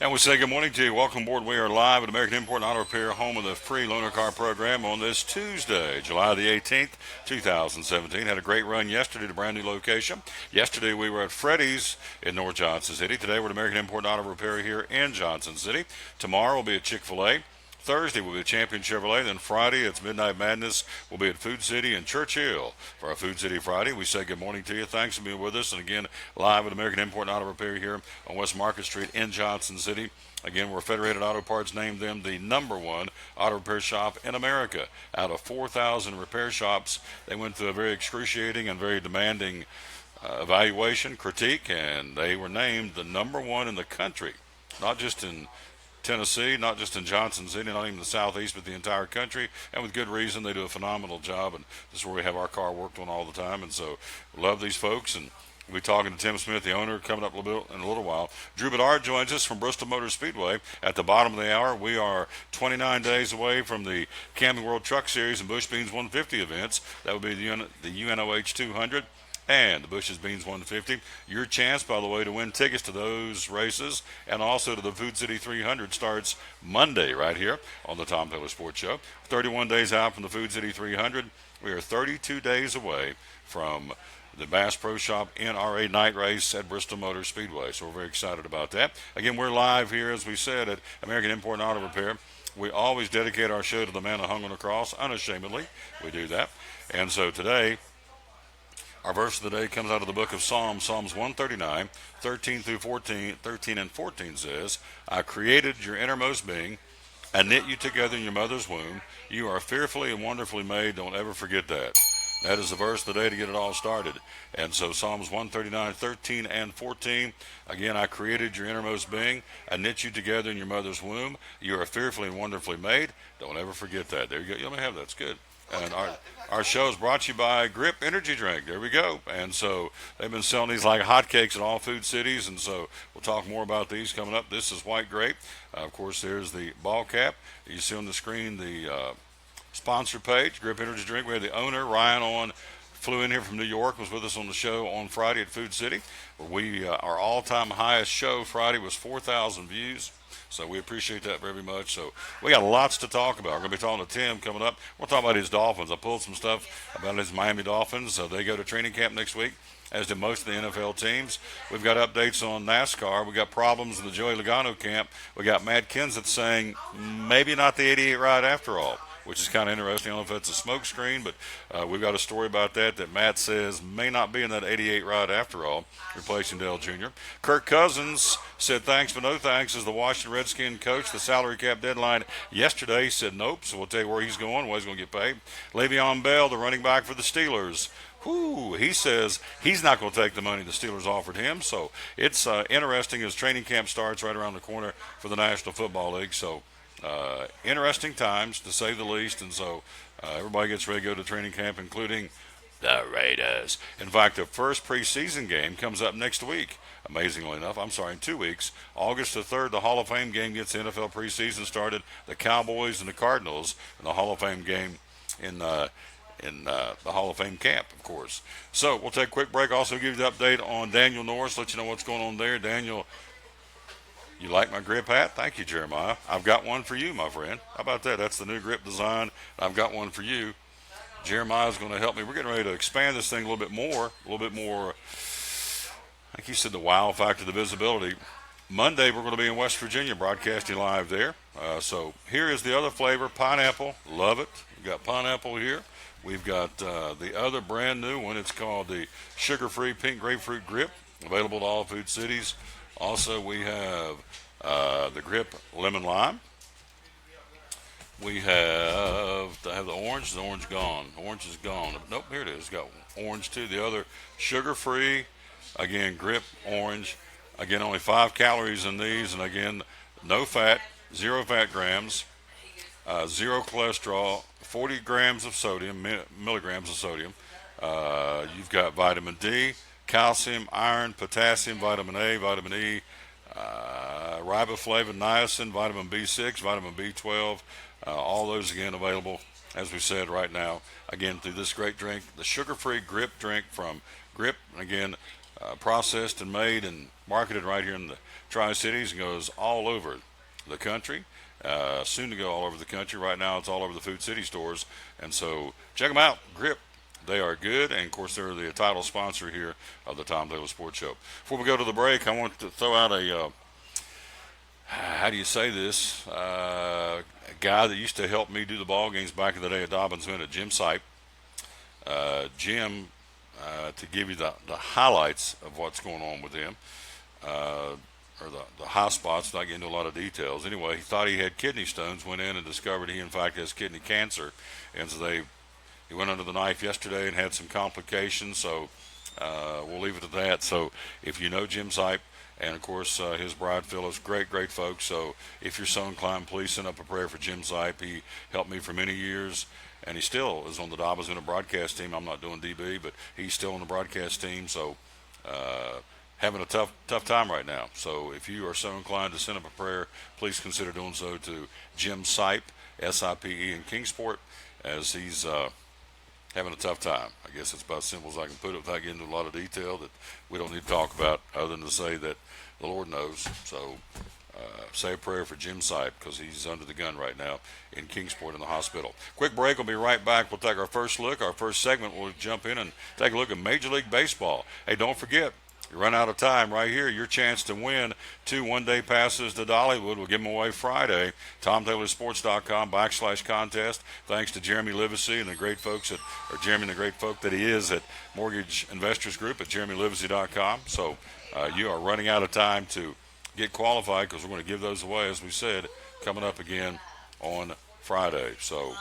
And we say good morning to you. Welcome aboard. We are live at American Import and Auto Repair, home of the free loaner car program on this Tuesday, July the 18th, 2017. Had a great run yesterday to a brand new location. Yesterday we were at Freddy's in North Johnson City. Today we're at American Import and Auto Repair here in Johnson City. Tomorrow we'll be at Chick-fil-A. Thursday will be at Champion Chevrolet. Then Friday, it's Midnight Madness. We'll be at Food City in Churchill for our Food City Friday. We say good morning to you. Thanks for being with us. And again, live at American Import and Auto Repair here on West Market Street in Johnson City. Again, where Federated Auto Parts named them the #1 auto repair shop in America. Out of 4,000 repair shops, they went through a very excruciating and very demanding evaluation, critique, and they were named the #1 in the country, not just in Tennessee, not just in Johnson City, not even the Southeast, but the entire country, and with good reason. They do a phenomenal job, and this is where we have our car worked on all the time, and so love these folks. And we'll be talking to Tim Smith, the owner, coming up a little bit in a little while. Drew Bedard joins us from Bristol Motor Speedway at the bottom of the hour. We are 29 days away from the Camping World Truck Series and Bush Beans 150 events. That would be the UNOH 200 and the Bush's Beans 150. Your chance, by the way, to win tickets to those races and also to the Food City 300 starts Monday right here on the Tom Taylor Sports Show. 31 days out from the Food City 300. We are 32 days away from the Bass Pro Shop NRA night race at Bristol Motor Speedway. So we're very excited about that. Again, we're live here, as we said, at American Import and Auto Repair. We always dedicate our show to the man who hung on the cross, unashamedly. We do that. And so today, our verse of the day comes out of the book of Psalms, Psalms 139, 13 through 14. 13 and 14 says, I created your innermost being. I knit you together in your mother's womb. You are fearfully and wonderfully made. Don't ever forget that. That is the verse of the day to get it all started. And so Psalms 139, 13 and 14. Again, I created your innermost being. I knit you together in your mother's womb. You are fearfully and wonderfully made. Don't ever forget that. There you go. You let me have that. It's good. And our show is brought to you by Grip Energy Drink. There we go. And so they've been selling these like hotcakes in all food cities. And so we'll talk more about these coming up. This is White Grape. Of course, there's the ball cap. You see on the screen the sponsor page, Grip Energy Drink. We had the owner, Ryan, flew in here from New York, was with us on the show on Friday at Food City. Where our all-time highest show Friday was 4,000 views. So we appreciate that very much. So we got lots to talk about. We're going to be talking to Tim coming up. We'll talk about his Dolphins. I pulled some stuff about his Miami Dolphins. They go to training camp next week, as do most of the NFL teams. We've got updates on NASCAR. We got problems in the Joey Logano camp. We got Matt Kenseth saying maybe not the 88 ride after all, which is kind of interesting. I don't know if it's a smoke screen, but we've got a story about that Matt says may not be in that 88 ride after all, replacing Dale Jr. Kirk Cousins said thanks but no thanks as the Washington Redskins coach. The salary cap deadline yesterday, he said nope, so we'll tell you where he's going, what he's going to get paid. Le'Veon Bell, the running back for the Steelers, he says he's not going to take the money the Steelers offered him. So it's interesting as training camp starts right around the corner for the National Football League. So interesting times, to say the least, and so everybody gets ready to go to training camp, including the Raiders. In fact, the first preseason game comes up next week, amazingly enough. In 2 weeks. August the 3rd, the Hall of Fame game gets the NFL preseason started. The Cowboys and the Cardinals, and the Hall of Fame game in the Hall of Fame camp, of course. So we'll take a quick break. Also give you the update on Daniel Norris, let you know what's going on there. Daniel, you like my grip hat? Thank you, Jeremiah. I've got one for you, my friend. How about that? That's the new grip design. I've got one for you. Jeremiah's going to help me. We're getting ready to expand this thing a little bit more. I think he said the wow factor, the visibility. Monday, we're going to be in West Virginia broadcasting live there. So here is the other flavor, pineapple. Love it. We've got pineapple here. We've got the other brand new one. It's called the sugar-free pink grapefruit grip, available to all food cities. Also, we have the Grip Lemon Lime. We have the orange. The orange gone. Orange is gone. Nope, here it is. Got orange too. The other sugar-free, again, Grip Orange. Again, only 5 calories in these, and again, no fat, 0 fat grams, 0 cholesterol, 40 grams of sodium, milligrams of sodium. You've got vitamin D, calcium, iron, potassium, vitamin A, vitamin E, riboflavin, niacin, vitamin B6, vitamin B12, all those again available, as we said, right now, again, through this great drink, the sugar-free Grip drink from Grip. And again, processed and made and marketed right here in the Tri-Cities and goes all over the country. Soon to go all over the country. Right now, it's all over the Food City stores. And so check them out. Grip. They are good. And, of course, they're the title sponsor here of the Tom Taylor Sports Show. Before we go to the break, I want to throw out a, how do you say this, a guy that used to help me do the ball games back in the day at Dobbins Minute, Jim Sipe. Jim, to give you the highlights of what's going on with him, or the high spots, not getting into a lot of details. Anyway, he thought he had kidney stones, went in and discovered he, in fact, has kidney cancer. And so he went under the knife yesterday and had some complications, so we'll leave it at that. So if you know Jim Sipe, and, of course, his bride, Phyllis, great folks. So if you're so inclined, please send up a prayer for Jim Sipe. He helped me for many years, and he still is on the Dobbins Minute broadcast team. I'm not doing DB, but he's still on the broadcast team. So having a tough time right now. So if you are so inclined to send up a prayer, please consider doing so to Jim Sipe, S-I-P-E, in Kingsport, as he's having a tough time. I guess it's about as simple as I can put it without getting into a lot of detail that we don't need to talk about, other than to say that the Lord knows. So say a prayer for Jim Sipe, because he's under the gun right now in Kingsport in the hospital. Quick break. We'll be right back. We'll take our first look. Our first segment, we'll jump in and take a look at Major League Baseball. Hey, don't forget, you run out of time right here. Your chance to win 2 one-day passes to Dollywood. We'll give them away Friday. TomTaylorSports.com/contest. Thanks to Jeremy Livesey and the great folks Jeremy and the great folk that he is at Mortgage Investors Group at JeremyLivesey.com. So you are running out of time to get qualified, because we're going to give those away, as we said, coming up again on Friday. So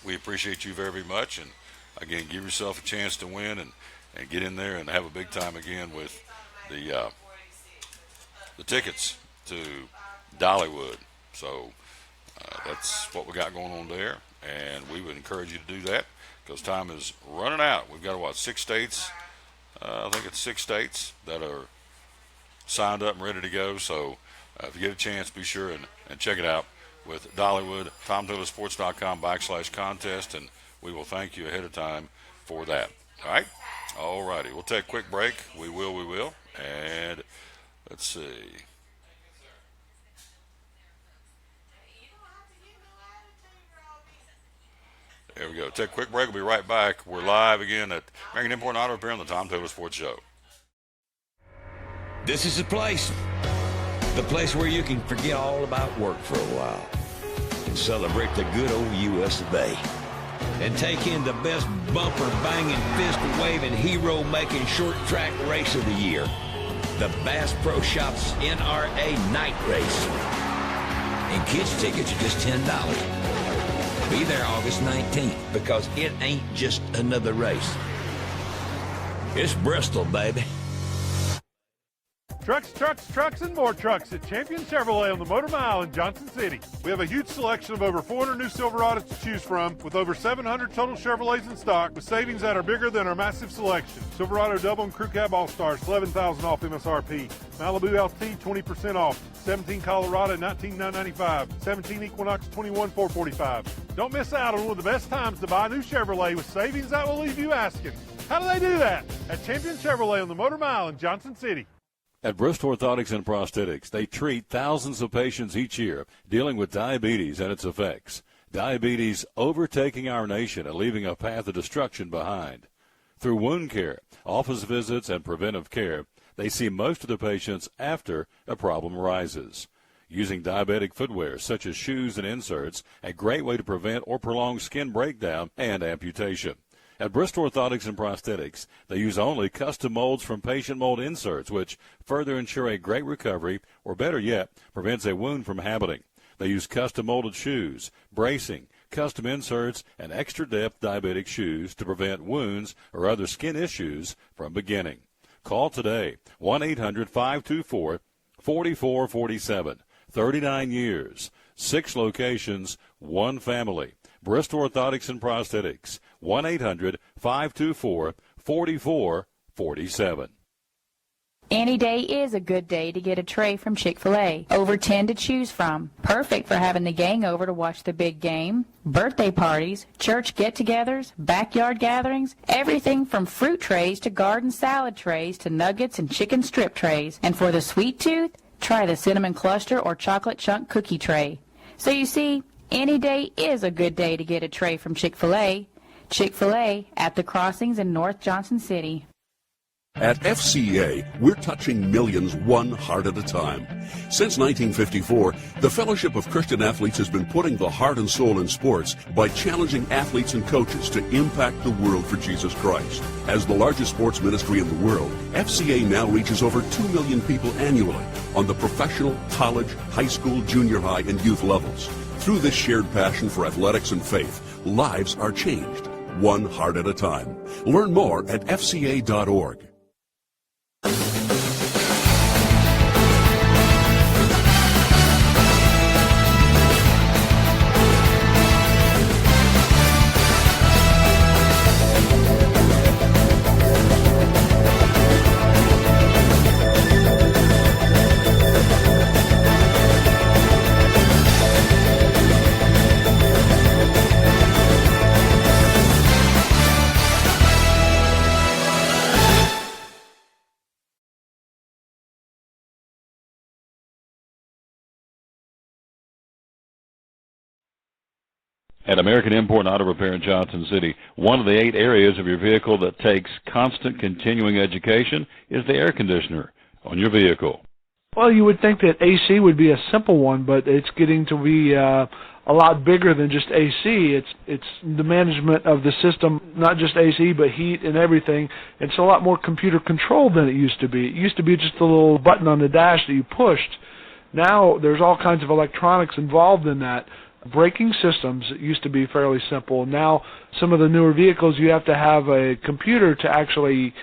we appreciate you very much. And, again, give yourself a chance to win and get in there and have a big time again with the tickets to Dollywood. So that's what we got going on there, and we would encourage you to do that, because time is running out. We've got, 6 states? I think it's 6 states that are signed up and ready to go. So if you get a chance, be sure and check it out with Dollywood, TomTaylorSports.com/contest, and we will thank you ahead of time for that. All right? All righty. We'll take a quick break. We will. And let's see. There we go. Take a quick break. We'll be right back. We're live again at American Import Auto Repair on the Tom Taylor Sports Show. This is the place where you can forget all about work for a while and celebrate the good old U.S. of A. And take in the best bumper-banging, fist-waving, hero-making short track race of the year, the Bass Pro Shops NRA Night Race. And kids' tickets are just $10. Be there August 19th, because it ain't just another race. It's Bristol, baby. Trucks, and more trucks at Champion Chevrolet on the Motor Mile in Johnson City. We have a huge selection of over 400 new Silverados to choose from, with over 700 total Chevrolets in stock, with savings that are bigger than our massive selection. Silverado Double and Crew Cab All-Stars, $11,000 off MSRP. Malibu LT, 20% off. 17 Colorado, $19,995. 17 Equinox, $21,445. Don't miss out on one of the best times to buy a new Chevrolet, with savings that will leave you asking, how do they do that? At Champion Chevrolet on the Motor Mile in Johnson City. At Bristol Orthotics and Prosthetics, they treat thousands of patients each year dealing with diabetes and its effects. Diabetes overtaking our nation and leaving a path of destruction behind. Through wound care, office visits, and preventive care, they see most of the patients after a problem arises. Using diabetic footwear such as shoes and inserts, a great way to prevent or prolong skin breakdown and amputation. At Bristol Orthotics and Prosthetics, they use only custom molds from patient mold inserts, which further ensure a great recovery, or better yet, prevents a wound from happening. They use custom molded shoes, bracing, custom inserts, and extra depth diabetic shoes to prevent wounds or other skin issues from beginning. Call today, 1-800-524-4447. 39 years, 6 locations, 1 family. Bristol Orthotics and Prosthetics, 1-800-524-4447. Any day is a good day to get a tray from Chick-fil-A. Over 10 to choose from. Perfect for having the gang over to watch the big game, birthday parties, church get-togethers, backyard gatherings, everything from fruit trays to garden salad trays to nuggets and chicken strip trays. And for the sweet tooth, try the cinnamon cluster or chocolate chunk cookie tray. So you see, any day is a good day to get a tray from Chick-fil-A. Chick-fil-A at the Crossings in North Johnson City. At FCA, we're touching millions one heart at a time. Since 1954, the Fellowship of Christian Athletes has been putting the heart and soul in sports by challenging athletes and coaches to impact the world for Jesus Christ. As the largest sports ministry in the world, FCA now reaches over 2 million people annually on the professional, college, high school, junior high, and youth levels. Through this shared passion for athletics and faith, lives are changed, one heart at a time. Learn more at fca.org. At American Import and Auto Repair in Johnson City, one of the 8 areas of your vehicle that takes constant continuing education is the air conditioner on your vehicle. Well, you would think that AC would be a simple one, but it's getting to be a lot bigger than just AC. It's the management of the system, not just AC, but heat and everything. It's a lot more computer controlled than it used to be. It used to be just a little button on the dash that you pushed. Now there's all kinds of electronics involved in that. Braking systems used to be fairly simple. Now some of the newer vehicles, you have to have a computer to actually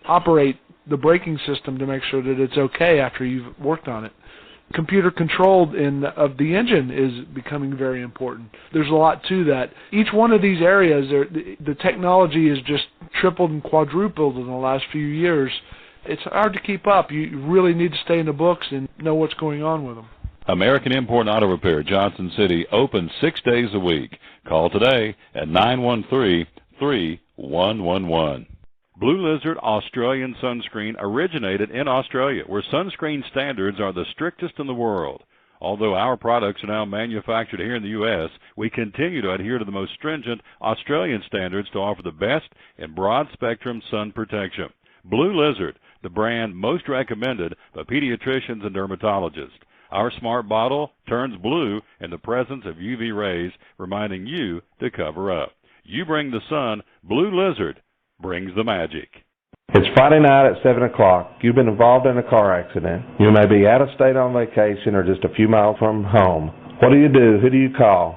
operate the braking system to make sure that it's okay after you've worked on it. Computer controlled of the engine is becoming very important. There's a lot to that. Each one of these areas, the technology has just tripled and quadrupled in the last few years. It's hard to keep up. You really need to stay in the books and know what's going on with them. American Import and Auto Repair, Johnson City, open 6 days a week. Call today at 913-3111. Blue Lizard Australian Sunscreen originated in Australia, where sunscreen standards are the strictest in the world. Although our products are now manufactured here in the U.S., we continue to adhere to the most stringent Australian standards to offer the best in broad-spectrum sun protection. Blue Lizard, the brand most recommended by pediatricians and dermatologists. Our smart bottle turns blue in the presence of UV rays, reminding you to cover up. You bring the sun, Blue Lizard brings the magic. It's Friday night at 7 o'clock. You've been involved in a car accident. You may be out of state on vacation or just a few miles from home. What do? Who do you call?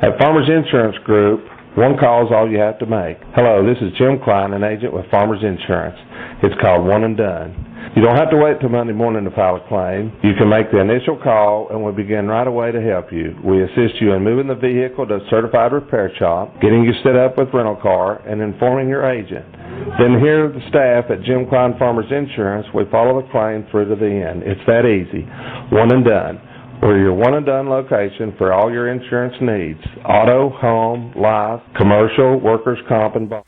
At Farmers Insurance Group, one call is all you have to make. Hello, this is Jim Klein, an agent with Farmers Insurance. It's called One and Done. You don't have to wait till Monday morning to file a claim. You can make the initial call and we'll begin right away to help you. We assist you in moving the vehicle to a certified repair shop, getting you set up with rental car, and informing your agent. Then here are the staff at Jim Klein Farmers Insurance. We follow the claim through to the end. It's that easy. One and Done. We're your one and done location for all your insurance needs. Auto, home, life, commercial, workers' comp, and bond.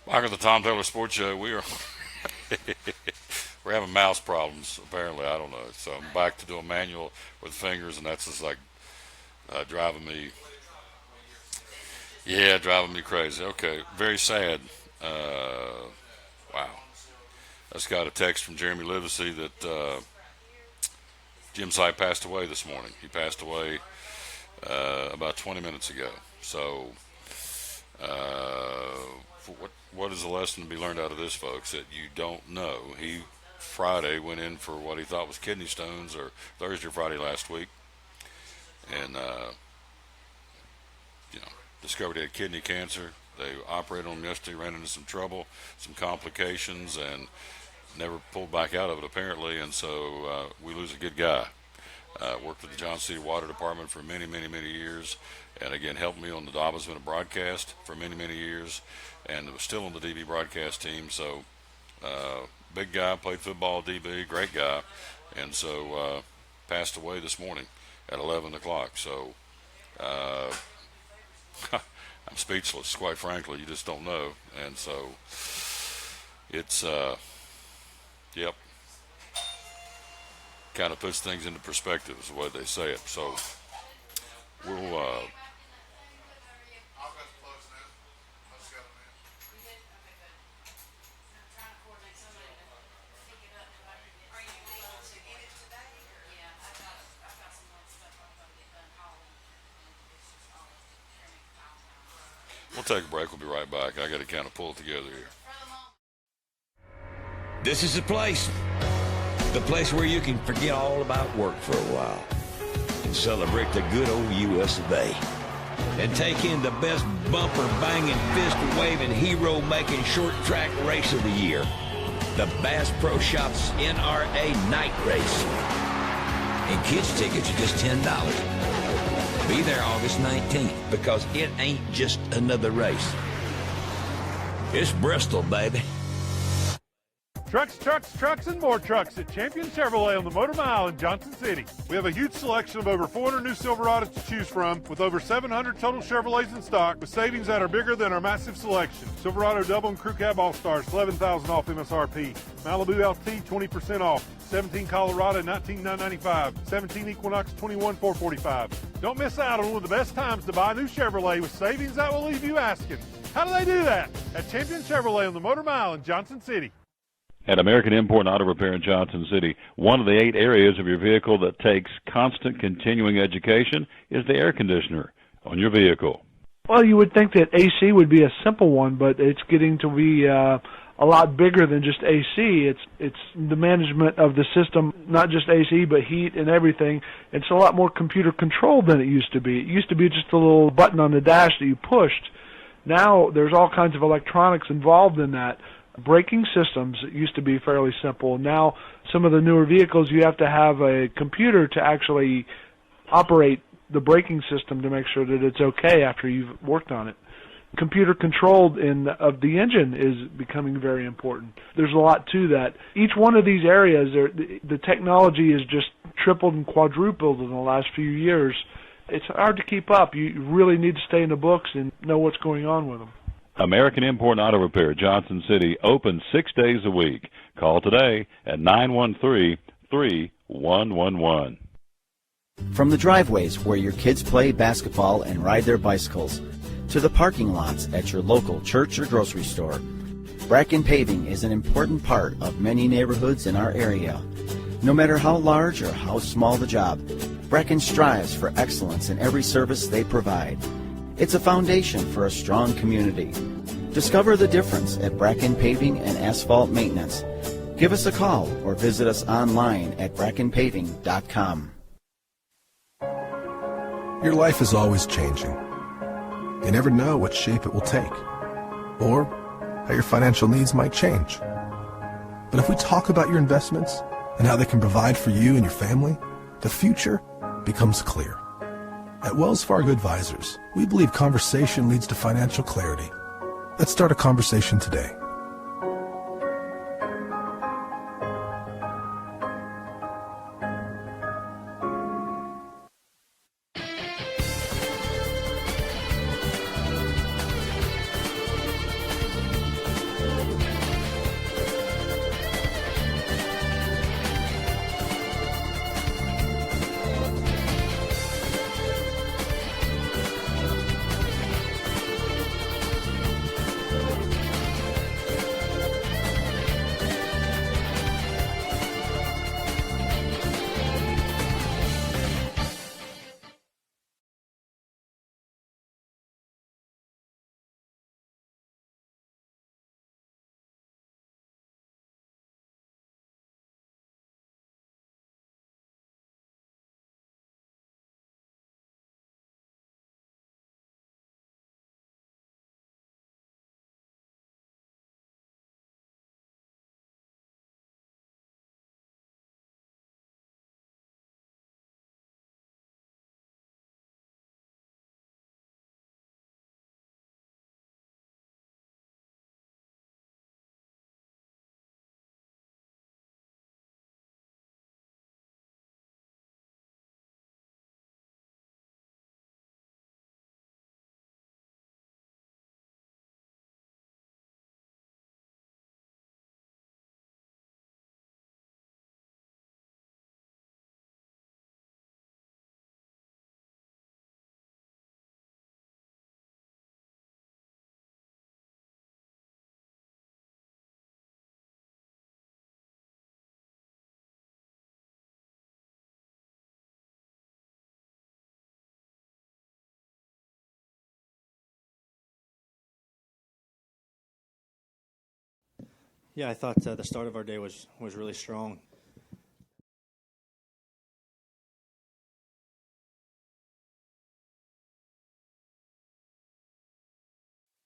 Michael, the Tom Taylor Sports Show. We're having mouse problems, apparently. I don't know. So I'm back to doing manual with fingers, and that's just like driving me crazy. Okay, very sad. Wow. I just got a text from Jeremy Livesey that Jim Sipe passed away this morning. He passed away about 20 minutes ago. So what is the lesson to be learned out of this, folks? That you don't know. He Friday went in for what he thought was kidney stones, or Thursday or Friday last week, and discovered he had kidney cancer. They operated on him yesterday, ran into some trouble, some complications, and never pulled back out of it apparently. And so we lose a good guy. Worked with the Johnson City Water Department for many, many, many years, and again helped me on the Dobbins Minute broadcast for many, many years, and was still on the DB broadcast team. So big guy, played football, DB, great guy, and so passed away this morning at 11 o'clock. So I'm speechless, quite frankly. You just don't know. And so it's yep, kind of puts things into perspective is the way they say it. So we'll take a break. We'll be right back. I got to kind of pull it together here. This is the place where you can forget all about work for a while and celebrate the good old US of A. And take in the best bumper-banging, fist-waving, hero-making short track race of the year, the Bass Pro Shops NRA Night Race. And kids' tickets are just $10. Be there August 19th, because it ain't just another race. It's Bristol, baby. Trucks, and more trucks at Champion Chevrolet on the Motor Mile in Johnson City. We have a huge selection of over 400 new Silverados to choose from, with over 700 total Chevrolets in stock, with savings that are bigger than our massive selection. Silverado Double and Crew Cab All-Stars, $11,000 off MSRP. Malibu LT, 20% off. 17 Colorado, $19,995. 17 Equinox, $21,445. Don't miss out on one of the best times to buy a new Chevrolet with savings that will leave you asking, how do they do that? At Champion Chevrolet on the Motor Mile in Johnson City. At American Import Auto Repair in Johnson City, one of the 8 areas of your vehicle that takes constant continuing education is the air conditioner on your vehicle. Well, you would think that AC would be a simple one, but it's getting to be a lot bigger than just AC. It's the management of the system, not just AC, but heat and everything. It's a lot more computer controlled than it used to be. It used to be just a little button on the dash that you pushed. Now there's all kinds of electronics involved in that. Braking systems used to be fairly simple. Now some of the newer vehicles, you have to have a computer to actually operate the braking system to make sure that it's okay after you've worked on it. Computer controlled of the engine is becoming very important. There's a lot to that. Each one of these areas, the technology has just tripled and quadrupled in the last few years. It's hard to keep up. You really need to stay in the books and know what's going on with them. American Import Auto Repair, Johnson City, open 6 days a week. Call today at 913-3111. From the driveways where your kids play basketball and ride their bicycles, to the parking lots at your local church or grocery store, Bracken Paving is an important part of many neighborhoods in our area. No matter how large or how small the job, Bracken strives for excellence in every service they provide. It's a foundation for a strong community. Discover the difference at Bracken Paving and Asphalt Maintenance. Give us a call or visit us online at brackenpaving.com. Your life is always changing. You never know what shape it will take, or how your financial needs might change. But if we talk about your investments and how they can provide for you and your family, the future becomes clear. At Wells Fargo Advisors, we believe conversation leads to financial clarity. Let's start a conversation today. Yeah, I thought the start of our day was really strong.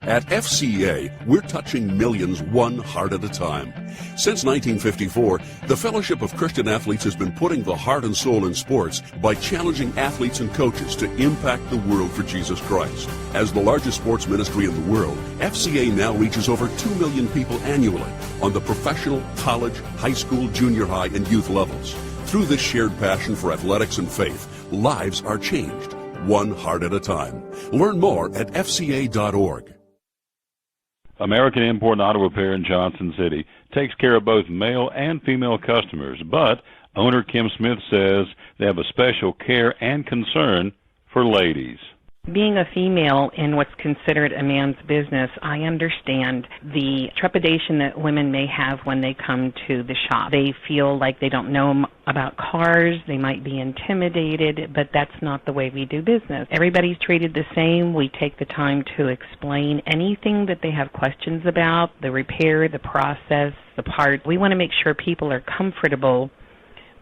At FCA, we're touching millions one heart at a time. Since 1954, the Fellowship of Christian Athletes has been putting the heart and soul in sports by challenging athletes and coaches to impact the world for Jesus Christ. As the largest sports ministry in the world, FCA now reaches over 2 million people annually on the professional, college, high school, junior high, and youth levels. Through this shared passion for athletics and faith, lives are changed, one heart at a time. Learn more at fca.org. American Import and Auto Repair in Johnson City takes care of both male and female customers, but owner Kim Smith says they have a special care and concern for ladies. Being a female in what's considered a man's business, I understand the trepidation that women may have when they come to the shop. They feel like they don't know about cars, they might be intimidated, but that's not the way we do business. Everybody's treated the same. We take the time to explain anything that they have questions about, the repair, the process, the part. We want to make sure people are comfortable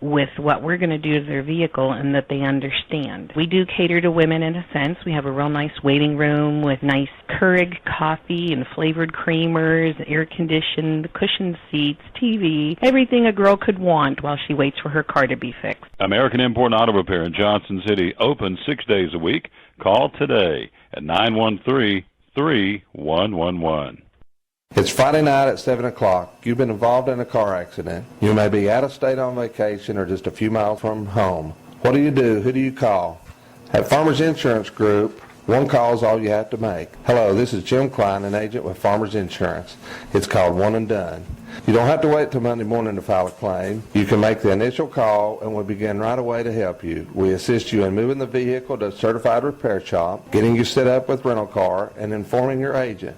with what we're going to do to their vehicle and that they understand. We do cater to women in a sense. We have a real nice waiting room with nice Keurig coffee and flavored creamers, air-conditioned, cushioned seats, TV, everything a girl could want while she waits for her car to be fixed. American Import and Auto Repair in Johnson City, open 6 days a week. Call today at 913-3111. It's Friday night at 7 o'clock. You've been involved in a car accident. You may be out of state on vacation or just a few miles from home. What do you do? Who do you call? At Farmers Insurance Group, one call is all you have to make. Hello, this is Jim Klein, an agent with Farmers Insurance. It's called One and Done. You don't have to wait till Monday morning to file a claim. You can make the initial call and we'll begin right away to help you. We assist you in moving the vehicle to a certified repair shop, getting you set up with rental car, and informing your agent.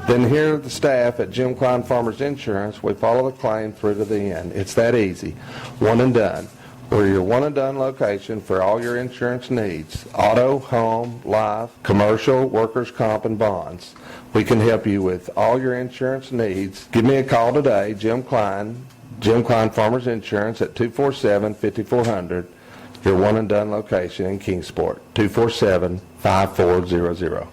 Then here at the staff at Jim Klein Farmers Insurance, we follow the claim through to the end. It's that easy. One and Done. We're your one and done location for all your insurance needs. Auto, home, life, commercial, workers' comp, and bonds. We can help you with all your insurance needs. Give me a call today, Jim Klein Farmers Insurance at 247-5400. Your one and done location in Kingsport, 247-5400.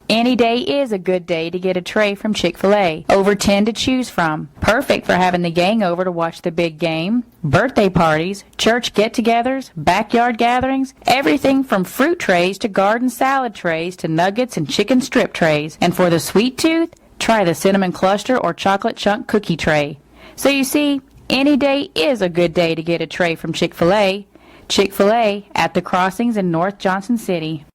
Any day is a good day to get a tray from Chick-fil-A. Over 10 to choose from. Perfect for having the gang over to watch the big game, birthday parties, church get-togethers, backyard gatherings, everything from fruit trays to garden salad trays to nuggets and chicken strip trays. And for the sweet tooth, try the cinnamon cluster or chocolate chunk cookie tray. So you see, any day is a good day to get a tray from Chick-fil-A. Chick-fil-A at the Crossings in North Johnson City.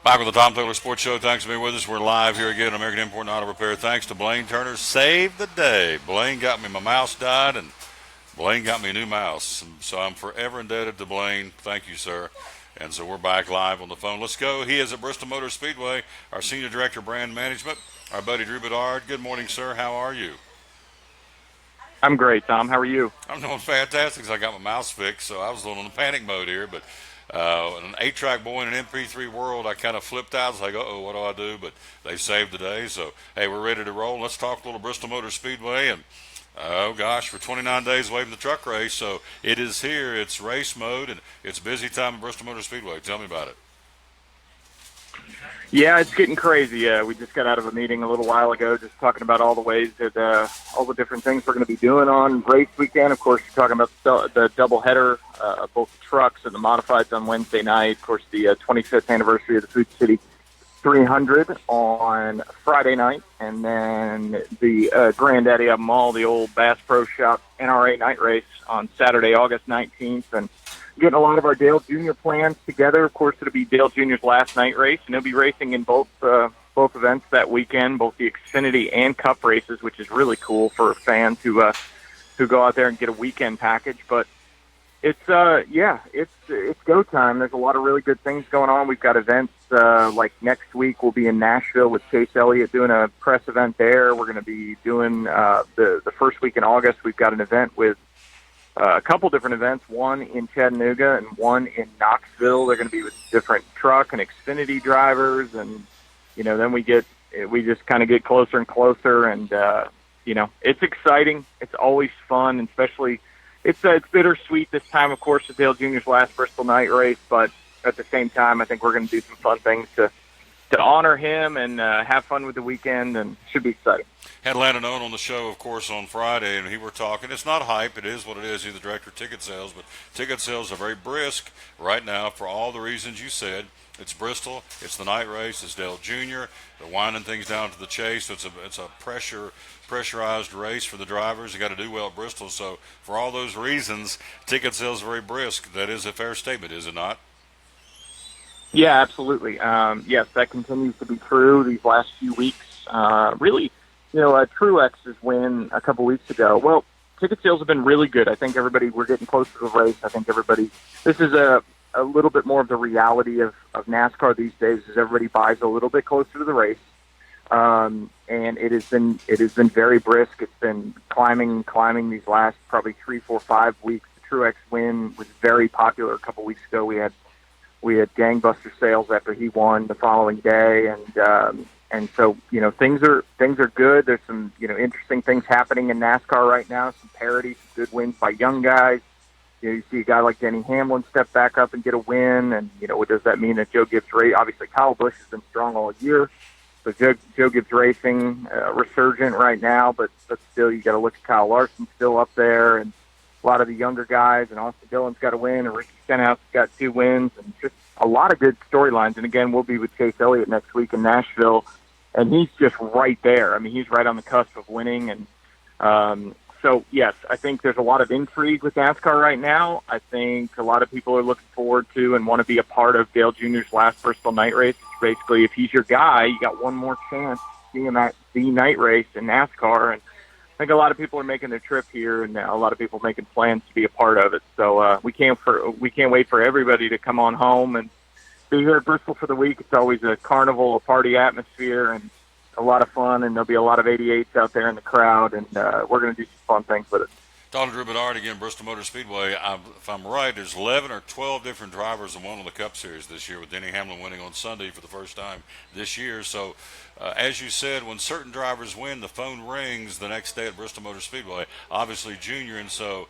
Back with the Tom Taylor Sports Show. Thanks for being with us. We're live here again on American Import and Auto Repair. Thanks to Blaine Turner. Saved the day. Blaine got me, my mouse died, and Blaine got me a new mouse. So I'm forever indebted to Blaine. Thank you, sir. And so we're back live on the phone. Let's go. He is at Bristol Motor Speedway, our Senior Director of Brand Management, our buddy Drew Bedard. Good morning, sir. How are you? I'm great, Tom. How are you? I'm doing fantastic because I got my mouse fixed, so I was a little in panic mode here, but an 8-track boy in an MP3 world, I kind of flipped out. I was like, uh-oh, what do I do? But they saved the day. So, hey, we're ready to roll. Let's talk a little Bristol Motor Speedway. And, oh, gosh, we're 29 days away from the truck race. So it is here. It's race mode, and it's busy time at Bristol Motor Speedway. Tell me about it. Yeah, it's getting crazy. We just got out of a meeting a little while ago just talking about all the ways that all the different things we're going to be doing on race weekend. Of course, you're talking about the doubleheader of both the trucks and the modifieds on Wednesday night. Of course, the 25th anniversary of the Food City 300 on Friday night. And then the granddaddy of them all, the old Bass Pro Shop NRA night race on Saturday, August 19th. And getting a lot of our Dale Jr. plans together. Of course, it'll be Dale Jr.'s last night race, and he'll be racing in both events that weekend, both the Xfinity and Cup races, which is really cool for fans who go out there and get a weekend package. But it's go time. There's a lot of really good things going on. We've got events like next week we'll be in Nashville with Chase Elliott doing a press event there. We're going to be doing the first week in August. We've got an event with a couple different events, one in Chattanooga and one in Knoxville. They're going to be with different truck and Xfinity drivers, and then we just kind of get closer and closer, and it's exciting. It's always fun, and especially it's bittersweet this time, of course, with Dale Jr.'s last Bristol night race, but at the same time, I think we're going to do some fun things to honor him and have fun with the weekend, and it should be exciting. Had Landon Owen on the show, of course, on Friday, and he were talking. It's not hype. It is what it is. He's the director of ticket sales, but ticket sales are very brisk right now for all the reasons you said. It's Bristol. It's the night race. It's Dale Jr. They're winding things down to the chase. So it's a pressurized race for the drivers. You got to do well at Bristol. So for all those reasons, ticket sales are very brisk. That is a fair statement, is it not? Yeah, absolutely. Yes, that continues to be true these last few weeks. Really, Truex's win a couple weeks ago. Well, ticket sales have been really good. I think we're getting close to the race. I think this is a little bit more of the reality of NASCAR these days, is everybody buys a little bit closer to the race. And it has been very brisk. It's been climbing these last probably 3, 4, 5 weeks. The Truex win was very popular a couple weeks ago. We had gangbuster sales after he won the following day, and so things are good. There's some interesting things happening in NASCAR right now. Some parity, some good wins by young guys. You see a guy like Denny Hamlin step back up and get a win, and what does that mean that Joe Gibbs race? Obviously, Kyle Busch has been strong all year, so Joe Gibbs Racing resurgent right now, but still you got to look at Kyle Larson still up there, and a lot of the younger guys, and Austin Dillon's got a win, and Ricky Stenhouse got 2 wins, and just a lot of good storylines. And again, we'll be with Chase Elliott next week in Nashville, and he's just right there. I mean, he's right on the cusp of winning, and so yes, I think there's a lot of intrigue with NASCAR right now. I think a lot of people are looking forward to and want to be a part of Dale Jr.'s last Bristol night race. Basically, if he's your guy, you got one more chance to see him at the night race in NASCAR, and I think a lot of people are making their trip here, and a lot of people making plans to be a part of it. So we can't wait for everybody to come on home and be here at Bristol for the week. It's always a carnival, a party atmosphere, and a lot of fun. And there'll be a lot of 88s out there in the crowd, and we're going to do some fun things with it. Donald Drew Bedard again, Bristol Motor Speedway. If I'm right, there's 11 or 12 different drivers that won on the Cup Series this year, with Denny Hamlin winning on Sunday for the first time this year. So, as you said, when certain drivers win, the phone rings the next day at Bristol Motor Speedway. Obviously, Junior, and so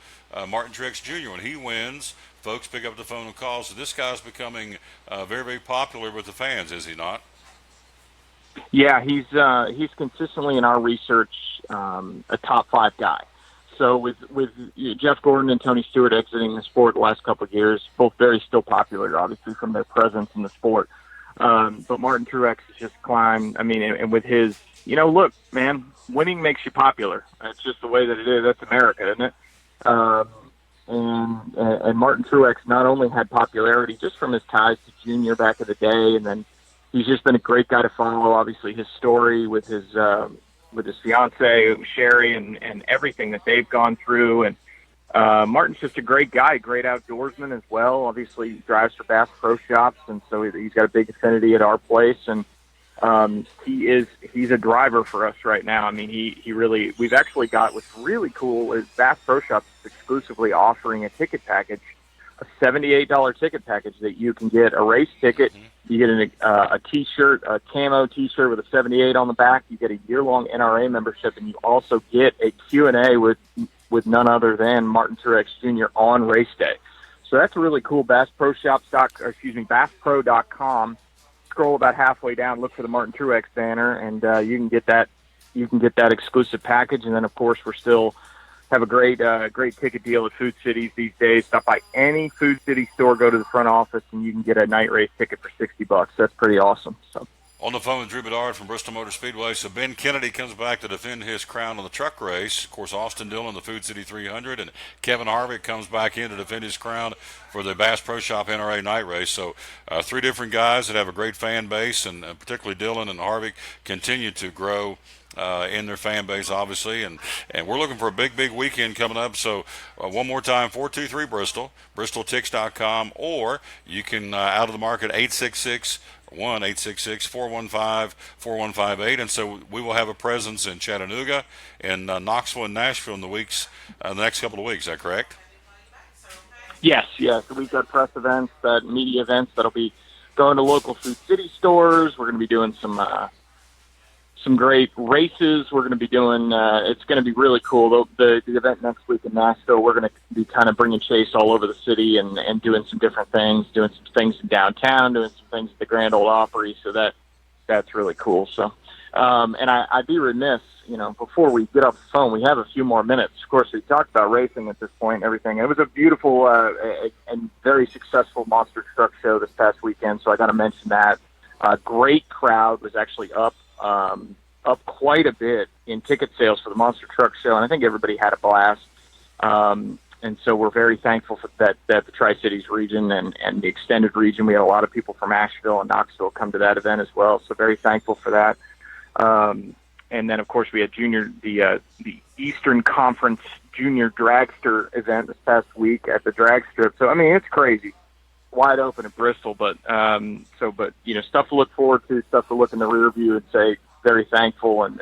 Martin Truex Jr., when he wins, folks pick up the phone and call. So this guy's becoming very, very popular with the fans, is he not? Yeah, he's consistently in our research a top 5 guy. So with Jeff Gordon and Tony Stewart exiting the sport the last couple of years, both very still popular, obviously, from their presence in the sport. But Martin Truex has just climbed. I mean, and with his, look, man, winning makes you popular. That's just the way that it is. That's America, isn't it? And Martin Truex not only had popularity just from his ties to Junior back in the day, and then he's just been a great guy to follow. Obviously, his story with his fiance Sherry and everything that they've gone through, and Martin's just a great guy, great outdoorsman as well. Obviously, he drives for Bass Pro Shops, and so he's got a big affinity at our place, and he's a driver for us right now. I mean, he really, we've actually got, what's really cool is Bass Pro Shops is exclusively offering a ticket package, a $78 ticket package that you can get a race ticket. You get a T-shirt, a camo T-shirt with a 78 on the back. You get a year-long NRA membership, and you also get a Q&A with none other than Martin Truex Jr. on race day. So that's really cool. BassPro.com. Scroll about halfway down, look for the Martin Truex banner, and you can get that. You can get that exclusive package, and then of course we're still have a great ticket deal at Food Cities these days. Stop by any Food City store, go to the front office, and you can get a night race ticket for $60. That's pretty awesome. So On the phone with Drew Bedard from Bristol Motor Speedway. So Ben Kennedy comes back to defend his crown on the truck race. Of course, Austin Dillon, the Food City 300, and Kevin Harvick comes back in to defend his crown for the Bass Pro Shop NRA night race. So 3 different guys that have a great fan base, and particularly Dillon and Harvick continue to grow in their fan base, obviously, and we're looking for a big weekend coming up. So one more time, 423 Bristol, bristoltix.com, or you can out of the market 866-415-4158, and so we will have a presence in Chattanooga and Knoxville and Nashville in the weeks, the next couple of weeks. Is that correct? Yes. So we've got press events, media events that'll be going to local Food City stores. We're going to be doing some great races. We're going to be doing, it's going to be really cool. The event next week in Nashville, we're going to be kind of bringing Chase all over the city and doing some different things, doing some things in downtown, doing some things at the Grand Ole Opry. So that's really cool. So, and I'd be remiss, before we get off the phone, we have a few more minutes. Of course, we talked about racing at this point and everything. It was a beautiful and very successful monster truck show this past weekend. So I got to mention that. Great crowd was actually up quite a bit in ticket sales for the Monster Truck Show, and I think everybody had a blast. And so we're very thankful for that the Tri-Cities region and the extended region. We had a lot of people from Asheville and Knoxville come to that event as well, so very thankful for that. And then, of course, we had the Eastern Conference Junior Dragster event this past week at the drag strip. So, I mean, it's crazy. Wide open at Bristol, but stuff to look forward to, stuff to look in the rear view and say very thankful and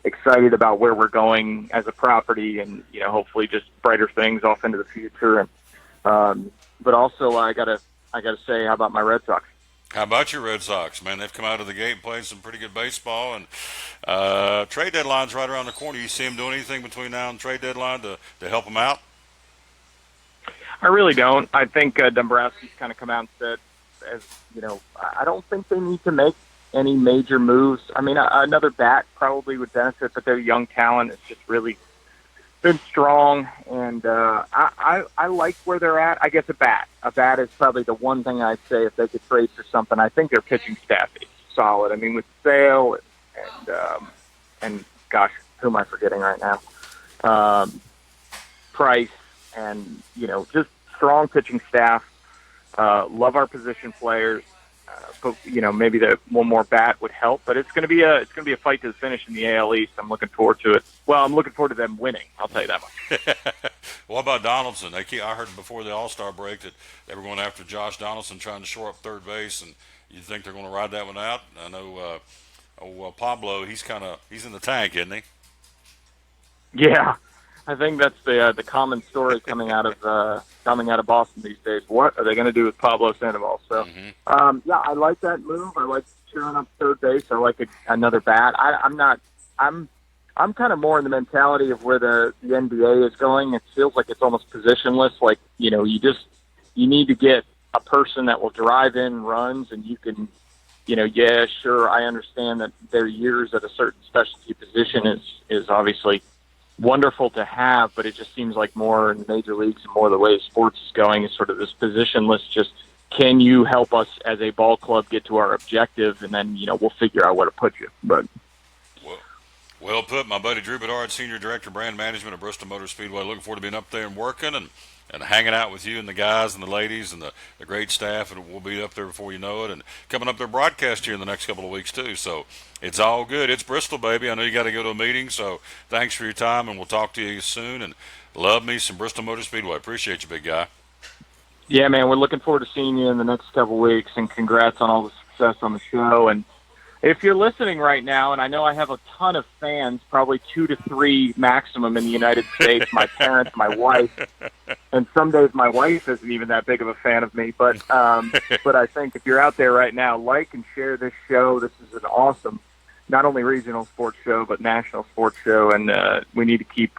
excited about where we're going as a property, and hopefully just brighter things off into the future. And but also I gotta say, how about my Red Sox? How about your Red Sox, man? They've come out of the gate playing some pretty good baseball, and trade deadline's right around the corner. You see them doing anything between now and trade deadline to help them out? I really don't. I think Dombrowski's kind of come out and said, I don't think they need to make any major moves. I mean, another bat probably would benefit, but their young talent has just really been strong, and I like where they're at. I guess a bat is probably the one thing I'd say if they could trade for something. I think their pitching staff is solid. I mean, with Sale and gosh, who am I forgetting right now? Price, and just strong pitching staff. Love our position players. But maybe the one more bat would help. But it's going to be a fight to the finish in the AL East. I'm looking forward to it. Well, I'm looking forward to them winning. I'll tell you that much. What about Donaldson? I heard before the All-Star break that they were going after Josh Donaldson, trying to shore up third base, and you think they're going to ride that one out? I know Pablo. He's in the tank, isn't he? Yeah. I think that's the common story coming out of Boston these days. What are they going to do with Pablo Sandoval? So, I like that move. I like cheering up third base. I like another bat. I'm kind of more in the mentality of where the NBA is going. It feels like it's almost positionless. Like you need to get a person that will drive in runs, and you can, yeah, sure. I understand that their years at a certain specialty position is obviously wonderful to have, but it just seems like more in the major leagues and more the way sports is going is sort of this positionless, just can you help us as a ball club get to our objective, and then we'll figure out where to put you. But well put, my buddy Drew Bedard, Senior Director of Brand Management at Bristol Motor Speedway. Looking forward to being up there and working and hanging out with you and the guys and the ladies and the great staff, and we'll be up there before you know it, and coming up there broadcast here in the next couple of weeks too. So it's all good. It's Bristol, baby. I know you got to go to a meeting, so thanks for your time, and we'll talk to you soon. And love me some Bristol Motor Speedway. Appreciate you, big guy. Yeah, man, we're looking forward to seeing you in the next couple of weeks, and congrats on all the success on the show. And if you're listening right now, and I know I have a ton of fans, probably 2 to 3 maximum in the United States, my parents, my wife, and some days my wife isn't even that big of a fan of me. But I think if you're out there right now, like and share this show. This is an awesome, not only regional sports show, but national sports show, and we need to keep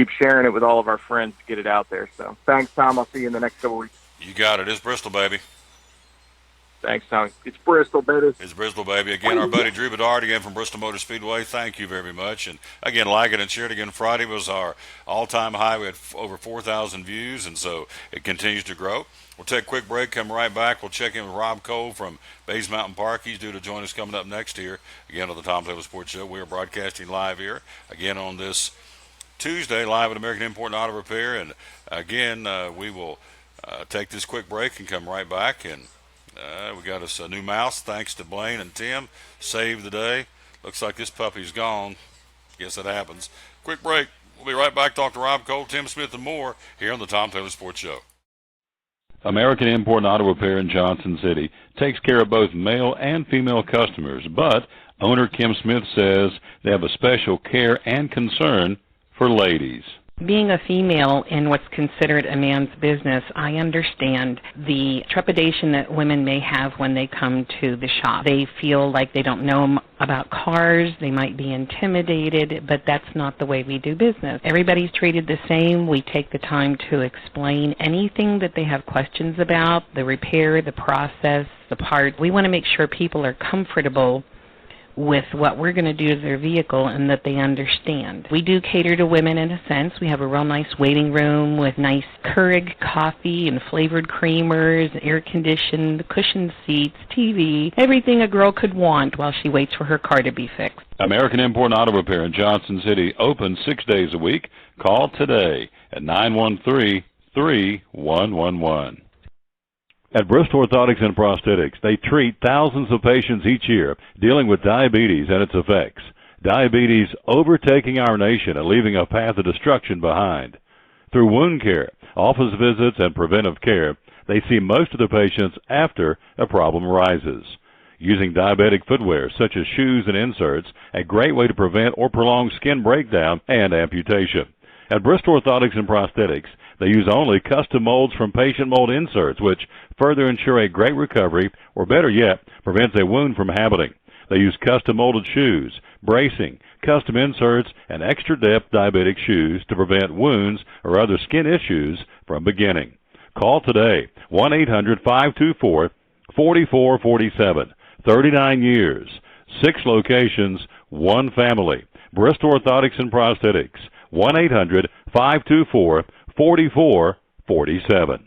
sharing it with all of our friends to get it out there. So thanks, Tom. I'll see you in the next couple weeks. You got it. It's Bristol, baby. Thanks, Tommy. It's Bristol, baby. It's Bristol, baby. Again, our buddy Drew Bedard, again from Bristol Motor Speedway. Thank you very much. And again, like it and share it. Again, Friday was our all-time high. We had over 4,000 views, and so it continues to grow. We'll take a quick break, come right back. We'll check in with Rob Cole from Bays Mountain Park. He's due to join us coming up next here, again, on the Tom Taylor Sports Show. We are broadcasting live here, again, on this Tuesday, live at American Import and Auto Repair. And again, we will take this quick break and come right back. And we got us a new mouse, thanks to Blaine and Tim. Saved the day. Looks like this puppy's gone. Guess that happens. Quick break. We'll be right back. Talk to Rob Cole, Tim Smith, and more here on the Tom Taylor Sports Show. American Import and Auto Repair in Johnson City takes care of both male and female customers, but owner Kim Smith says they have a special care and concern for ladies. Being a female in what's considered a man's business, I understand the trepidation that women may have when they come to the shop. They feel like they don't know about cars, they might be intimidated, but that's not the way we do business. Everybody's treated the same. We take the time to explain anything that they have questions about, the repair, the process, the part. We want to make sure people are comfortable with what we're going to do to their vehicle and that they understand. We do cater to women in a sense. We have a real nice waiting room with nice Keurig coffee and flavored creamers, air-conditioned, cushioned seats, TV, everything a girl could want while she waits for her car to be fixed. American Import and Auto Repair in Johnson City, open 6 days a week. Call today at 913-3111. At Bristol Orthotics and Prosthetics, they treat thousands of patients each year dealing with diabetes and its effects. Diabetes overtaking our nation and leaving a path of destruction behind. Through wound care, office visits, and preventive care, they see most of the patients after a problem arises. Using diabetic footwear such as shoes and inserts, a great way to prevent or prolong skin breakdown and amputation. At Bristol Orthotics and Prosthetics, they use only custom molds from patient mold inserts, which further ensure a great recovery, or better yet, prevents a wound from happening. They use custom molded shoes, bracing, custom inserts, and extra depth diabetic shoes to prevent wounds or other skin issues from beginning. Call today, 1-800-524-4447. 39 years, 6 locations, 1 family. Bristol Orthotics and Prosthetics, 1-800-524-4447.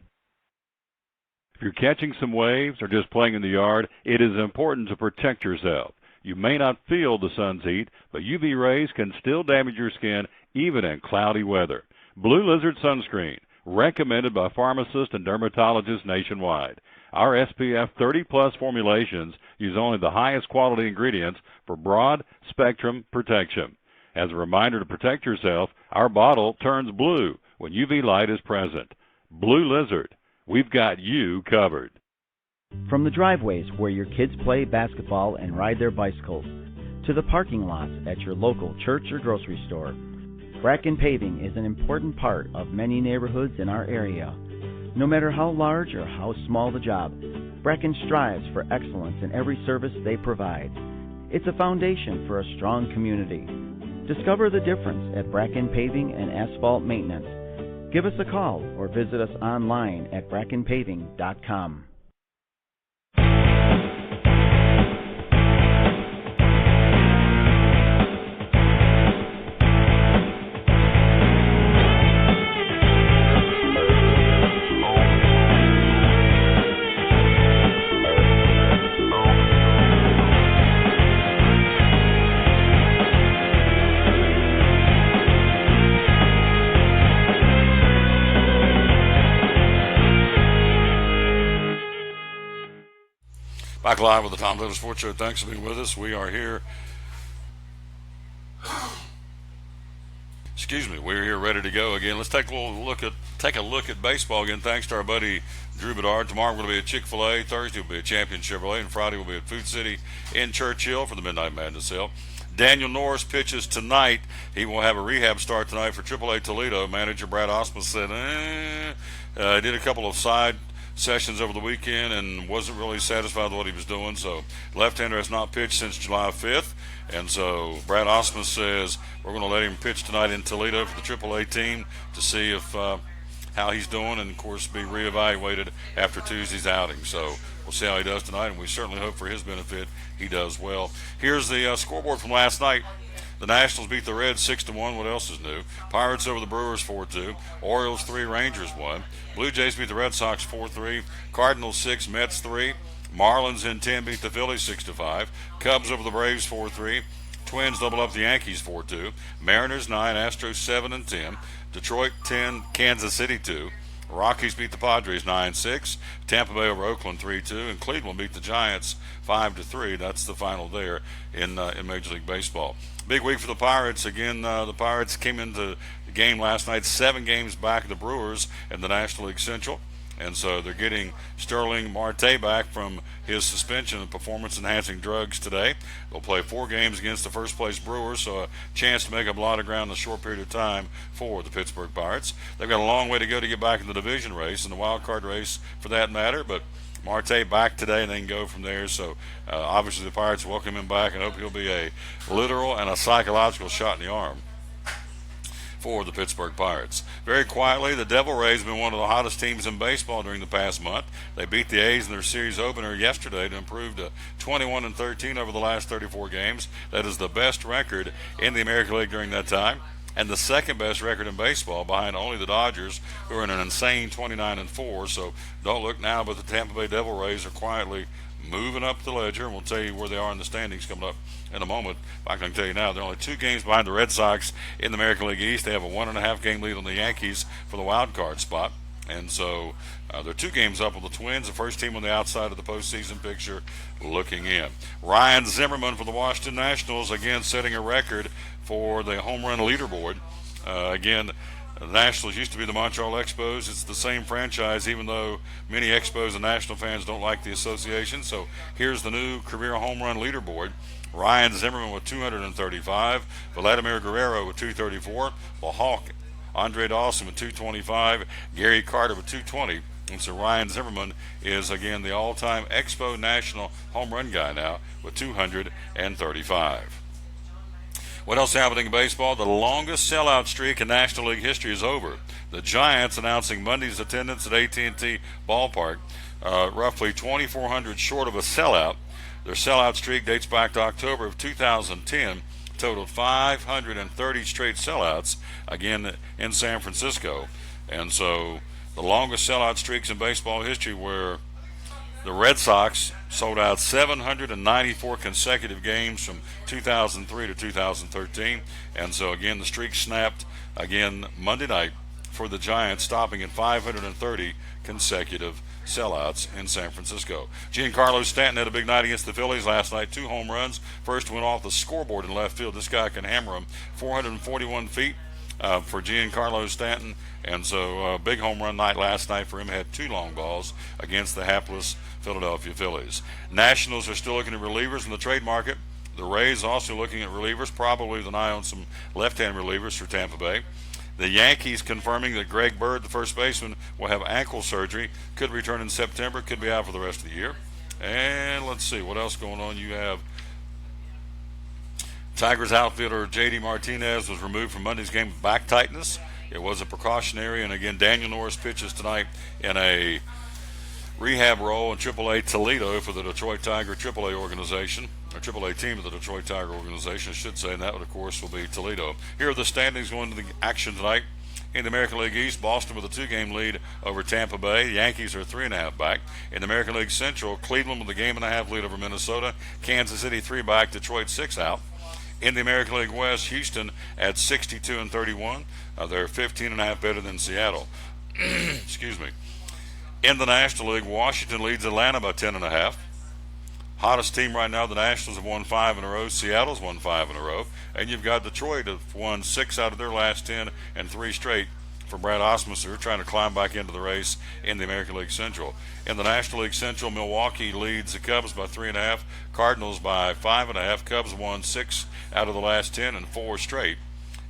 If you're catching some waves or just playing in the yard, it is important to protect yourself. You may not feel the sun's heat, but UV rays can still damage your skin even in cloudy weather. Blue Lizard Sunscreen, recommended by pharmacists and dermatologists nationwide. Our SPF 30-plus formulations use only the highest quality ingredients for broad spectrum protection. As a reminder to protect yourself, our bottle turns blue when UV light is present. Blue Lizard, we've got you covered. From the driveways where your kids play basketball and ride their bicycles, to the parking lots at your local church or grocery store, Bracken Paving is an important part of many neighborhoods in our area. No matter how large or how small the job, Bracken strives for excellence in every service they provide. It's a foundation for a strong community. Discover the difference at Bracken Paving and Asphalt Maintenance. Give us a call or visit us online at brackenpaving.com. Back live with the Tom Taylor Sports Show. Thanks for being with us. We are here. We're here ready to go again. Let's take a look at baseball again. Thanks to our buddy Drew Bedard. Tomorrow we're going to be at Chick-fil-A. Thursday we'll be at Champion Chevrolet, and Friday we'll be at Food City in Churchill for the Midnight Madness sale. Daniel Norris pitches tonight. He will have a rehab start tonight for AAA Toledo. Manager Brad Osmus said, did a couple of side sessions over the weekend and wasn't really satisfied with what he was doing. So left-hander has not pitched since July 5th. And so Brad Osmus says we're going to let him pitch tonight in Toledo for the AAA team to see if how he's doing, and of course be reevaluated after Tuesday's outing. So we'll see how he does tonight, and we certainly hope for his benefit he does well. Here's the scoreboard from last night. The Nationals beat the Reds 6-1. What else is new? Pirates over the Brewers 4-2. Orioles 3, Rangers 1. Blue Jays beat the Red Sox 4-3. Cardinals 6, Mets 3. Marlins in 10 beat the Phillies 6-5. Cubs over the Braves 4-3. Twins double up the Yankees 4-2. Mariners 9, Astros 7 and 10. Detroit 10, Kansas City 2. Rockies beat the Padres 9-6. Tampa Bay over Oakland 3-2, and Cleveland beat the Giants 5-3. That's the final there in Major League Baseball. Big week for the Pirates. Again, the Pirates came into the game last night 7 games back of the Brewers in the National League Central. And so they're getting Sterling Marte back from his suspension of performance-enhancing drugs today. They'll play 4 games against the first-place Brewers, so a chance to make up a lot of ground in a short period of time for the Pittsburgh Pirates. They've got a long way to go to get back in the division race and the wild card race for that matter, but Marte back today, and they can go from there. So obviously the Pirates welcome him back and hope he'll be a literal and a psychological shot in the arm for the Pittsburgh Pirates. Very quietly, the Devil Rays have been one of the hottest teams in baseball during the past month. They beat the A's in their series opener yesterday to improve to 21-13 over the last 34 games. That is the best record in the American League during that time, and the second best record in baseball behind only the Dodgers, who are in an insane 29-4. So don't look now, but the Tampa Bay Devil Rays are quietly moving up the ledger, and we'll tell you where they are in the standings coming up in a moment. I can tell you now, they're only 2 games behind the Red Sox in the American League East. They have a 1.5 game lead on the Yankees for the wild card spot, and so they're 2 games up on the Twins, the first team on the outside of the postseason picture looking in. Ryan Zimmerman for the Washington Nationals, again setting a record for the home run leaderboard. The Nationals used to be the Montreal Expos. It's the same franchise, even though many Expos and National fans don't like the association. So here's the new career home run leaderboard. Ryan Zimmerman with 235, Vladimir Guerrero with 234, the Hawk Andre Dawson with 225, Gary Carter with 220. And so Ryan Zimmerman is, again, the all-time Expo National home run guy now with 235. What else happening in baseball? The longest sellout streak in National League history is over. The Giants announcing Monday's attendance at AT&T Ballpark, roughly 2,400 short of a sellout. Their sellout streak dates back to October of 2010, totaled 530 straight sellouts, again in San Francisco. And so the longest sellout streaks in baseball history were the Red Sox sold out 794 consecutive games from 2003 to 2013. And so, again, the streak snapped again Monday night for the Giants, stopping at 530 consecutive sellouts in San Francisco. Giancarlo Stanton had a big night against the Phillies last night. 2 home runs. First went off the scoreboard in left field. This guy can hammer them. 441 feet for Giancarlo Stanton. And so big home run night last night for him. Had 2 long balls against the hapless Philadelphia Phillies. Nationals are still looking at relievers in the trade market. The Rays also looking at relievers, probably with an eye on some left-hand relievers for Tampa Bay. The Yankees confirming that Greg Bird, the first baseman, will have ankle surgery. Could return in September, could be out for the rest of the year. And let's see, what else going on? You have Tigers outfielder J.D. Martinez was removed from Monday's game with back tightness. It was a precautionary, and again, Daniel Norris pitches tonight in a rehab role in AAA Toledo for the Detroit Tiger AAA organization, or AAA team of the Detroit Tiger organization, I should say, and that, of course, will be Toledo. Here are the standings going to the action tonight. In the American League East, Boston with a 2-game lead over Tampa Bay. The Yankees are 3.5 back. In the American League Central, Cleveland with a 1.5 lead over Minnesota. Kansas City 3 back. Detroit 6 out. In the American League West, Houston at 62-31. They're 15.5 better than Seattle. Excuse me. In the National League, Washington leads Atlanta by 10.5. Hottest team right now, the Nationals have won 5 in a row. Seattle's won 5 in a row. And you've got Detroit have won 6 out of their last 10 and 3 straight for Brad Osmusser, trying to climb back into the race in the American League Central. In the National League Central, Milwaukee leads the Cubs by 3.5. Cardinals by 5.5. Cubs won 6 out of the last 10 and 4 straight.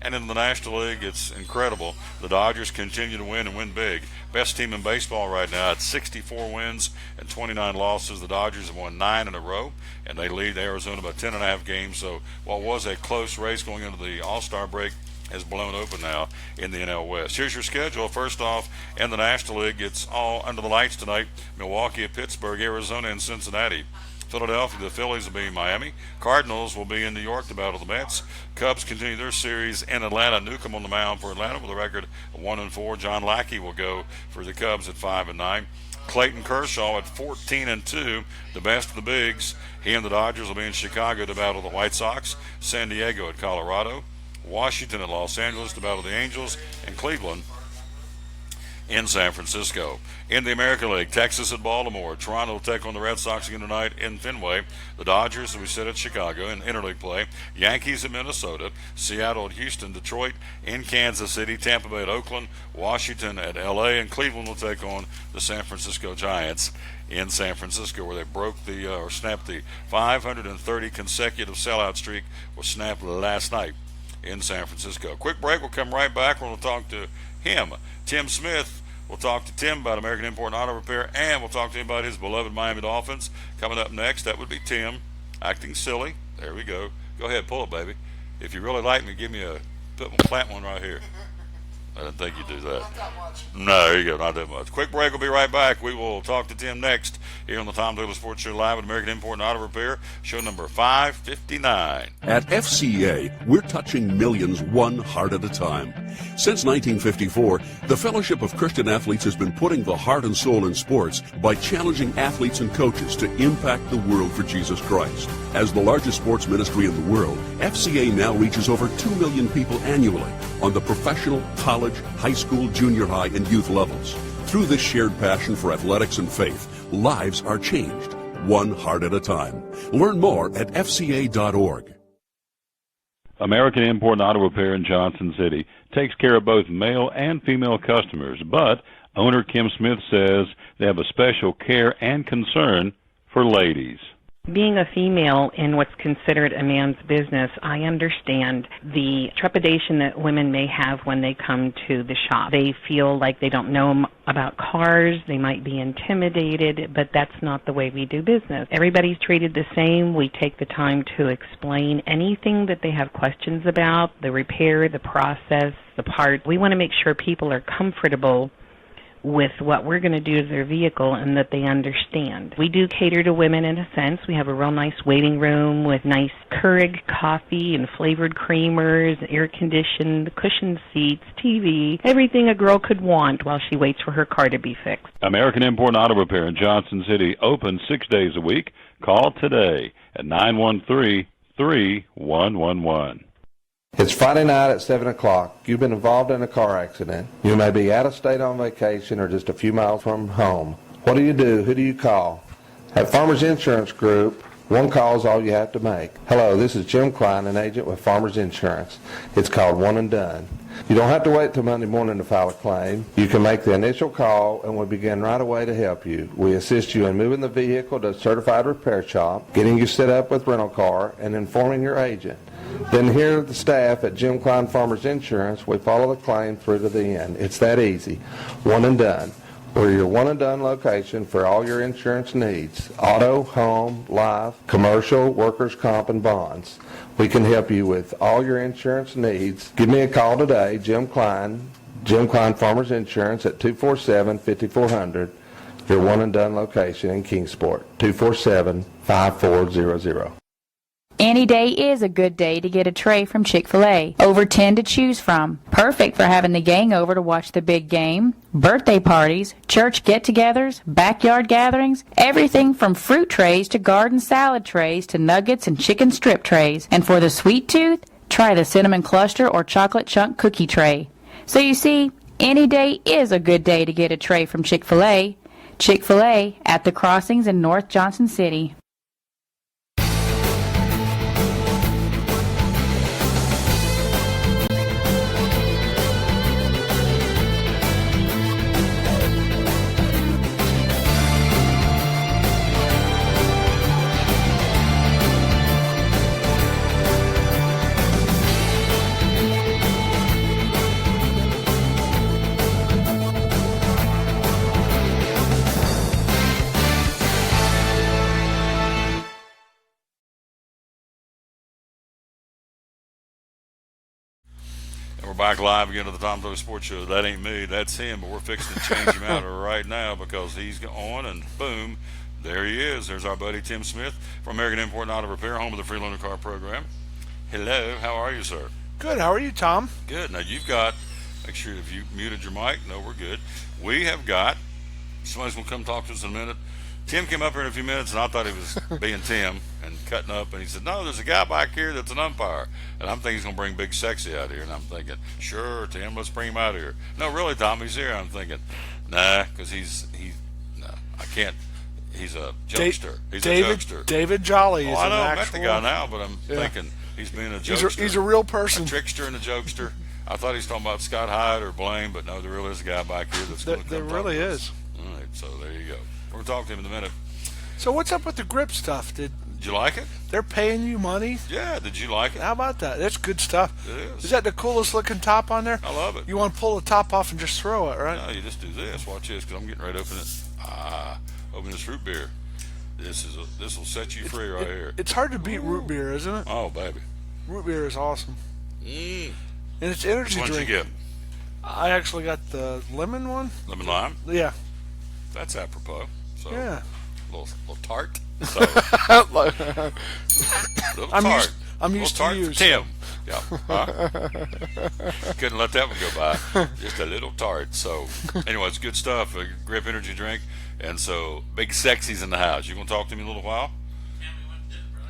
And in the National League, it's incredible. The Dodgers continue to win and win big. Best team in baseball right now at 64 wins and 29 losses. The Dodgers have won 9 in a row, and they lead Arizona by 10.5 games. So what was a close race going into the All-Star break is blown open now in the NL West. Here's your schedule. First off, in the National League, it's all under the lights tonight. Milwaukee at Pittsburgh, Arizona, and Cincinnati. Philadelphia, the Phillies will be in Miami. Cardinals will be in New York to battle the Mets. Cubs continue their series in Atlanta. Newcomb on the mound for Atlanta with a record of 1-4. John Lackey will go for the Cubs at 5-9. Clayton Kershaw at 14-2, the best of the bigs. He and the Dodgers will be in Chicago to battle the White Sox. San Diego at Colorado. Washington at Los Angeles to battle the Angels. And Cleveland in San Francisco. In the American League, Texas at Baltimore. Toronto will take on the Red Sox again tonight in Fenway. The Dodgers, as we said, at Chicago in interleague play. Yankees at Minnesota. Seattle at Houston. Detroit in Kansas City. Tampa Bay at Oakland. Washington at L.A. And Cleveland will take on the San Francisco Giants in San Francisco, where they broke or snapped the 530 consecutive sellout streak was snapped last night in San Francisco. Quick break. We'll come right back. We'll talk to him, Tim Smith. We'll talk to Tim about American Import and Auto Repair, and we'll talk to him about his beloved Miami Dolphins. Coming up next, that would be Tim acting silly. There we go. Go ahead, pull it, baby. If you really like me, plant one right here. I didn't think you'd do that. Not that much. No, there you go, not that much. Quick break, we'll be right back. We will talk to Tim next here on the Tom Taylor Sports Show live at American Import and Auto Repair, show number 559. At FCA, we're touching millions one heart at a time. Since 1954, the Fellowship of Christian Athletes has been putting the heart and soul in sports by challenging athletes and coaches to impact the world for Jesus Christ. As the largest sports ministry in the world, FCA now reaches over 2 million people annually on the professional, college, high school, junior high, and youth levels. Through this shared passion for athletics and faith, lives are changed, one heart at a time. Learn more at fca.org. American Import and Auto Repair in Johnson City takes care of both male and female customers, but owner Kim Smith says they have a special care and concern for ladies. Being a female in what's considered a man's business, I understand the trepidation that women may have when they come to the shop. They feel like they don't know about cars, they might be intimidated, but that's not the way we do business. Everybody's treated the same. We take the time to explain anything that they have questions about, the repair, the process, the part. We want to make sure people are comfortable with what we're going to do to their vehicle and that they understand. We do cater to women in a sense. We have a real nice waiting room with nice Keurig coffee and flavored creamers, air-conditioned, cushioned seats, TV, everything a girl could want while she waits for her car to be fixed. American Import and Auto Repair in Johnson City, open 6 days a week. Call today at 913-3111. It's Friday night at 7 o'clock. You've been involved in a car accident. You may be out of state on vacation or just a few miles from home. What do you do? Who do you call? At Farmers Insurance Group, one call is all you have to make. Hello, this is Jim Klein, an agent with Farmers Insurance. It's called One and Done. You don't have to wait till Monday morning to file a claim. You can make the initial call and we'll begin right away to help you. We assist you in moving the vehicle to a certified repair shop, getting you set up with rental car, and informing your agent. Then here at the staff at Jim Klein Farmers Insurance, we follow the claim through to the end. It's that easy. One and Done. We're your one and done location for all your insurance needs. Auto, home, life, commercial, workers' comp, and bonds. We can help you with all your insurance needs. Give me a call today, Jim Klein Farmers Insurance at 247-5400. Your one and done location in Kingsport, 247-5400. Any day is a good day to get a tray from Chick-fil-A. Over 10 to choose from. Perfect for having the gang over to watch the big game, birthday parties, church get-togethers, backyard gatherings, everything from fruit trays to garden salad trays to nuggets and chicken strip trays. And for the sweet tooth, try the cinnamon cluster or chocolate chunk cookie tray. So you see, any day is a good day to get a tray from Chick-fil-A. Chick-fil-A at the Crossings in North Johnson City. back live again to the Tom Doe Sports Show. That ain't me, that's him, but we're fixing to change him out right now because he's on, and boom, there he is. There's our buddy Tim Smith from American Import and Auto Repair, home of the free loaner car program. Hello, how are you, sir? Good, how are you, Tom? Good. Now you've got, make sure if you muted your mic, no, we're good. We have got, somebody's going to come talk to us in a minute. Tim came up here in a few minutes, and I thought he was being Tim and cutting up, and he said, no, there's a guy back here that's an umpire. And I'm thinking he's going to bring Big Sexy out here, and I'm thinking, sure, Tim, let's bring him out here. No, really, Tom, he's here. I'm thinking, nah, because no, I can't. He's a jokester. He's a jokester. David Jolly is I know, an I met actual... the guy now, but I'm thinking he's being a jokester. He's a real person. A trickster and a jokester. I thought he was talking about Scott Hyde or Blaine, but no, there really is a guy back here that's going to come There really is. All right, so there you go. We're going to talk to him in a minute. So what's up with the grip stuff? Did you like it? They're paying you money? Yeah, did you like it? How about that? That's good stuff. It is. Is that the coolest looking top on there? I love it. You want to pull the top off and just throw it, right? No, you just do this. Watch this, because I'm getting ready to open it. Open this root beer. This will set you free right here. It's hard to beat root beer, isn't it? Oh, baby. Root beer is awesome. And it's energy Which drink. What'd you get? I actually got the lemon one. Lemon lime? Yeah. That's apropos. So, yeah. A little tart. So, I'm used to you, Tim. Yeah. Huh? Couldn't let that one go by. Just a little tart. So, anyway, it's good stuff. A grip energy drink. And so, Big Sexy's in the house. You gonna talk to me in a little while?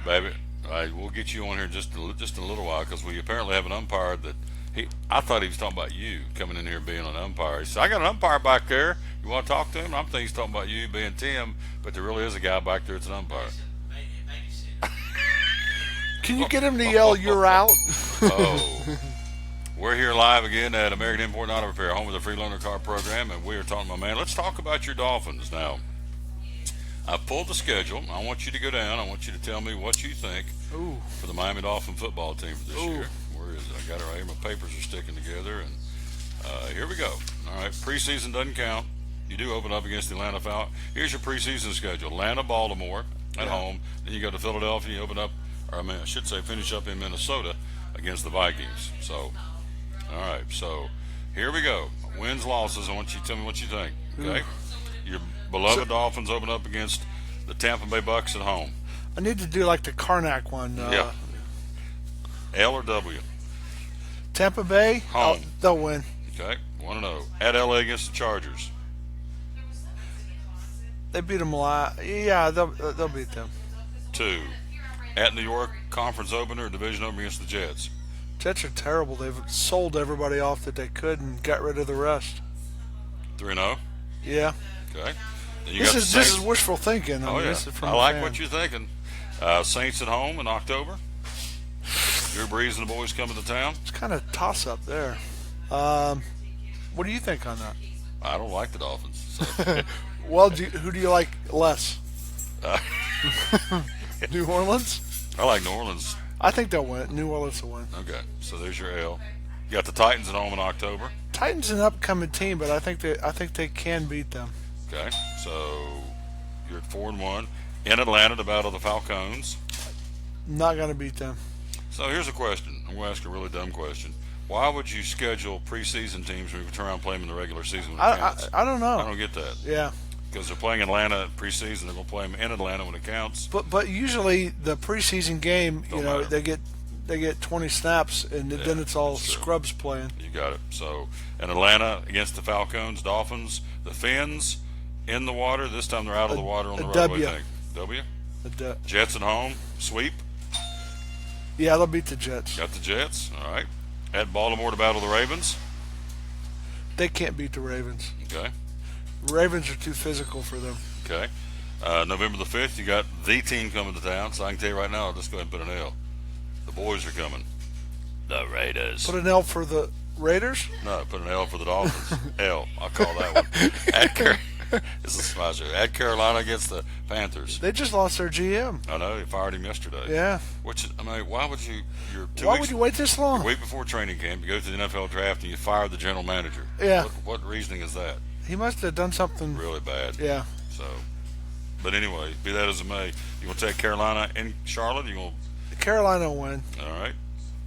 Baby, all right, we'll get you on here just in a little while because we apparently have an umpire that I thought he was talking about you coming in here and being an umpire. He said, I got an umpire back there. You want to talk to him? I'm thinking he's talking about you being Tim, but there really is a guy back there that's an umpire. Can you get him to yell, you're out? Oh. We're here live again at American Import and Auto Repair, home of the free loaner car program, and we are talking about, man, let's talk about your Dolphins now. I pulled the schedule. I want you to go down. I want you to tell me what you think for the Miami Dolphin football team for this year. Where is it? I got it right here. My papers are sticking together, and here we go. All right, preseason doesn't count. You do open up against the Atlanta Falcons. Here's your preseason schedule. Atlanta, Baltimore at home. Then you go to Philadelphia. You open up, or I should say finish up in Minnesota against the Vikings. So, all right. So, here we go. Wins, losses. I want you to tell me what you think. Okay? Your beloved Dolphins open up against the Tampa Bay Bucks at home. I need to do like the Karnak one. Yeah. L or W? Tampa Bay, home. They'll win. Okay, 1-0. At LA against the Chargers. They beat them a lot. Yeah, they'll beat them. 2. At New York, conference opener, division opener against the Jets. Jets are terrible. They've sold everybody off that they could and got rid of the rest. 3-0. Yeah. Okay. Then This is wishful thinking. Oh, yeah. This is from I like fan. what you're thinking. Saints at home in October. Drew Brees and the boys coming to town. It's kind of toss up there. What do you think on that? I don't like the Dolphins. So. Well, who do you like less? New Orleans? I like New Orleans. I think they'll win. New Orleans will win. Okay, so there's your L. You got the Titans at home in October. Titans an upcoming team, but I think they can beat them. Okay, so you're at 4-1 in Atlanta to battle the Falcons. Not going to beat them. So here's a question. I'm going to ask a really dumb question. Why would you schedule preseason teams when you turn around and play them in the regular season when it counts? I don't know. I don't get that. Yeah. Because they're playing Atlanta preseason, they're going to play them in Atlanta when it counts. But usually the preseason game, Don't matter. they get 20 snaps and then it's all scrubs playing. You got it. So in Atlanta against the Falcons, Dolphins, the Fins in the water. This time they're out of the water on the road. What do you think? W? Jets at home, sweep. Yeah, they'll beat the Jets. Got the Jets. All right. At Baltimore to battle the Ravens. They can't beat the Ravens. Okay. Ravens are too physical for them. Okay. November the 5th, you got the team coming to town. So I can tell you right now, I'll just go ahead and put an L. The boys are coming. The Raiders. Put an L for the Raiders? No, put an L for the Dolphins. L. I'll call that one. This is my show. At Carolina against the Panthers. They just lost their GM. I know. They fired him yesterday. Yeah. Which, I mean, why would you? Why would you wait this long? A week before training camp, you go to the NFL draft and you fire the general manager. Yeah. What reasoning is that? He must have done something really bad. Yeah. So, but anyway, be that as it may, you want to take Carolina and Charlotte? You going Carolina will win. All right.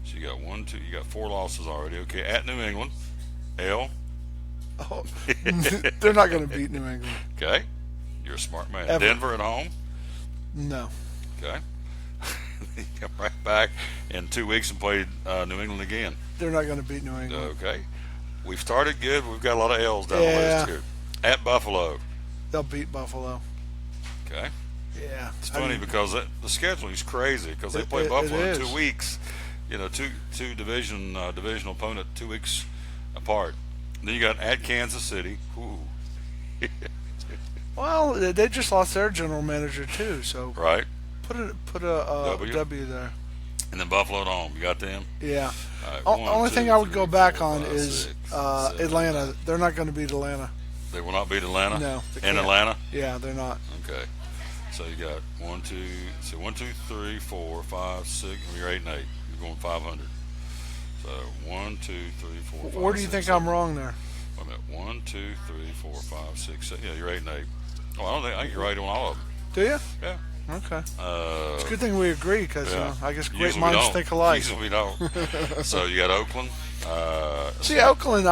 So So you got 1, 2. You got 4 losses already. Okay, at New England, L. Oh, they're not going to beat New England. Okay, you're a smart man. Ever. Denver at home. No. Okay. You come right back in 2 weeks and play New England again. They're not going to beat New England. Okay. We've started good. We've got a lot of L's down the Yeah. list here. At Buffalo. They'll beat Buffalo. Okay. Yeah. It's funny because the scheduling is crazy because they play Buffalo in 2 weeks. You know, two divisional opponent 2 weeks apart. Then you got at Kansas City. Ooh. Well, they just lost their general manager too, so Right. put a W there. And then Buffalo at home. You got them? Yeah. All right, Only thing I would go back on is 6, 7, Atlanta. They're not going to beat Atlanta. They will not beat Atlanta? No. they In can't. Atlanta? Yeah, they're not. Okay. So you got 1, 2, 3, 4, 5, 6. You're 8 and 8. You're going 500. So 1, 2, 3, 4, 5. Where do you 6, think 7. I'm wrong there? Wait a minute. 1, 2, 3, 4, 5, 6, 7. Yeah, you're 8 and 8. Oh, I think you're right on all of them. Do you? Yeah. Okay. It's a good thing we agree because yeah. I guess great Usually we minds don't. think alike. Usually we don't. So you got Oakland. See, Oakland,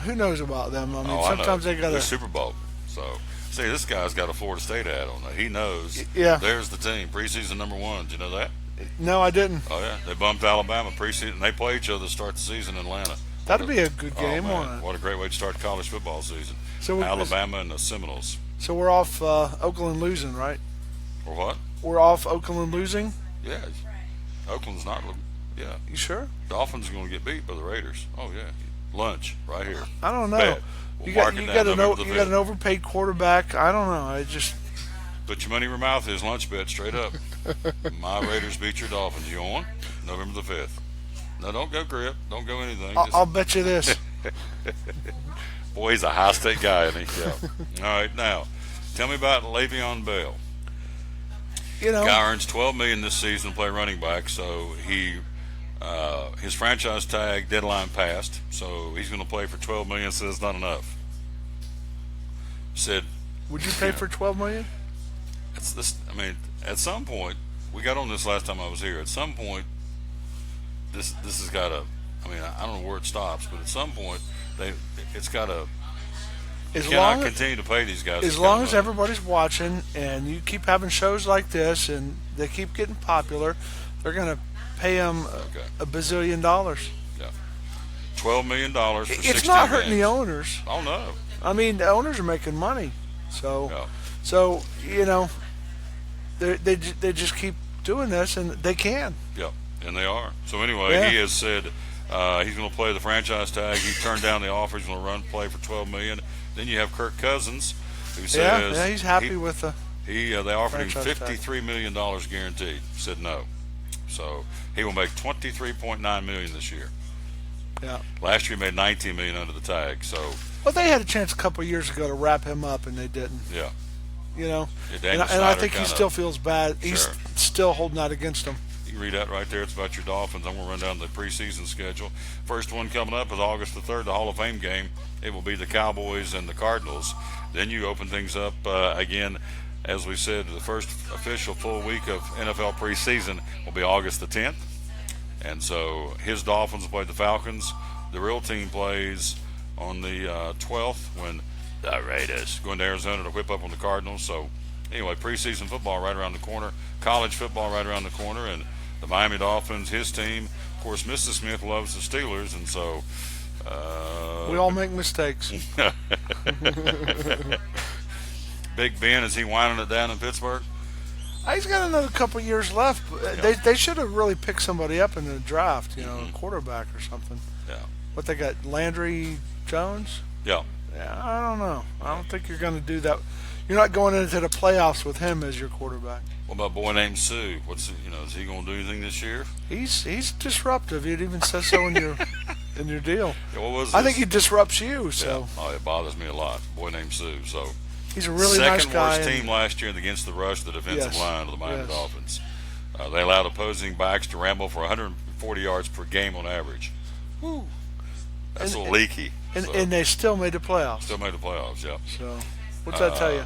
who knows about them? I mean, sometimes they got a Super Bowl. So see, this guy's got a Florida State hat on there. He knows. Yeah. There's the team, preseason number 1. Did you know that? No, I didn't. Oh yeah, they bumped Alabama preseason. And they play each other to start the season in Atlanta. That'd be a good game, man. wouldn't it? What a great way to start the college football season. So Alabama and the Seminoles. So we're off Oakland losing, right? Or what? We're off Oakland losing? Yeah. Oakland's not. Yeah. You sure? Dolphins are going to get beat by the Raiders. Oh yeah. Lunch right here. I don't know. Bet. We'll You mark got it you down got November the you got 5th. an overpaid quarterback. I don't know. I just Put your money where your mouth is. Lunch bet straight up. My Raiders beat your Dolphins. You on? November the 5th. No, don't go grip. Don't go anything. I'll bet you this. Boy, he's a high-state guy, isn't he? Yeah. All right, now, tell me about Le'Veon Bell. You know, Guy earns $12 million this season to play running back, so his franchise tag deadline passed, so he's going to play for $12 million. So that's not enough. Said, would you pay for $12 million? it's this. I mean, at some point, we got on this last time I was here. At some point, this has got to. I mean, I don't know where it stops, but at some point, it's got to. You cannot continue to pay these guys. As long as everybody's watching and you keep having shows like this and they keep getting popular, they're going to pay them a bazillion dollars. Yeah, $12 million for 16 It's not hurting games. the owners. Oh no. I mean, the owners are making money, so you know, they just keep doing this and they can. Yeah, and they are. So anyway, he has said he's going to play the franchise tag. He turned down the offer. He's going to play for $12 million. Then you have Kirk Cousins, who says he's happy with the. They offered him franchise $53 million guaranteed. Said no, so he will make $23.9 million this year. Yeah. Last year he made $19 million under the tag. So. Well, they had a chance a couple of years ago to wrap him up, and they didn't. Yeah. You know, Yeah, and I Snyder think he still feels bad. He's Sure. still holding out against him. You can read that right there. It's about your Dolphins. I'm going to run down the preseason schedule. First one coming up is August the 3rd, the Hall of Fame game. It will be the Cowboys and the Cardinals. Then you open things up again. As we said, the first official full week of NFL preseason will be August the 10th. And so his Dolphins will play the Falcons. The real team plays on the 12th when the Raiders going to Arizona to whip up on the Cardinals. So anyway, preseason football right around the corner. College football right around the corner. And the Miami Dolphins, his team, of course, Mrs. Smith loves the Steelers. And so... we all make mistakes. Big Ben, is he winding it down in Pittsburgh? He's got another couple years left. They should have really picked somebody up in the draft, a quarterback or something. Yeah. What they got, Landry Jones? Yeah. Yeah, I don't know. I don't think you're going to do that. You're not going into the playoffs with him as your quarterback. What about a boy named Sue? Is he going to do anything this year? He's disruptive. It even says so in your deal. Yeah, what was I this? think he disrupts you. So it bothers me a lot. Boy named Sue. So he's a really nice guy. Second worst team last year against the rush, the defensive line of the Miami Dolphins. They allowed opposing backs to ramble for 140 yards per game on average. Woo. That's a little leaky. And they still made the playoffs. Still made the playoffs, yeah. So what's that tell you?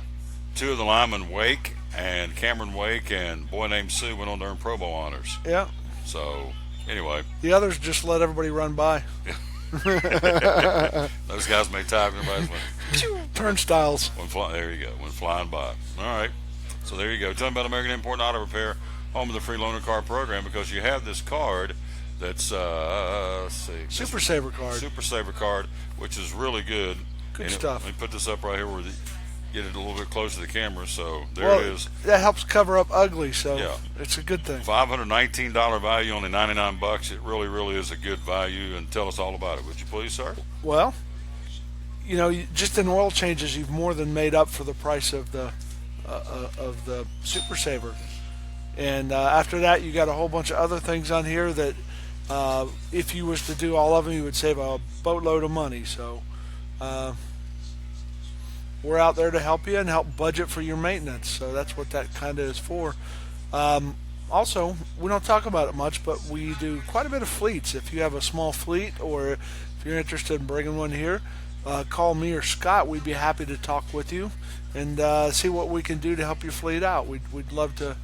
Two of the linemen, Wake and Cameron Wake, and boy named Sue went on to earn Pro Bowl honors. Yeah. So Anyway. The others just let everybody run by. Those guys may time everybody's turnstiles. There you go. When flying by. All right. So there you go. Tell me about American Import and Auto Repair, home of the free loaner car program, because you have this card that's let's see, Super Saver card. Super Saver card, which is really good. Good stuff. Let me put this up right here where get it a little bit closer to the camera. So there it is. That helps cover up ugly, so yeah, it's a good thing. $519 value, only $99. It really, really is a good value. And tell us all about it, would you please, sir? Well, just in oil changes, you've more than made up for the price of the Super Saver. And after that, you got a whole bunch of other things on here that if you was to do all of them, you would save a boatload of money. So we're out there to help you and help budget for your maintenance. So that's what that kind of is for. Also, we don't talk about it much, but we do quite a bit of fleets. If you have a small fleet or if you're interested in bringing one here, call me or Scott. We'd be happy to talk with you and see what we can do to help your fleet out. We'd love to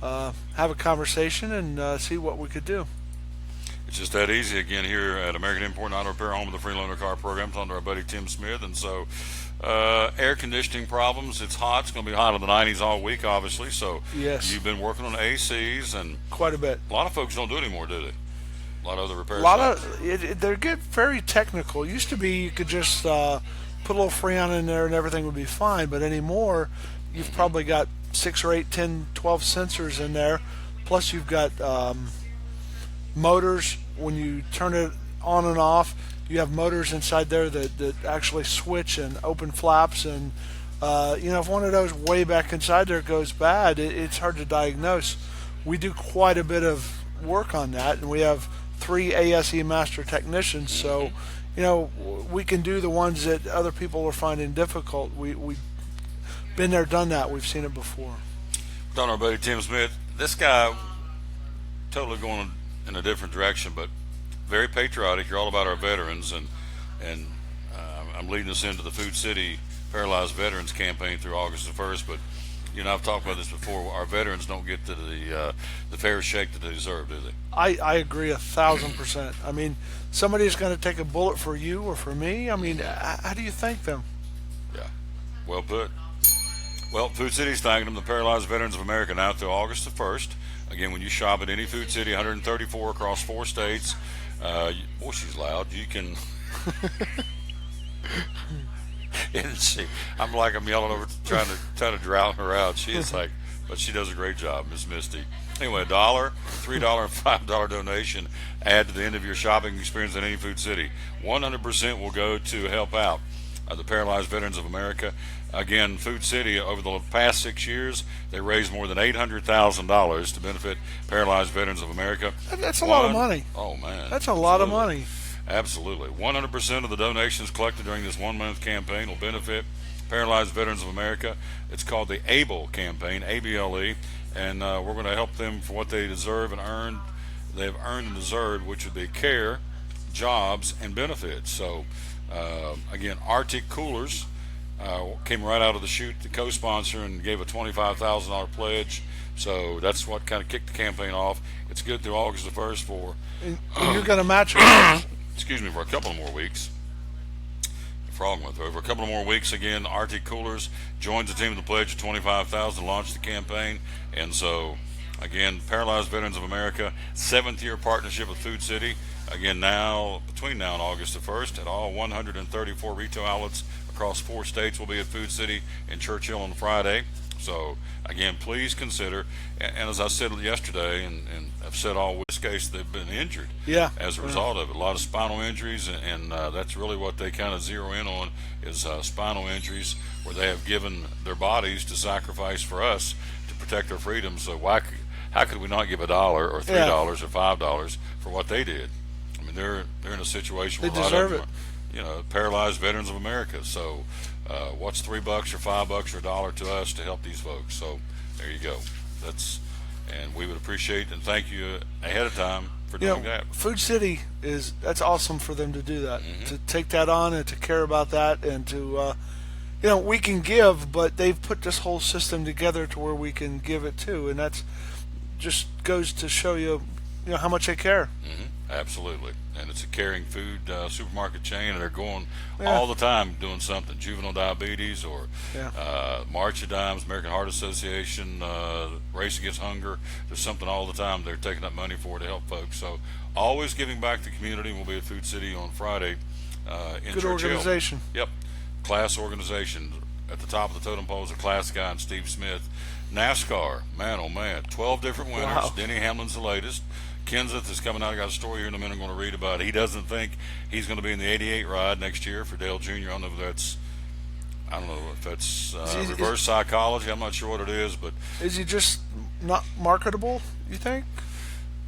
have a conversation and see what we could do. It's just that easy. Again, here at American Import and Auto Repair, home of the free loaner car program, talking to our buddy Tim Smith. And so air conditioning problems, it's hot. It's going to be hot in the 90s all week, obviously. So yes, you've been working on ACs and quite a bit. A lot of folks don't do it anymore, do they? A lot of other repairs. They get very technical. It used to be you could just put a little Freon in there and everything would be fine, but anymore you've probably got 6 or 8, 10, 12 sensors in there. Plus you've got motors. When you turn it on and off, you have motors inside there that actually switch and open flaps. And if one of those way back inside there goes bad, it's hard to diagnose. We do quite a bit of work on that, and we have 3 ASE master technicians, so we can do the ones that other people are finding difficult. We've been there, done that. We've seen it before. Done our buddy Tim Smith. This guy totally going in a different direction, but very patriotic. You're all about our veterans, and I'm leading us into the Food City Paralyzed Veterans campaign through August the 1st. But I've talked about this before. Our veterans don't get to the fair shake that they deserve, do they? I agree 1,000%. I mean, somebody's going to take a bullet for you or for me. I mean, how do you thank them? Yeah, well put. Well, Food City's thanking them, the Paralyzed Veterans of America, now through August the 1st. Again, when you shop at any Food City, 134 across 4 states, boy, she's loud. You can. Isn't she? I'm yelling over, trying to drown her out. She is but she does a great job, Miss Misty. Anyway, $1, $3, and $5 donation add to the end of your shopping experience at any Food City. 100% will go to help out the Paralyzed Veterans of America. Again, Food City, over the past 6 years, they raised more than $800,000 to benefit Paralyzed Veterans of America. That's a lot of money. Oh, man. That's a lot of money. Absolutely. 100% of the donations collected during this 1-month campaign will benefit Paralyzed Veterans of America. It's called the ABLE campaign, ABLE, and we're going to help them for what they deserve and earned. They've earned and deserved, which would be care, jobs, and benefits. So, again, Arctic Coolers came right out of the chute, the co-sponsor, and gave a $25,000 pledge. So that's what kind of kicked the campaign off. It's good through August the 1st for... And you're going to match it. Excuse me, for a couple of more weeks. Frog went through. For a couple of more weeks, again, Arctic Coolers joins the team with a pledge of $25,000 to launch the campaign. And so, again, Paralyzed Veterans of America, 7th year partnership with Food City. Again, between now and August the 1st, at all 134 retail outlets across 4 states will be at Food City in Churchill on Friday. So, again, please consider, and as I said yesterday, and I've said all this case, they've been injured as a result of it. A lot of spinal injuries, and that's really what they kind of zero in on is spinal injuries, where they have given their bodies to sacrifice for us to protect our freedom. So how could we not give $1 or $3 or $5 for what they did? I mean, they're in a situation where they deserve it. Paralyzed Veterans of America. So what's $3 or $5 or $1 to us to help these folks? So there you go. And we would appreciate and thank you ahead of time for doing that. Food City that's awesome for them to do that, to take that on and to care about that, and to we can give, but they've put this whole system together to where we can give it too, and that's just goes to show you how much they care. Absolutely. And it's a caring food supermarket chain, and they're going Yeah. all the time doing something. Juvenile diabetes or Yeah. March of Dimes, American Heart Association, Race Against Hunger. There's something all the time they're taking up money for to help folks. So always giving back to the community. We'll be at Food City on Friday in Good Church Hill. organization. Yep. Class organization. At the top of the totem pole is a class guy and Steve Smith. NASCAR, man, oh man, 12 different winners. Wow. Denny Hamlin's the latest. Kenseth is coming out. I got a story here in a minute I'm going to read about it. He doesn't think he's going to be in the 88 ride next year for Dale Jr. I don't know if that's reverse psychology. I'm not sure what it is, but Is he just not marketable, you think?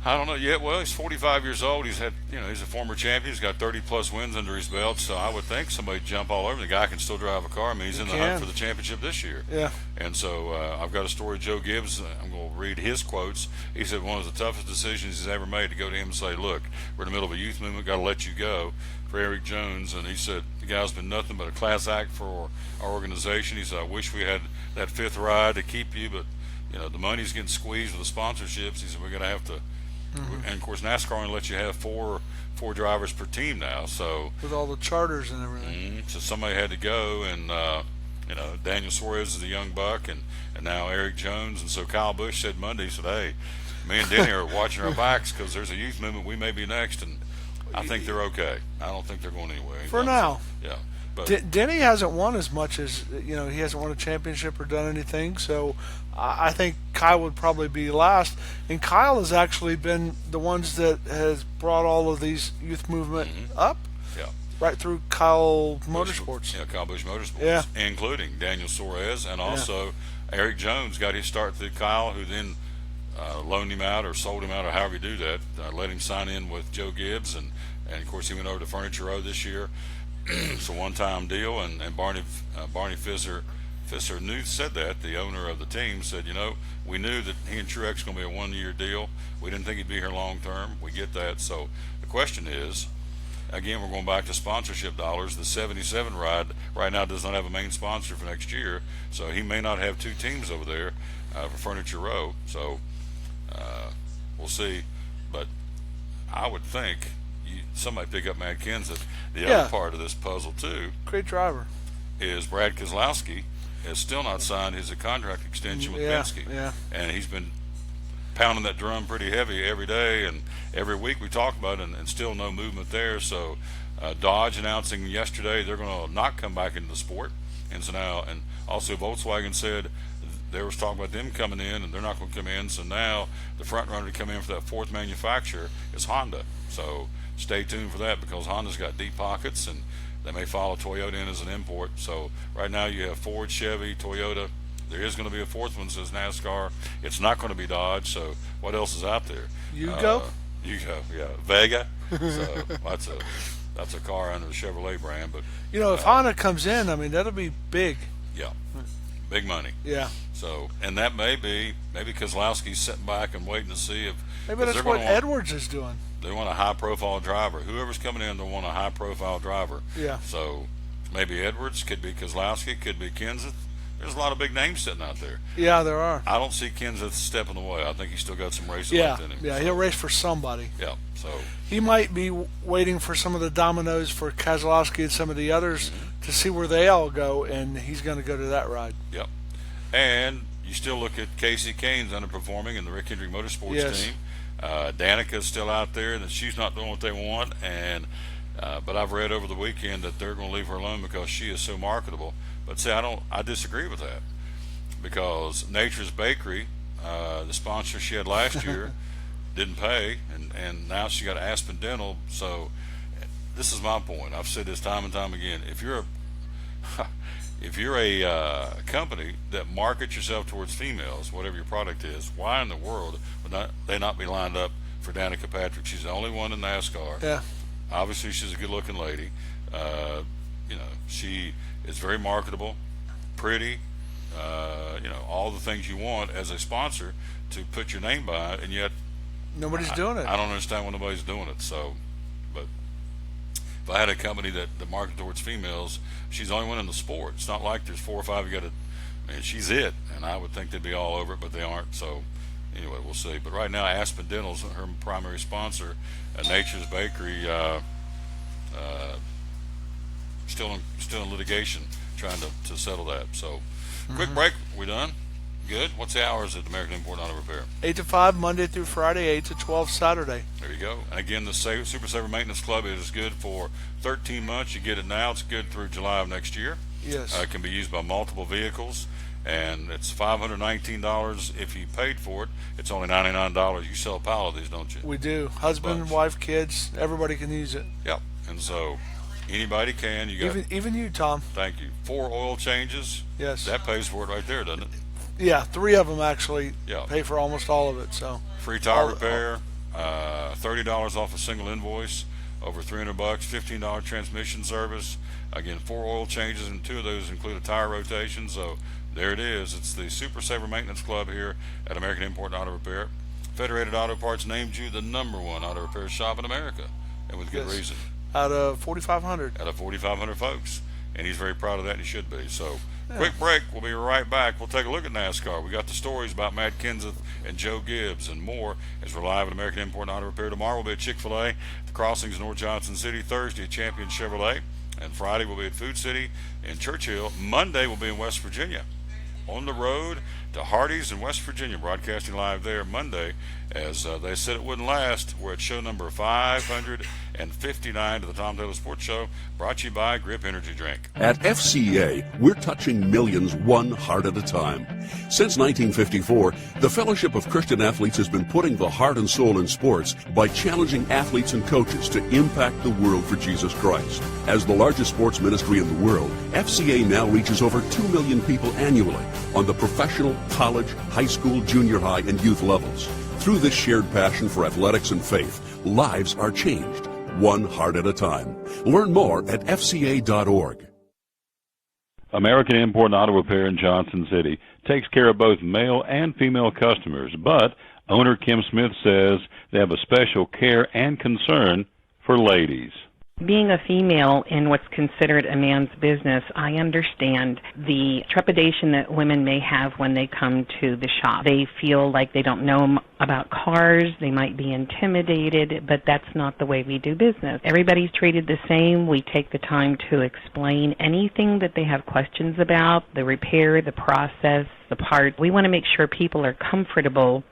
I don't know yet. Well, he's 45 years old. He's had, he's a former champion. He's got 30 plus wins under his belt. So I would think somebody'd jump all over him. The guy can still drive a car. I mean, he's in the hunt for the championship this year. Yeah. And so I've got a story. Joe Gibbs. I'm going to read his quotes. He said one of the toughest decisions he's ever made to go to him and say, "Look, we're in the middle of a youth movement. Got to let you go." For Eric Jones, and he said the guy's been nothing but a class act for our organization. He said, "I wish we had that fifth ride to keep you, but the money's getting squeezed with the sponsorships." He said we're going to have to. And of course, NASCAR only lets you have four drivers per team now. So with all the charters and everything. So somebody had to go, and Daniel Suarez is a young buck, and now Eric Jones, and so Kyle Busch said Monday, he said, "Hey, me and Denny are watching our backs because there's a youth movement. We may be next, and I think they're okay. I don't think they're going anywhere For now. Yeah." But Denny hasn't won as much as he hasn't won a championship or done anything, so I think Kyle would probably be last. And Kyle has actually been the ones that has brought all of these youth movement up, right through Kyle Motorsports. Kyle Busch Motorsports, Yeah. including Daniel Suarez, and also Eric Jones got his start through Kyle, who then loaned him out or sold him out, or however you do that. Let him sign in with Joe Gibbs, and of course he went over to Furniture Row this year. It's a one-time deal, and Barney Fisser said that, the owner of the team said, we knew that he and Truex going to be a one-year deal. We didn't think he'd be here long-term. We get that. So the question is, again, we're going back to sponsorship dollars. The 77 ride right now does not have a main sponsor for next year, so he may not have two teams over there for Furniture Row. So we'll see. But I would think somebody pick up Matt Kenseth. The other part of this puzzle, too, great driver, is Brad Keselowski has still not signed his contract extension with Penske. Yeah. And he's been pounding that drum pretty heavy every day, and every week we talk about it, and still no movement there. So Dodge announcing yesterday they're going to not come back into the sport. And so now, and also Volkswagen said there was talk about them coming in, and they're not going to come in. So now the front runner to come in for that fourth manufacturer is Honda. So stay tuned for that, because Honda's got deep pockets, and they may follow Toyota in as an import. So right now you have Ford, Chevy, Toyota. There is going to be a fourth one, says NASCAR. It's not going to be Dodge. So what else is out there? Yugo, yeah, Vega. So that's a car under the Chevrolet brand. But if Honda comes in, I mean, that'll be big. Yeah, big money. Yeah. So, and that may be Keselowski's sitting back and waiting to see if maybe that's what Edwards is doing. They want a high-profile driver. Whoever's coming in, they want a high-profile driver. Yeah. So maybe Edwards, could be Keselowski, could be Kenseth. There's a lot of big names sitting out there. Yeah, there are. I don't see Kenseth stepping away. I think he's still got some racing left in him. Yeah, he'll race for somebody. Yeah, so he might be waiting for some of the dominoes for Keselowski and some of the others to see where they all go, and he's going to go to that ride. Yep. And you still look at Casey Kane's underperforming in the Rick Hendrick Motorsports team. Danica's still out there, and she's not doing what they want. And but I've read over the weekend that they're going to leave her alone because she is so marketable. But see, I disagree with that, because Nature's Bakery, the sponsor she had last year, didn't pay, and now she got Aspen Dental. So this is my point. I've said this time and time again. If you're a company that markets yourself towards females, whatever your product is, why in the world would they not be lined up for Danica Patrick? She's the only one in NASCAR. Yeah. Obviously, she's a good-looking lady. She is very marketable, pretty. All the things you want as a sponsor to put your name by it, and yet nobody's doing it. I don't understand why nobody's doing it. So, but if I had a company that marketed towards females, she's the only one in the sport. It's not like there's 4 or 5 you got to. I mean, she's it, and I would think they'd be all over it, but they aren't. So, anyway, we'll see. But right now, Aspen Dental's her primary sponsor. Nature's Bakery still in litigation, trying to settle that. So, quick break. We done? Good. What's the hours at American Import Auto Repair? 8 to 5 Monday through Friday, 8 to 12 Saturday. There you go. And again, the Super Saver Maintenance Club is good for 13 months. You get it now. It's good through July of next year. Yes. It can be used by multiple vehicles, and it's $519 if you paid for it. It's only $99. You sell a pile of these, don't you? We do. Husband, wife, kids, everybody can use it. Yep. And so anybody can. You got even you, Tom. Thank you. 4 oil changes. Yes. That pays for it right there, doesn't it? Yeah, 3 of them actually pay for almost all of it. So free tire repair, $30 off a single invoice, over $300, $15 transmission service. Again, 4 oil changes, and 2 of those include a tire rotation. So there it is. It's the Super Saver Maintenance Club here at American Import Auto Repair. Federated Auto Parts named you the #1 auto repair shop in America, and with good reason. Out of 4,500. Out of 4,500 folks, and he's very proud of that, and he should be. So, quick break. We'll be right back. We'll take a look at NASCAR. We got the stories about Matt Kenseth and Joe Gibbs and more as we're live at American Import Auto Repair. Tomorrow we'll be at Chick-fil-A, the Crossings in North Johnson City. Thursday at Champion Chevrolet, and Friday we'll be at Food City in Churchill. Monday we'll be in West Virginia, on the road to Hardee's in West Virginia, broadcasting live there Monday. As they said it wouldn't last, we're at show number 559 to the Tom Taylor Sports Show, brought to you by Grip Energy Drink. At FCA, we're touching millions one heart at a time. Since 1954, the Fellowship of Christian Athletes has been putting the heart and soul in sports by challenging athletes and coaches to impact the world for Jesus Christ. As the largest sports ministry in the world, FCA now reaches over 2 million people annually on the professional, college, high school, junior high, and youth levels. Through this shared passion for athletics and faith, lives are changed, one heart at a time. Learn more at FCA.org. American Import Auto Repair in Johnson City takes care of both male and female customers, but owner Kim Smith says they have a special care and concern for ladies. Being a female in what's considered a man's business, I understand the trepidation that women may have when they come to the shop. They feel like they don't know about cars, they might be intimidated, but that's not the way we do business. Everybody's treated the same. We take the time to explain anything that they have questions about, the repair, the process, the part. We want to make sure people are comfortable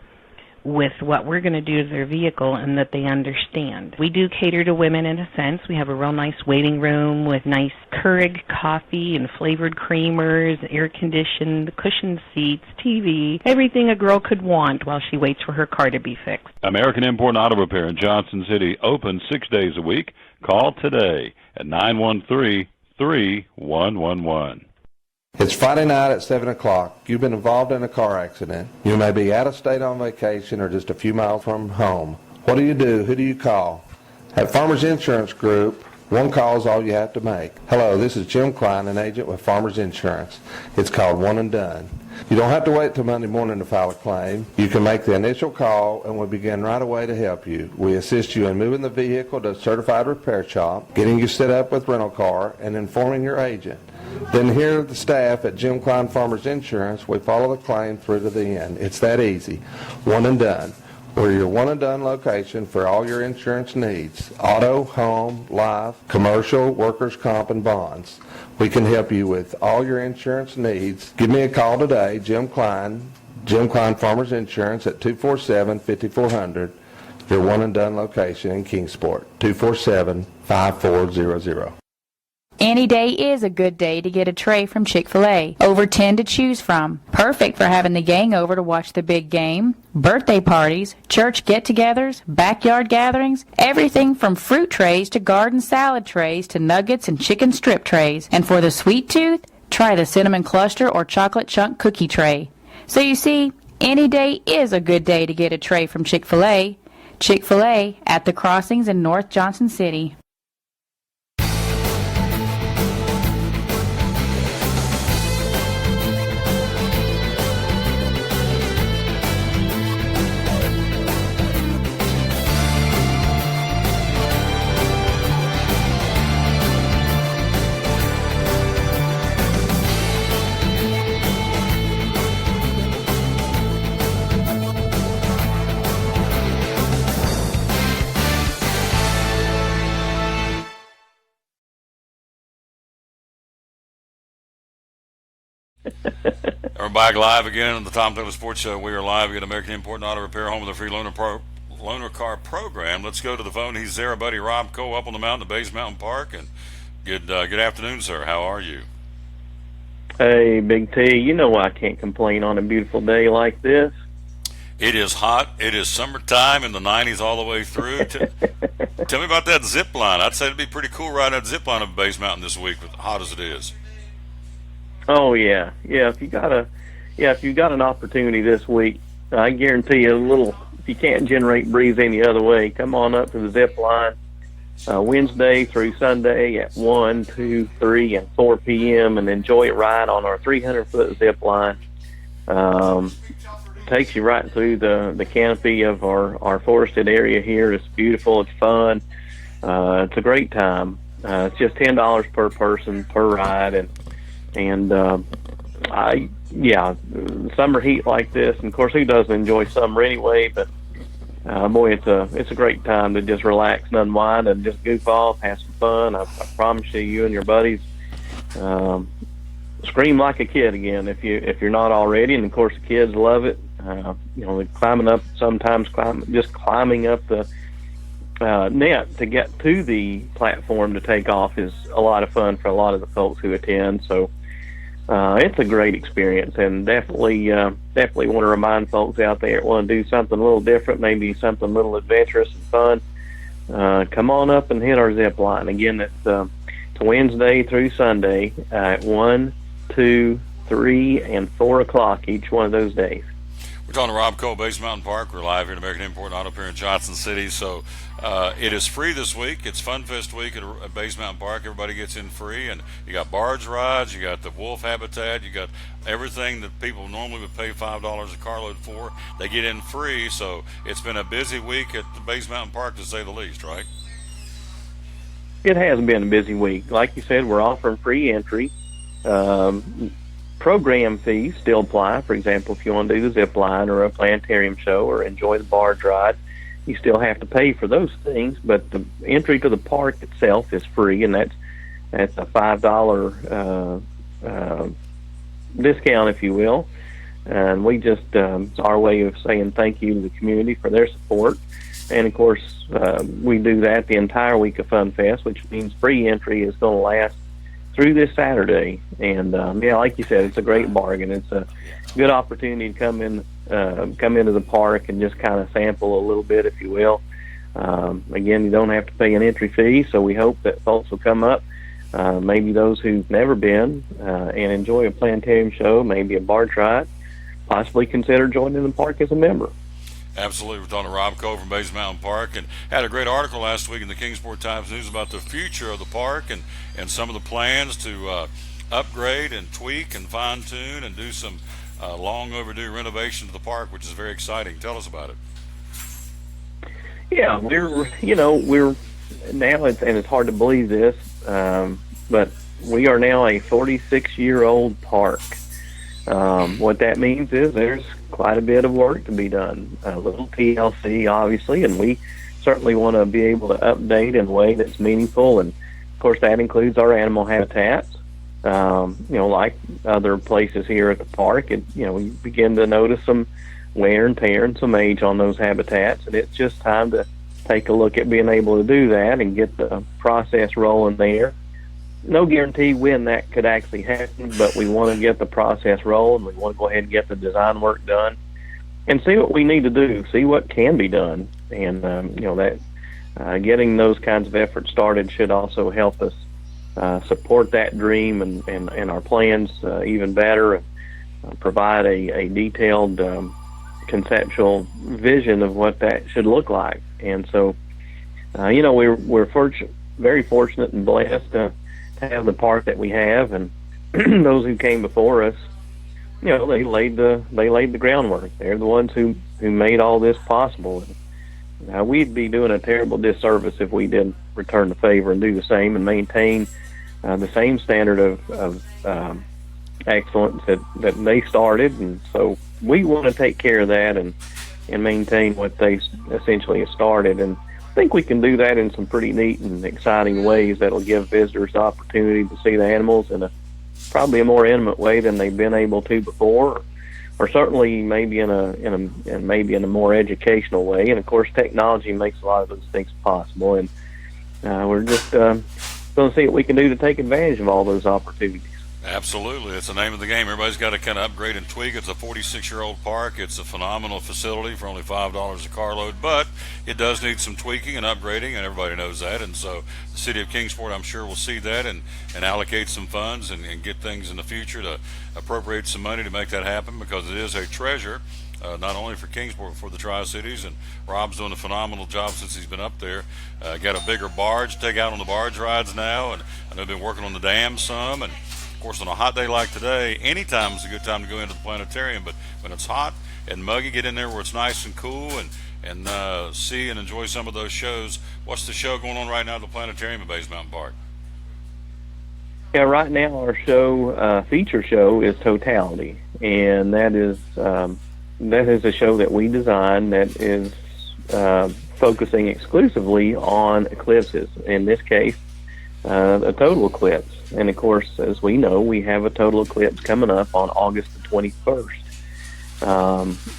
with what we're going to do to their vehicle and that they understand. We do cater to women in a sense. We have a real nice waiting room with nice Keurig coffee and flavored creamers, air-conditioned, cushioned seats, TV, everything a girl could want while she waits for her car to be fixed. American Import Auto Repair in Johnson City, open 6 days a week. Call today at 913-3111. It's Friday night at 7 o'clock. You've been involved in a car accident. You may be out of state on vacation or just a few miles from home. What do you do? Who do you call? At Farmers Insurance Group, one call is all you have to make. Hello, this is Jim Klein, an agent with Farmers Insurance. It's called One and Done. You don't have to wait till Monday morning to file a claim. You can make the initial call and we'll begin right away to help you. We assist you in moving the vehicle to a certified repair shop, getting you set up with rental car, and informing your agent. Then here at the staff at Jim Klein Farmers Insurance, we follow the claim through to the end. It's that easy. One and Done. We're your one and done location for all your insurance needs. Auto, home, life, commercial, workers' comp, and bonds. We can help you with all your insurance needs. Give me a call today, Jim Klein Farmers Insurance at 247-5400. Your one and done location in Kingsport, 247-5400. Any day is a good day to get a tray from Chick-fil-A. Over 10 to choose from. Perfect for having the gang over to watch the big game, birthday parties, church get-togethers, backyard gatherings, everything from fruit trays to garden salad trays to nuggets and chicken strip trays. And for the sweet tooth, try the cinnamon cluster or chocolate chunk cookie tray. So you see, any day is a good day to get a tray from Chick-fil-A. Chick-fil-A at the Crossings in North Johnson City. We're back live again on the Tom Taylor Sports Show. We are live at American Import and Auto Repair, home of the free loaner car program. Let's go to the phone. He's there, buddy Rob Coe, up on the mountain at Bays Mountain Park. And good afternoon, sir. How are you? Hey, Big T. You know I can't complain on a beautiful day like this. It is hot. It is summertime in the 90s all the way through. Tell me about that zip line. I'd say it'd be pretty cool riding that zip line up Bays Mountain this week, with hot as it is. Oh yeah. If you got an opportunity this week, I guarantee you if you can't generate breeze any other way, come on up to the zip line Wednesday through Sunday at 1, 2, 3, and 4 p.m. and enjoy a ride on our 300-foot zip line. Takes you right through the canopy of our forested area here. It's beautiful. It's fun. It's a great time. It's just $10 per person per ride, and summer heat like this. And of course, who doesn't enjoy summer anyway? But boy, it's a great time to just relax and unwind and just goof off, have some fun. I promise you and your buddies. Scream like a kid again if you're not already, and of course the kids love it. Climbing up the net to get to the platform to take off is a lot of fun for a lot of the folks who attend. So it's a great experience, and definitely want to remind folks out there that want to do something a little different, maybe something a little adventurous and fun. Come on up and hit our zip line. Again, it's Wednesday through Sunday at 1, 2, 3, and 4 o'clock each one of those days. We're talking to Rob Coe, Bays Mountain Park. We're live here at American Import and Auto Repair in Johnson City. So it is free this week. It's Fun Fest week at Bays Mountain Park. Everybody gets in free, and you got barge rides, you got the wolf habitat, you got everything that people normally would pay $5 a carload for. They get in free. So it's been a busy week at the Bays Mountain Park, to say the least, right? It has been a busy week. Like you said, we're offering free entry. Program fees still apply. For example, if you want to do the zip line or a planetarium show or enjoy the barge ride, you still have to pay for those things. But the entry to the park itself is free, and that's a $5 discount, if you will. And we just it's our way of saying thank you to the community for their support. And of course, we do that the entire week of Fun Fest, which means free entry is going to last through this Saturday. And like you said, it's a great bargain. It's a good opportunity to come into the park and just kind of sample a little bit, if you will. Again, you don't have to pay an entry fee, so we hope that folks will come up, maybe those who've never been, and enjoy a planetarium show, maybe a barge ride, possibly consider joining the park as a member. Absolutely. We're talking to Rob Coe from Bays Mountain Park, and had a great article last week in the Kingsport Times News about the future of the park and some of the plans to upgrade and tweak and fine-tune and do some long overdue renovation to the park, which is very exciting. Tell us about it. Yeah, we're now, it's hard to believe this, but we are now a 46-year-old park. What that means is there's quite a bit of work to be done, a little TLC, obviously, and we certainly want to be able to update in a way that's meaningful. And of course, that includes our animal habitats. Like other places here at the park, we begin to notice some wear and tear and some age on those habitats, and it's just time to take a look at being able to do that and get the process rolling there. No guarantee when that could actually happen, but we want to get the process rolling. We want to go ahead and get the design work done and see what we need to do, see what can be done. And, getting those kinds of efforts started should also help us support that dream and our plans even better, and provide a detailed conceptual vision of what that should look like. And so, we're very fortunate and blessed to have the park that we have, and those who came before us, they laid the groundwork. They're the ones who made all this possible. We'd be doing a terrible disservice if we didn't return the favor and do the same and maintain the same standard of excellence that they started. And so we want to take care of that and maintain what they essentially have started. And I think we can do that in some pretty neat and exciting ways that'll give visitors the opportunity to see the animals in a probably a more intimate way than they've been able to before, or certainly maybe in a more educational way. And of course, technology makes a lot of those things possible. And we're just going to see what we can do to take advantage of all those opportunities. Absolutely. That's the name of the game. Everybody's got to kind of upgrade and tweak. It's a 46-year-old park. It's a phenomenal facility for only $5 a carload, but it does need some tweaking and upgrading, and everybody knows that. And so the city of Kingsport, I'm sure, will see that and allocate some funds and get things in the future to appropriate some money to make that happen, because it is a treasure, not only for Kingsport, but for the Tri-Cities. And Rob's doing a phenomenal job since he's been up there. Got a bigger barge to take out on the barge rides now, and I know they've been working on the dam some. And of course, on a hot day like today, anytime is a good time to go into the planetarium. But when it's hot and muggy, get in there where it's nice and cool and see and enjoy some of those shows. What's the show going on right now at the planetarium at Bays Mountain Park? Yeah, right now our show, feature show, is Totality, and that is a show that we designed that is focusing exclusively on eclipses. In this case, a total eclipse. And of course, as we know, we have a total eclipse coming up on August the 21st.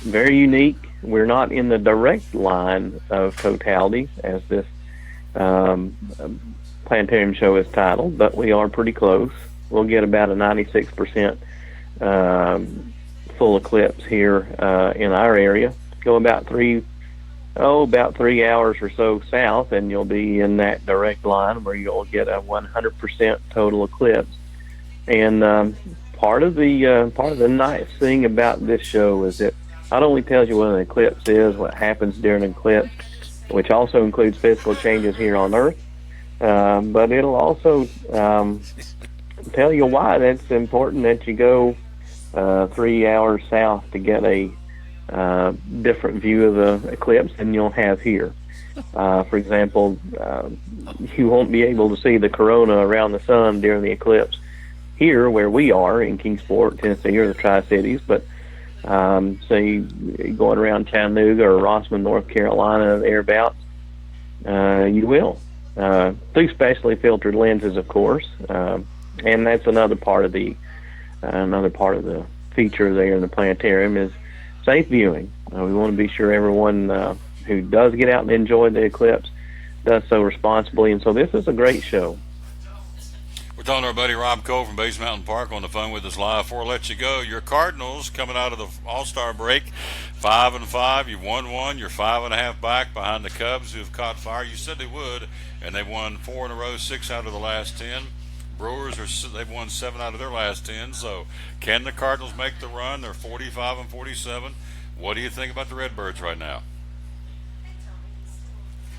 Very unique. We're not in the direct line of totality, as this planetarium show is titled, but we are pretty close. We'll get about a 96% full eclipse here in our area. Go about 3 hours or so south, and you'll be in that direct line where you'll get a 100% total eclipse. And part of the nice thing about this show is it not only tells you what an eclipse is, what happens during an eclipse, which also includes physical changes here on Earth, but it'll also tell you why that's important that you go 3 hours south to get a different view of the eclipse than you'll have here. For example, you won't be able to see the corona around the sun during the eclipse here where we are in Kingsport, Tennessee, or the Tri-Cities, but say going around Chattanooga or Rossman, North Carolina, thereabouts, you will. Through specially filtered lenses, of course, and that's another part of the feature there in the planetarium is safe viewing. We want to be sure everyone who does get out and enjoy the eclipse does so responsibly, and so this is a great show. We're talking to our buddy Rob Cole from Bays Mountain Park on the phone with us live. Before I let you go, your Cardinals coming out of the All-Star break, 5-5. You've won one. You're 5.5 back behind the Cubs, who have caught fire. You said they would, and they've won 4 in a row, 6 out of the last 10. Brewers they've won 7 out of their last 10. So can the Cardinals make the run? They're 45-47. What do you think about the Redbirds right now?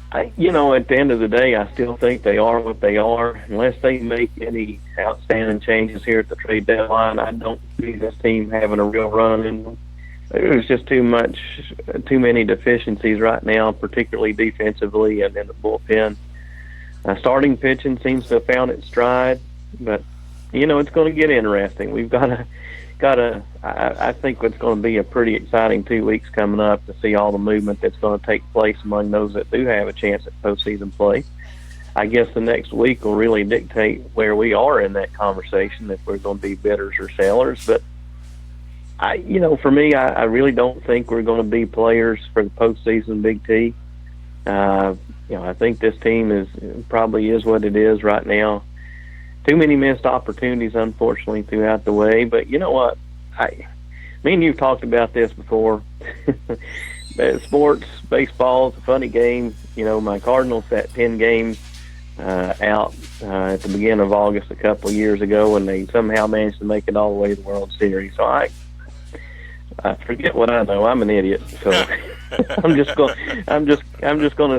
At the end of the day, I still think they are what they are. Unless they make any outstanding changes here at the trade deadline, I don't see this team having a real run. And there's just too many deficiencies right now, particularly defensively and in the bullpen. Starting pitching seems to have found its stride, but it's going to get interesting. We've got to. I think it's going to be a pretty exciting 2 weeks coming up to see all the movement that's going to take place among those that do have a chance at postseason play. I guess the next week will really dictate where we are in that conversation, if we're going to be bidders or sellers. But for me, I really don't think we're going to be players for the postseason Big T. I think this team probably is what it is right now. Too many missed opportunities, unfortunately, throughout the way. But you know what? Me and you've talked about this before. Sports, baseball, it's a funny game. My Cardinals sat 10 games out at the beginning of August a couple of years ago, and they somehow managed to make it all the way to the World Series. So I forget what I know. I'm an idiot. So I'm just going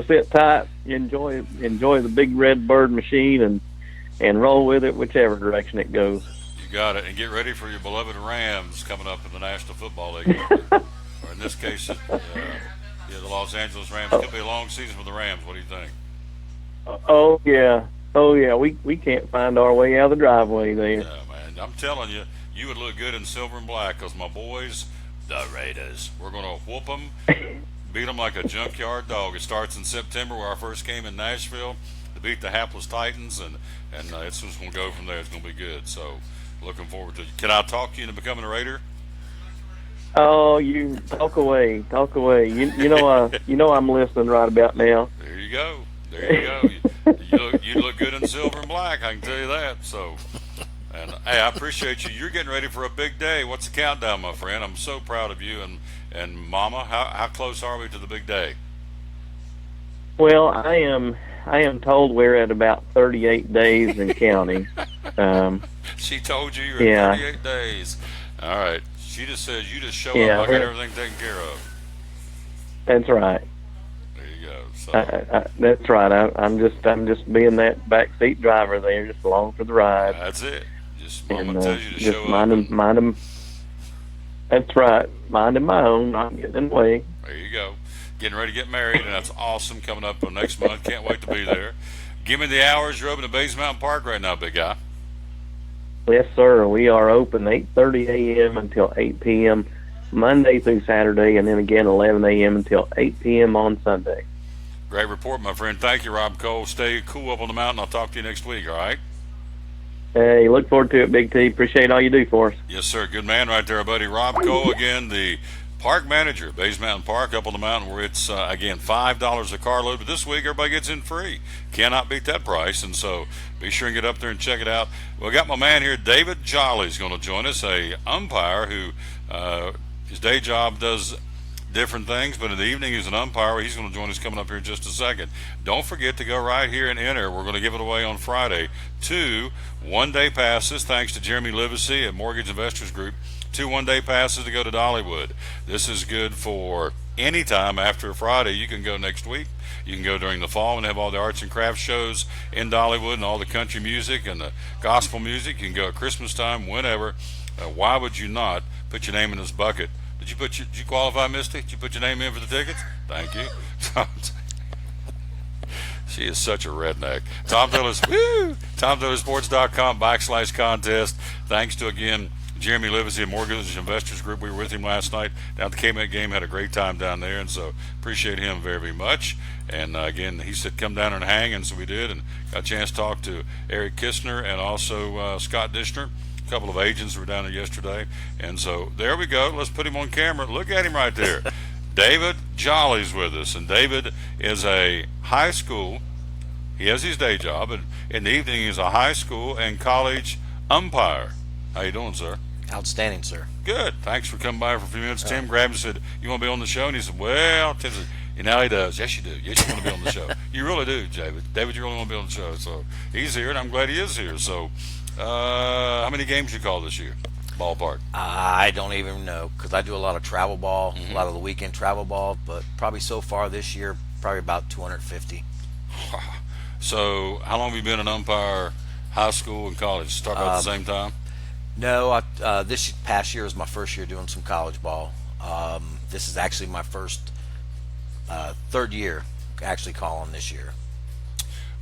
to sit tight, enjoy the big red bird machine, and roll with it whichever direction it goes. You got it. And get ready for your beloved Rams coming up in the National Football League. Or in this case, the Los Angeles Rams. It could be a long season for the Rams. What do you think? Oh, yeah. We can't find our way out of the driveway there. Yeah, man. I'm telling you, you would look good in silver and black, because my boys, the Raiders, we're going to whoop them, beat them like a junkyard dog. It starts in September, where our first game in Nashville, to beat the hapless Titans, and it's just going to go from there. It's going to be good. So Looking forward to it. Can I talk you into becoming a Raider? Oh, you talk away, talk away. You know I'm listening right about now. There you go. There you go. you look good in silver and black, I can tell you that. So, and hey, I appreciate you. You're getting ready for a big day. What's the countdown, my friend? I'm so proud of you and Mama. How close are we to the big day? Well, I am told we're at about 38 days and counting. She told you you're at 38 days. All right. She just says you just show up. I got everything taken care of. That's right. There you go. So, that's right. I'm just being that backseat driver there, just along for the ride. That's it. Just Mama tells you to just show mind up. Mind them. That's right. Minding my own, not getting in the way. There you go. Getting ready to get married, and that's awesome. Coming up next month. Can't wait to be there. Give me the hours. You're open at Bays Mountain Park right now, big guy. Yes, sir. We are open 8:30 a.m. until 8 p.m. Monday through Saturday, and then again 11 a.m. until 8 p.m. on Sunday. Great report, my friend. Thank you, Rob Cole. Stay cool up on the mountain. I'll talk to you next week, all right? Hey, look forward to it, Big T. Appreciate all you do for us. Yes, sir. Good man right there, buddy. Rob Cole, again, the park manager at Bays Mountain Park up on the mountain, where it's, again, $5 a carload. But this week, everybody gets in free. Cannot beat that price. And so be sure and get up there and check it out. We got my man here, David Jolly's going to join us, a umpire who his day job does different things, but in the evening he's an umpire. He's going to join us coming up here in just a second. Don't forget to go right here and enter. We're going to give it away on Friday. 2 one-day passes, thanks to Jeremy Livesey at Mortgage Investors Group. 2 one-day passes to go to Dollywood. This is good for any time after Friday. You can go next week. You can go during the fall and have all the arts and crafts shows in Dollywood and all the country music and the gospel music. You can go at Christmas time, whenever. Why would you not put your name in this bucket? Did you qualify, Misty? Did you put your name in for the tickets? Thank you. She is such a redneck. Tom Taylor's, TomTaylorSports.com/contest. Thanks to, again, Jeremy Livesey of Mortgage Investors Group. We were with him last night down at the K-Met game. Had a great time down there, and so appreciate him very, very much. And, again, he said come down and hang, and so we did, and got a chance to talk to Eric Kistner and also Scott Dishner. A couple of agents were down there yesterday, and so there we go. Let's put him on camera. Look at him right there. David Jolly's with us, and David is a high school. He has his day job, and in the evening he's a high school and college umpire. How you doing, sir? Outstanding, sir. Good. Thanks for coming by for a few minutes. Tim grabbed and said, "You want to be on the show?" And he said, "Well," Tim said, "You know he does. Yes, you do. Yes, you want to be on the show. You really do, David. David, you really want to be on the show." So he's here, and I'm glad he is here. So, how many games you call this year? Ballpark. I don't even know, because I do a lot of travel ball, a lot of the weekend travel ball, but probably so far this year, probably about 250. So, how long have you been an umpire, high school and college? Start about the same time? No, this past year was my first year doing some college ball. This is actually my third year actually calling this year.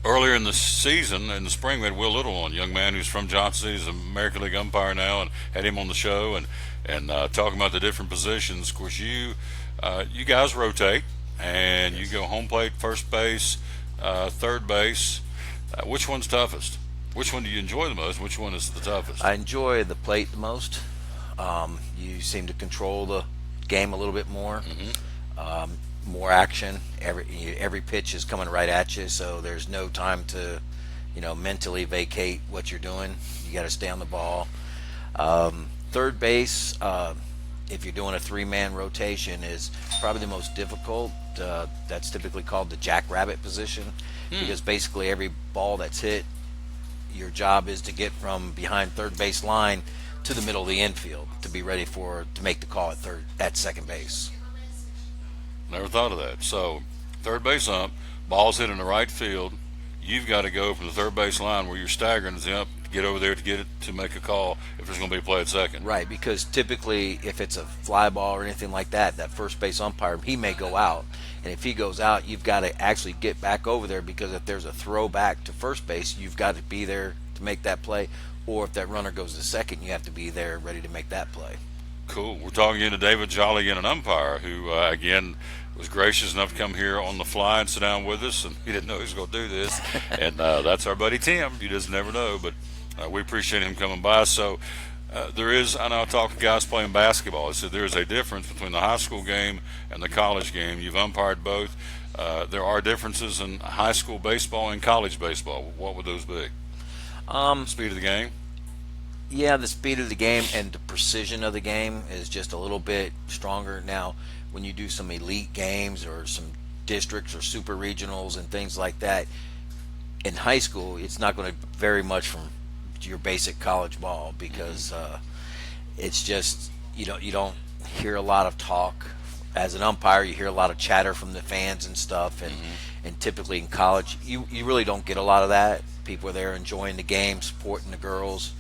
Earlier in the season, in the spring, we had Will Little on, a young man who's from Johnson City. He's an American League umpire now, and had him on the show and talking about the different positions. Of course, you guys rotate, and you go home plate, first base, third base. Which one's toughest? Which one do you enjoy the most? Which one is the toughest? I enjoy the plate the most. You seem to control the game a little bit more. More action. Every pitch is coming right at you, so there's no time to, mentally vacate what you're doing. You got to stay on the ball. Third base, if you're doing a 3-man rotation, is probably the most difficult. That's typically called the jackrabbit position, because basically every ball that's hit, your job is to get from behind third base line to the middle of the infield to be ready to make the call at second base. Never thought of that. So, third base ump, ball's hit in the right field. You've got to go from the third base line where you're staggering as the ump, get over there to get it to make a call if there's going to be a play at second. Right, because typically if it's a fly ball or anything like that first base umpire, he may go out. And if he goes out, you've got to actually get back over there, because if there's a throw back to first base, you've got to be there to make that play. Or if that runner goes to second, you have to be there ready to make that play. Cool. We're talking to David Jolly, an umpire who, again, was gracious enough to come here on the fly and sit down with us, and he didn't know he was going to do this. And that's our buddy Tim. You just never know. But We appreciate him coming by. So there is, I know I talk to guys playing basketball. I said there is a difference between the high school game and the college game. You've umpired both. There are differences in high school baseball and college baseball. What would those be? Speed of the game? Yeah, the speed of the game and the precision of the game is just a little bit stronger. Now, when you do some elite games or some districts or super regionals and things like that, in high school, it's not going to vary much from your basic college ball because it's just, you don't hear a lot of talk. As an umpire, you hear a lot of chatter from the fans and stuff, and typically in college, you really don't get a lot of that. People are there enjoying the game, supporting the girls.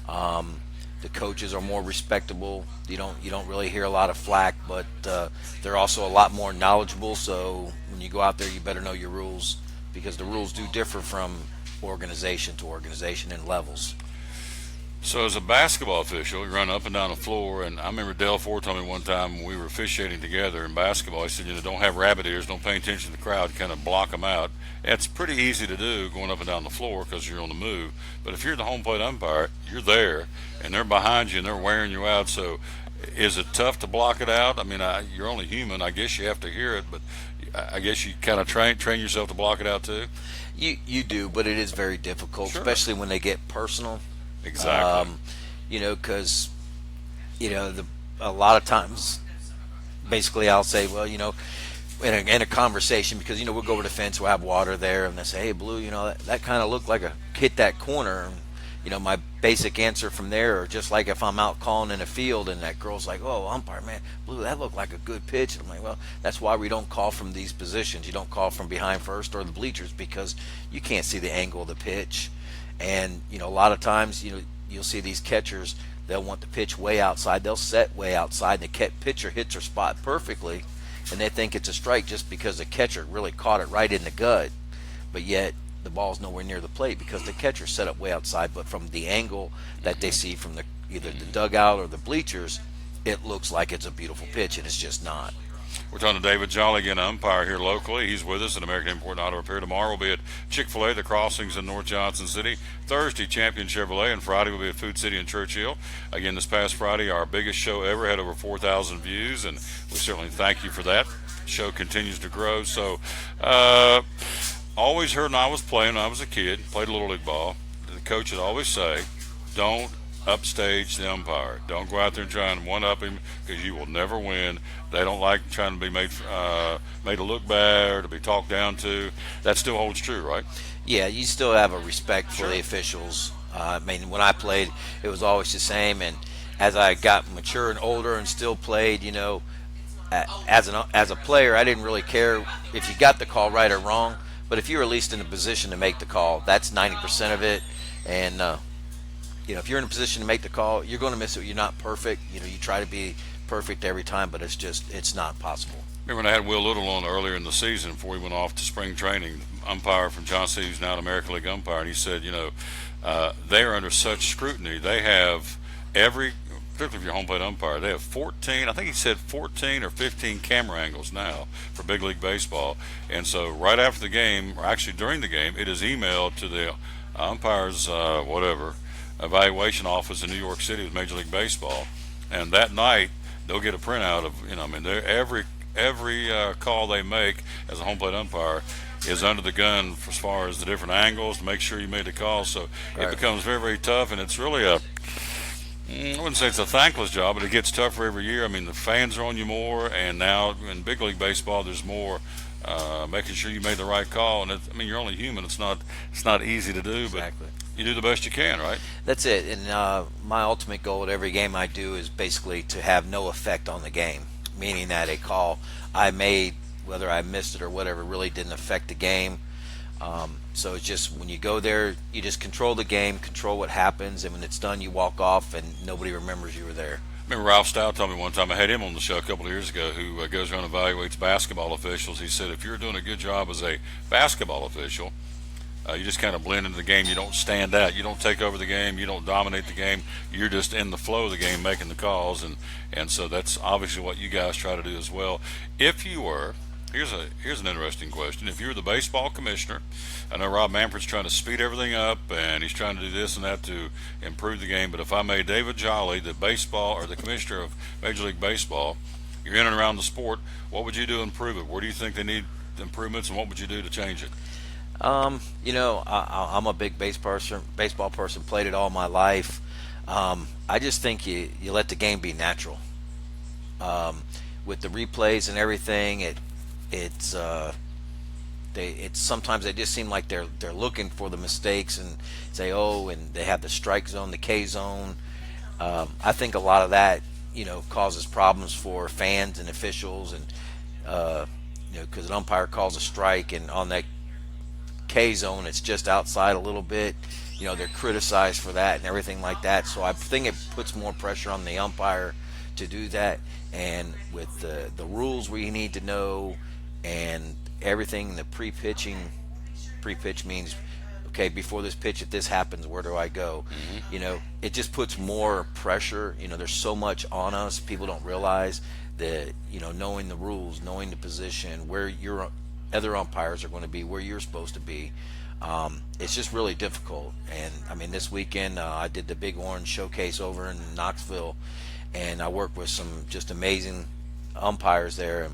The coaches are more respectable. You don't really hear a lot of flack, but they're also a lot more knowledgeable. So when you go out there, you better know your rules because the rules do differ from organization to organization and levels. So as a basketball official, you run up and down the floor, and I remember Dale Ford told me one time when we were officiating together in basketball, he said, don't have rabbit ears, don't pay attention to the crowd, kind of block them out. It's pretty easy to do going up and down the floor because you're on the move. But if you're the home plate umpire, you're there, and they're behind you, and they're wearing you out. So is it tough to block it out? I mean, you're only human. I guess you have to hear it, but I guess you kind of train yourself to block it out too? You do, but it is very difficult, Sure. especially when they get personal. Exactly. Because a lot of times, basically, I'll say, well, in a conversation, because we'll go over the fence, we'll have water there, and they say, hey, Blue, that kind of looked like a hit that corner. And, my basic answer from there, or just like if I'm out calling in a field and that girl's like, oh, umpire, man, Blue, that looked like a good pitch. I'm like, well, that's why we don't call from these positions. You don't call from behind first or the bleachers because you can't see the angle of the pitch. And, a lot of times, you'll see these catchers, they'll want the pitch way outside. They'll set way outside, and the pitcher hits their spot perfectly, and they think it's a strike just because the catcher really caught it right in the gut. But yet, the ball's nowhere near the plate because the catcher set up way outside. But from the angle that they see from either the dugout or the bleachers, it looks like it's a beautiful pitch, and it's just not. We're talking to David Jolly, again, umpire here locally. He's with us at American Import Auto Repair. Tomorrow we'll be at Chick-fil-A, the Crossings in North Johnson City. Thursday, Champion Chevrolet, and Friday we'll be at Food City in Churchill. Again, this past Friday, our biggest show ever, had over 4,000 views, and we certainly thank you for that. The show continues to grow. So, always heard when I was playing, when I was a kid, played a little league ball, the coach would always say, don't upstage the umpire. Don't go out there and try and one-up him because you will never win. They don't like trying to be made to look bad or to be talked down to. That still holds true, right? Yeah, you still have a respect for the officials. When I played, it was always the same. And as I got mature and older and still played, as a player, I didn't really care if you got the call right or wrong. But if you're at least in a position to make the call, that's 90% of it. And if you're in a position to make the call, you're going to miss it. You're not perfect. You try to be perfect every time, but it's not possible. Remember when I had Will Little on earlier in the season before he went off to spring training, umpire from Johnson City, who's now an American League umpire, and he said, they are under such scrutiny. They have particularly if you're a home plate umpire, they have 14, I think he said 14 or 15 camera angles now for big league baseball. And so right after the game, or actually during the game, it is emailed to the umpire's evaluation office in New York City with Major League Baseball, and that night they'll get a printout of every call they make as a home plate umpire is under the gun as far as the different angles to make sure you made the call. So It becomes very, very tough, and it's really I wouldn't say it's a thankless job, but it gets tougher every year. The fans are on you more, and now in big league baseball there's more making sure you made the right call. And you're only human. It's not easy to do, Exactly. But you do the best you can, right? That's it. And my ultimate goal at every game I do is basically to have no effect on the game, meaning that a call I made, whether I missed it or whatever, really didn't affect the game. So it's just when you go there, you just control the game, control what happens, and when it's done, you walk off and nobody remembers you were there. I remember Ralph Stout told me one time, I had him on the show a couple of years ago, who goes around and evaluates basketball officials. He said, if you're doing a good job as a basketball official, you just kind of blend into the game. You don't stand out. You don't take over the game. You don't dominate the game. You're just in the flow of the game making the calls. And so that's obviously what you guys try to do as well. If you were Here's an interesting question. If you're the baseball commissioner, I know Rob Manfred's trying to speed everything up and he's trying to do this and that to improve the game. But if I made David Jolly the baseball or the commissioner of Major League Baseball, you're in and around the sport. What would you do to improve it? Where do you think they need improvements, and what would you do to change it? You know, I'm a big baseball person. Played it all my life. I just think you let the game be natural. With the replays and everything, it's sometimes they just seem like they're looking for the mistakes and say, oh, and they have the strike zone, the K zone. I think a lot of that, you know, causes problems for fans and officials, and you know, because an umpire calls a strike and on that K zone it's just outside a little bit, you know, they're criticized for that and everything like that. So I think it puts more pressure on the umpire to do that. And with the rules we need to know and everything, the pre-pitch means, okay, before this pitch, if this happens, where do I go? You know, it just puts more pressure. You know, there's so much on us. People don't realize that, you know, knowing the rules, knowing the position, where your other umpires are going to be, where you're supposed to be. It's just really difficult. And I mean, this weekend I did the Big Orange Showcase over in Knoxville, and I worked with some just amazing umpires there,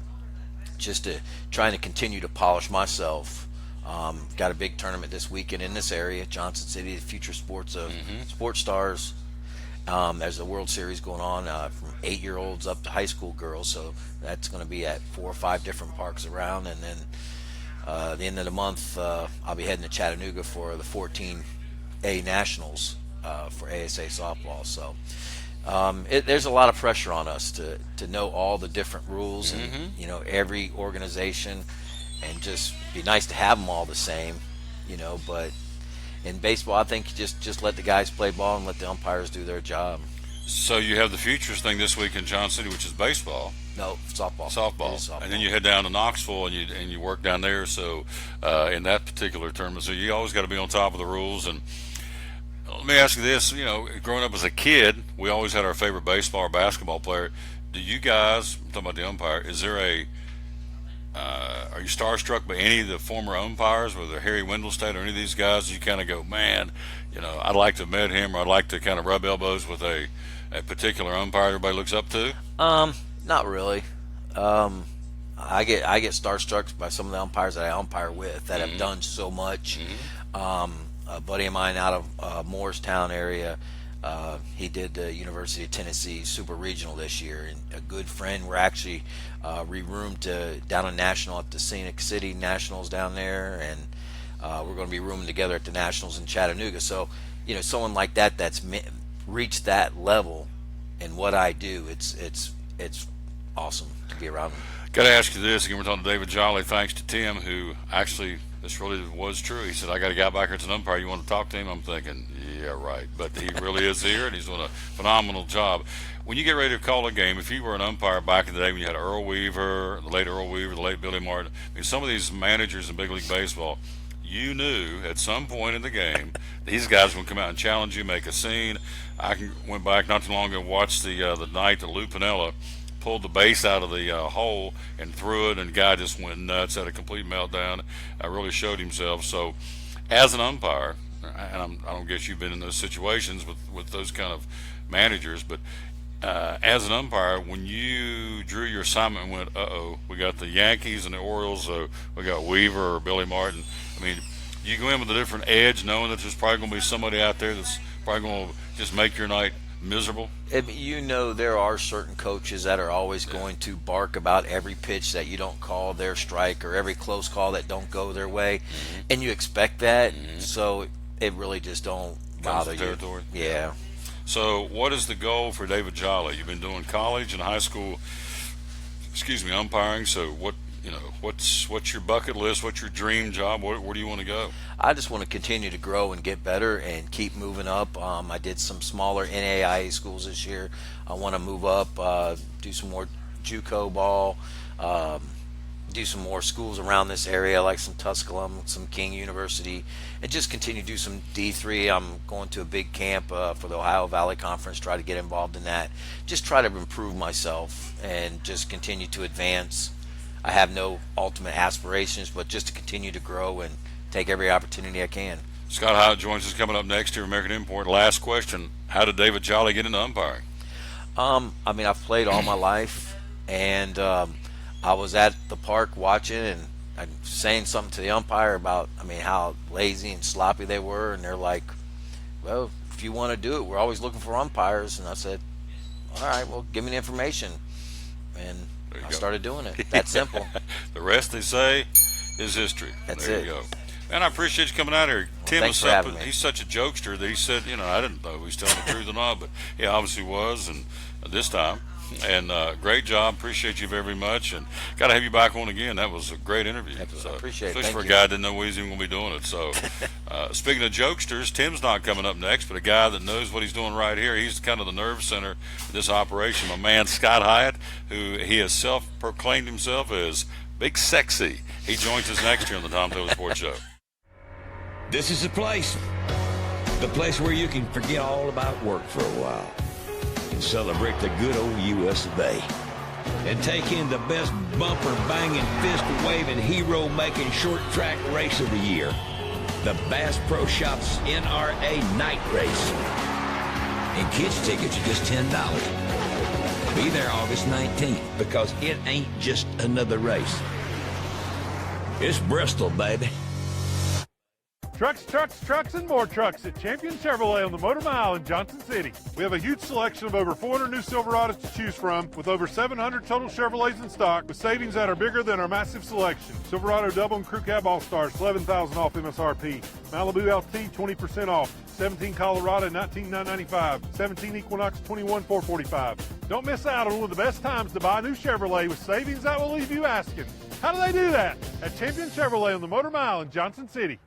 just trying to continue to polish myself. Got a big tournament this weekend in this area, Johnson City, the Future Sports of Sports Stars. There's a World Series going on from 8-year-olds up to high school girls, so that's going to be at 4 or 5 different parks around. And then at the end of the month, I'll be heading to Chattanooga for the 14A Nationals for ASA softball. So there's a lot of pressure on us to know all the different rules and, you know, every organization, and just be nice to have them all the same, you know. But in baseball, I think just let the guys play ball and let the umpires do their job. So you have the Futures thing this week in Johnson City, which is baseball. No, softball. Softball. And then you head down to Knoxville and you work down there. So in that particular tournament, so you always got to be on top of the rules. And let me ask you this: you know, growing up as a kid, we always had our favorite baseball or basketball player. Do you guys? I'm talking about the umpire. Is there are you starstruck by any of the former umpires, whether Harry Wendelstedt or any of these guys? You kind of go, man, you know, I'd like to have met him, or I'd like to kind of rub elbows with a particular umpire everybody looks up to? Not really. I get starstruck by some of the umpires that I umpire with that have done so much. A buddy of mine out of Morristown area, he did the University of Tennessee Super Regional this year, and a good friend. We're actually re-roomed down in National at the Scenic City Nationals down there, and we're going to be rooming together at the Nationals in Chattanooga. So, you know, someone like that's reached that level in what I do. It's awesome to be around him. Got to ask you this again. We're talking to David Jolly, thanks to Tim, who actually, this really was true. He said, I got a guy back here, it's an umpire, you want to talk to him? I'm thinking, yeah, right. But he really is here, and he's doing a phenomenal job. When you get ready to call a game, if you were an umpire back in the day when you had Earl Weaver, the late Billy Martin, I mean, some of these managers in Big League Baseball, you knew at some point in the game these guys would come out and challenge you, make a scene. Went back not too long ago and watched the night that Lou Piniella pulled the base out of the hole and threw it, and the guy just went nuts, had a complete meltdown. Really showed himself. So as an umpire, and I don't guess you've been in those situations with those kind of managers, but as an umpire, when you drew your assignment and went, we got the Yankees and the Orioles, so we got Weaver or Billy Martin, I mean, you go in with a different edge knowing that there's probably going to be somebody out there that's probably going to just make your night miserable? You know, there are certain coaches that are always going to bark about every pitch that you don't call their strike, or every close call that don't go their way, and you expect that, so it really just don't bother you. Territory. Yeah. So what is the goal for David Jolly? You've been doing college and high school, umpiring, so what's your bucket list? What's your dream job? Where do you want to go? I just want to continue to grow and get better and keep moving up. I did some smaller NAIA schools this year. I want to move up, do some more JUCO ball, do some more schools around this area, like some Tusculum, some King University, and just continue to do some D3. I'm going to a big camp for the Ohio Valley Conference, try to get involved in that. Just try to improve myself and just continue to advance. I have no ultimate aspirations, but just to continue to grow and take every opportunity I can. Scott Hyatt joins us coming up next here, American Import. Last question: how did David Jolly get into umpiring? I mean, I've played all my life, and I was at the park watching, and I'm saying something to the umpire about, I mean, how lazy and sloppy they were, and they're like, well, if you want to do it, we're always looking for umpires. And I said, all right, well, give me the information. And I started doing it. That simple. The rest, they say, is history. That's there it. You go. And I appreciate you coming out here. Tim thanks is for having me. he's such a jokester that he said, I didn't know if he was telling the truth or not, but he obviously was, and this time. And great job. Appreciate you very much. And got to have you back on again. That was a great interview. So, appreciate it. Especially Thank for a you. guy that didn't know he was even going to be doing it. So, speaking of jokesters, Tim's not coming up next, but a guy that knows what he's doing right here. He's kind of the nerve center of this operation. My man, Scott Hyatt, who he has self-proclaimed himself as Big Sexy. He joins us next year on the Tom Taylor Sports Show. This is the place where you can forget all about work for a while and celebrate the good old U.S. of A. And take in the best bumper-banging, fist-waving, hero-making short track race of the year, the Bass Pro Shops NRA Night Race. And kids' tickets are just $10. Be there August 19th, because it ain't just another race. It's Bristol, baby. Trucks, and more trucks at Champion Chevrolet on the Motor Mile in Johnson City. We have a huge selection of over 400 new Silverados to choose from, with over 700 total Chevrolets in stock, with savings that are bigger than our massive selection. Silverado Double and Crew Cab All-Stars, $11,000 off MSRP. Malibu LT, 20% off. 17 Colorado, $19,995. 17 Equinox, $21,445. Don't miss out on one of the best times to buy a new Chevrolet with savings that will leave you asking, how do they do that? At Champion Chevrolet on the Motor Mile in Johnson City.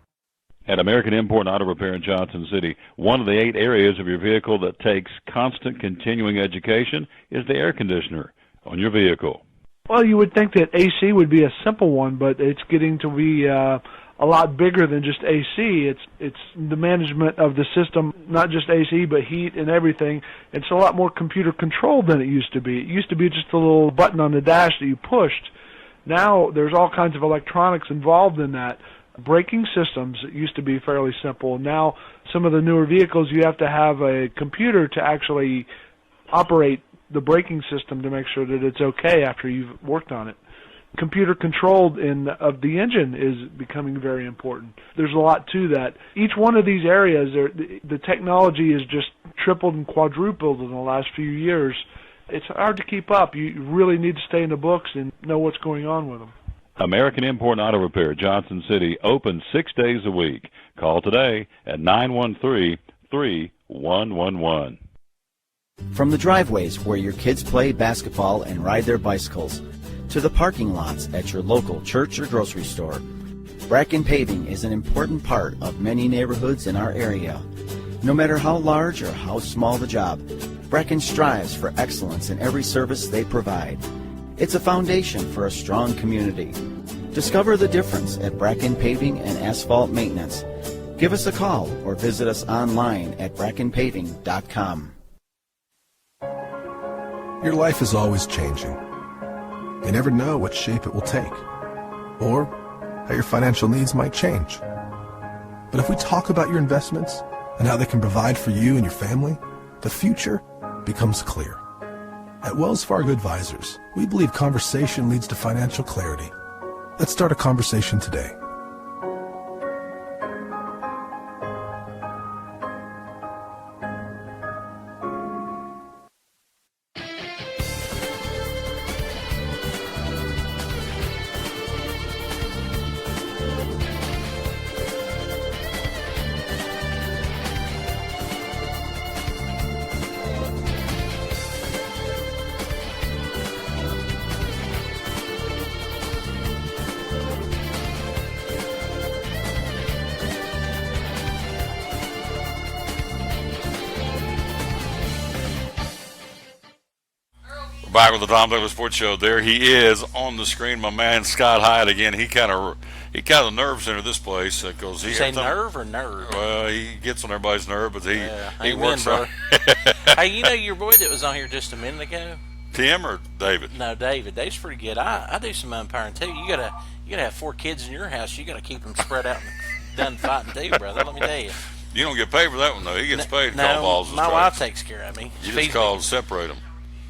At American Import Auto Repair in Johnson City, one of the 8 areas of your vehicle that takes constant continuing education is the air conditioner on your vehicle. Well, you would think that AC would be a simple one, but it's getting to be a lot bigger than just AC. It's the management of the system, not just AC, but heat and everything. It's a lot more computer controlled than it used to be. It used to be just a little button on the dash that you pushed. Now there's all kinds of electronics involved in that. Braking systems used to be fairly simple. Now some of the newer vehicles, you have to have a computer to actually operate the braking system to make sure that it's okay after you've worked on it. Computer controlled of the engine is becoming very important. There's a lot to that. Each one of these areas, the technology is just tripled and quadrupled in the last few years. It's hard to keep up. You really need to stay in the books and know what's going on with them. American Import Auto Repair, Johnson City, open 6 days a week. Call today at 913-3111. From the driveways where your kids play basketball and ride their bicycles, to the parking lots at your local church or grocery store, Bracken Paving is an important part of many neighborhoods in our area. No matter how large or how small the job, Bracken strives for excellence in every service they provide. It's a foundation for a strong community. Discover the difference at Bracken Paving and Asphalt Maintenance. Give us a call or visit us online at brackenpaving.com. Your life is always changing. You never know what shape it will take, or how your financial needs might change. But if we talk about your investments and how they can provide for you and your family, the future becomes clear. At Wells Fargo Advisors, we believe conversation leads to financial clarity. Let's start a conversation today. Back with the Tom Taylor Sports Show. There he is on the screen, my man Scott Hyatt again. He kind of the nerve center of this place because you say nerve or nerve? Well, he gets on everybody's nerve, but he amen, works hard. Hey, you know your boy that was on here just a minute ago? Tim or David? No, David. Dave's pretty good. I do some umpiring too. You gotta have 4 kids in your house. You gotta keep them spread out and done fighting too, brother. Let me tell you. You don't get paid for that one though. He gets paid to call balls and my strikes. wife takes care of me. You just call to separate them.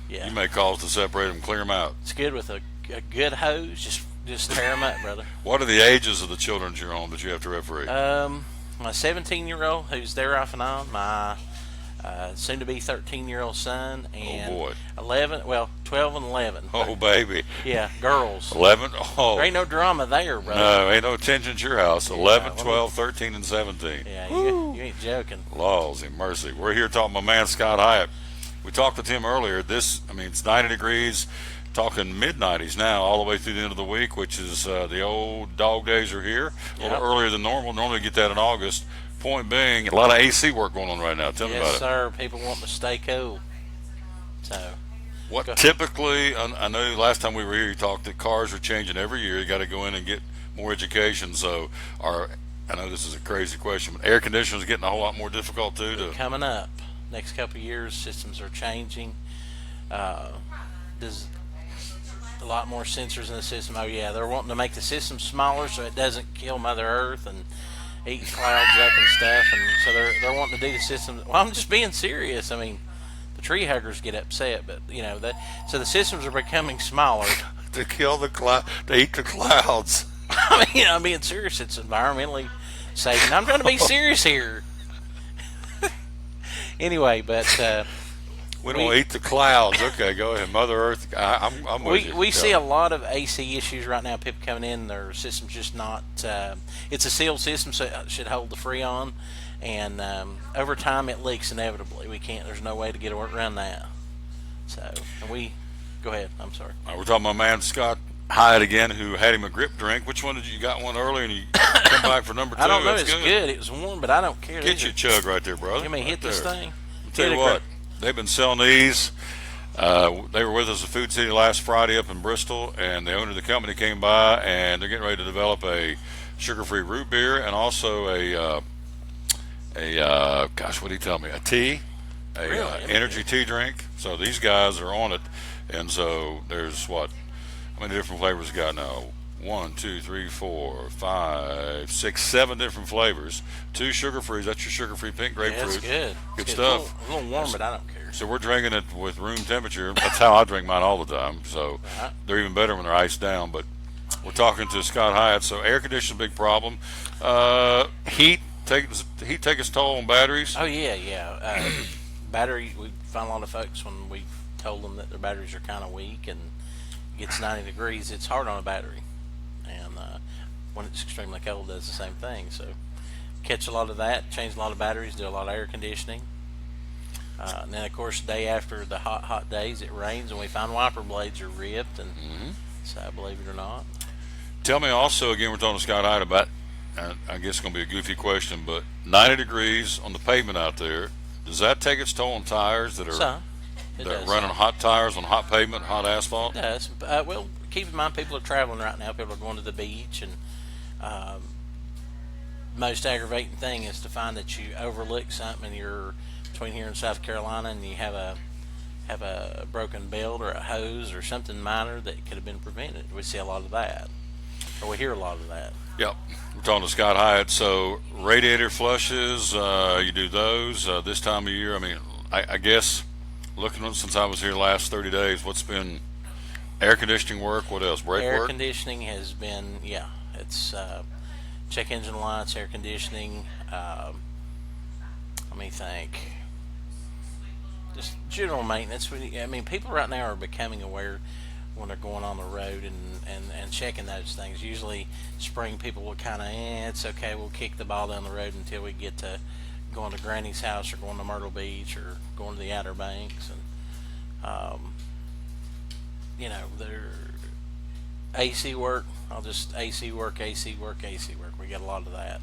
Yeah. You make calls to separate them, clear them out. It's good with a good hose. Just tear them up, brother. What are the ages of the children you're on that you have to referee? My 17-year-old, who's there off and on, my soon-to-be 13-year-old son, and 12 and 11. Oh, baby. Yeah, girls. 11? Oh. There ain't no drama there, brother. No, ain't no tension at your house. 11, 12, 13, and 17. Yeah, you ain't joking. Laws and mercy. We're here talking to my man, Scott Hyatt. We talked with him earlier. It's 90 degrees, talking mid-90s now, all the way through the end of the week, which is the old dog days are here. A little earlier than normal. Normally get that in August. Point being, a lot of AC work going on right now. Tell me about it. Yes, sir. People want to stay cool. So, what typically, I know last time we were here, you talked that cars are changing every year. You got to go in and get more education. So, I know this is a crazy question, but air conditioning is getting a whole lot more difficult too. Coming up, next couple of years, systems are changing. There's a lot more sensors in the system. Oh yeah, they're wanting to make the system smaller so it doesn't kill Mother Earth and eat clouds up and stuff, and so they're wanting to do the system. Well, I'm just being serious. I mean, the tree huggers get upset, but so the systems are becoming smaller to kill the cloud, to eat the clouds. I mean, I'm being serious. It's environmentally safe. I'm trying to be serious here. Anyway, but we don't eat the clouds. Okay, go ahead, Mother Earth. I'm with you. We see a lot of AC issues right now. People coming in, their system's just not. It's a sealed system, so it should hold the Freon, and over time it leaks inevitably. We can't. There's no way to get around that. So, go ahead. I'm sorry. We're talking about my man Scott Hyatt again, who had him a grip drink. Which one did you got one earlier and you come back for number 2? I don't know. It's good. It was warm, but I don't care. Get your chug right there, brother. Let me hit this thing. I'll tell you what. They've been selling these. They were with us at Food City last Friday up in Bristol, and the owner of the company came by, and they're getting ready to develop a sugar-free root beer and also gosh, what did he tell me? A tea, energy tea drink. So these guys are on it, and so there's how many different flavors you got now? 1, 2, 3, 4, 5, 6, 7 different flavors. 2 sugar-free. That's your sugar-free pink grapefruit. Yeah, it's good. Good stuff. A little warm, but I don't care. So we're drinking it with room temperature. That's how I drink mine all the time. So they're even better when they're iced down. But we're talking to Scott Hyatt. So air conditioning, big problem. Heat take its toll on batteries. Oh yeah. Battery. We find a lot of folks when we told them that their batteries are kind of weak and it gets 90 degrees. It's hard on a battery. And when it's extremely cold, it does the same thing. So catch a lot of that, change a lot of batteries, do a lot of air conditioning. And then, of course, the day after the hot days, it rains, and we find wiper blades are ripped. And so, believe it or not. Tell me also, again, we're talking to Scott Hyatt about, I guess it's going to be a goofy question, but 90 degrees on the pavement out there, does that take its toll on tires that are running hot tires on hot pavement, hot asphalt? It does. Well, keep in mind, people are traveling right now. People are going to the beach, and most aggravating thing is to find that you overlook something and you're between here and South Carolina and you have a broken belt or a hose or something minor that could have been prevented. We see a lot of that, or we hear a lot of that. Yep. We're talking to Scott Hyatt. So radiator flushes, you do those this time of year. I mean, I guess looking since I was here the last 30 days, what's been air conditioning work? What else? Brake work? Air conditioning has been, it's check engine lights, air conditioning. Let me think. Just general maintenance. I mean, people right now are becoming aware when they're going on the road and checking those things. Usually, spring people will kind of, it's okay, we'll kick the ball down the road until we get to going to Granny's house or going to Myrtle Beach or going to the Outer Banks. And, their AC work, AC work. We got a lot of that.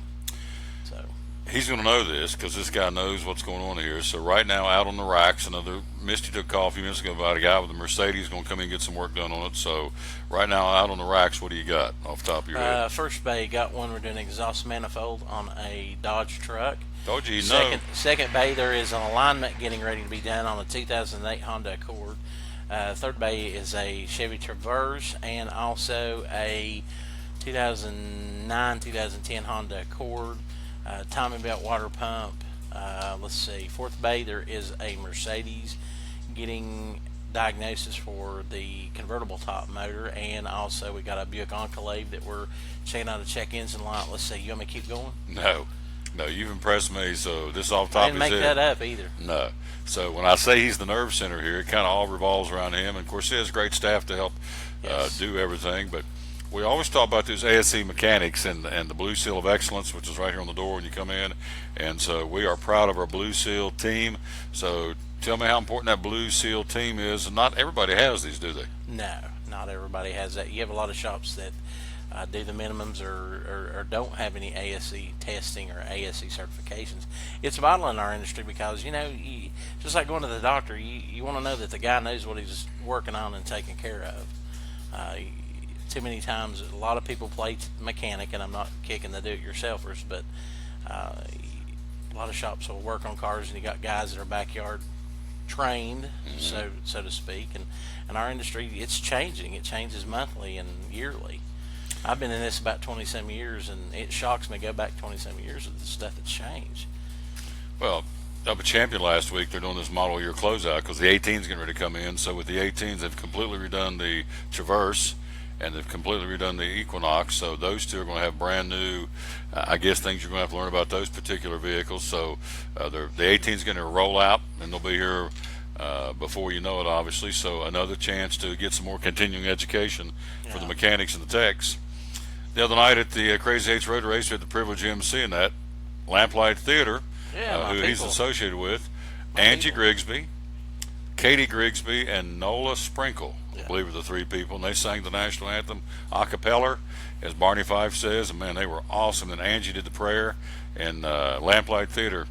So he's going to know this because this guy knows what's going on here. So right now, out on the racks, Misty took a call a few minutes ago about a guy with a Mercedes going to come in and get some work done on it. So right now, out on the racks, what do you got off the top of your head? First bay, got one. We're doing exhaust manifold on a Dodge truck. Told you, know. Second bay, there is an alignment getting ready to be done on a 2008 Honda Accord. Third bay is a Chevy Traverse and also a 2009-2010 Honda Accord, timing belt, water pump. Let's see. Fourth bay, there is a Mercedes getting diagnosis for the convertible top motor, and also we got a Buick Enclave that we're checking out a check engine light. Let's see. You want me to keep going? No, you've impressed me. So this off top I didn't make that up either. No. So when I say he's the nerve center here, it kind of all revolves around him. And of course, he has great staff to help do everything. But we always talk about these ASE mechanics and the Blue Seal of Excellence, which is right here on the door when you come in. And so we are proud of our Blue Seal team. So tell me how important that Blue Seal team is. And not everybody has these, do they? No, not everybody has that. You have a lot of shops that do the minimums or don't have any ASE testing or ASE certifications. It's vital in our industry because, just like going to the doctor, you want to know that the guy knows what he's working on and taking care of. Too many times, a lot of people play mechanic, and I'm not kicking the do-it-yourselfers, but a lot of shops will work on cars, and you got guys that are backyard trained, so to speak, and our industry, it's changing. It changes monthly and yearly. I've been in this about 20-some years, and it shocks me to go back 20-some years of the stuff that's changed. Well, up at Champion last week, they're doing this model year closeout because the 18's getting ready to come in. So with the 18s, they've completely redone the Traverse, and they've completely redone the Equinox. So those two are going to have brand new, I guess, things you're going to have to learn about those particular vehicles. So the 18's going to roll out, and they'll be here before you know it, obviously. So another chance to get some more continuing education for the mechanics and the techs. The other night at the Crazy Eights Road Race, we had the privilege of emceeing that. Lamplight Theater, who he's associated with, Angie Grigsby, Katie Grigsby, and Nola Sprinkle, I believe, are the three people, and they sang the national anthem a cappella, as Barney Fife says, and man, they were awesome. And Angie did the prayer, and Lamplight Theater,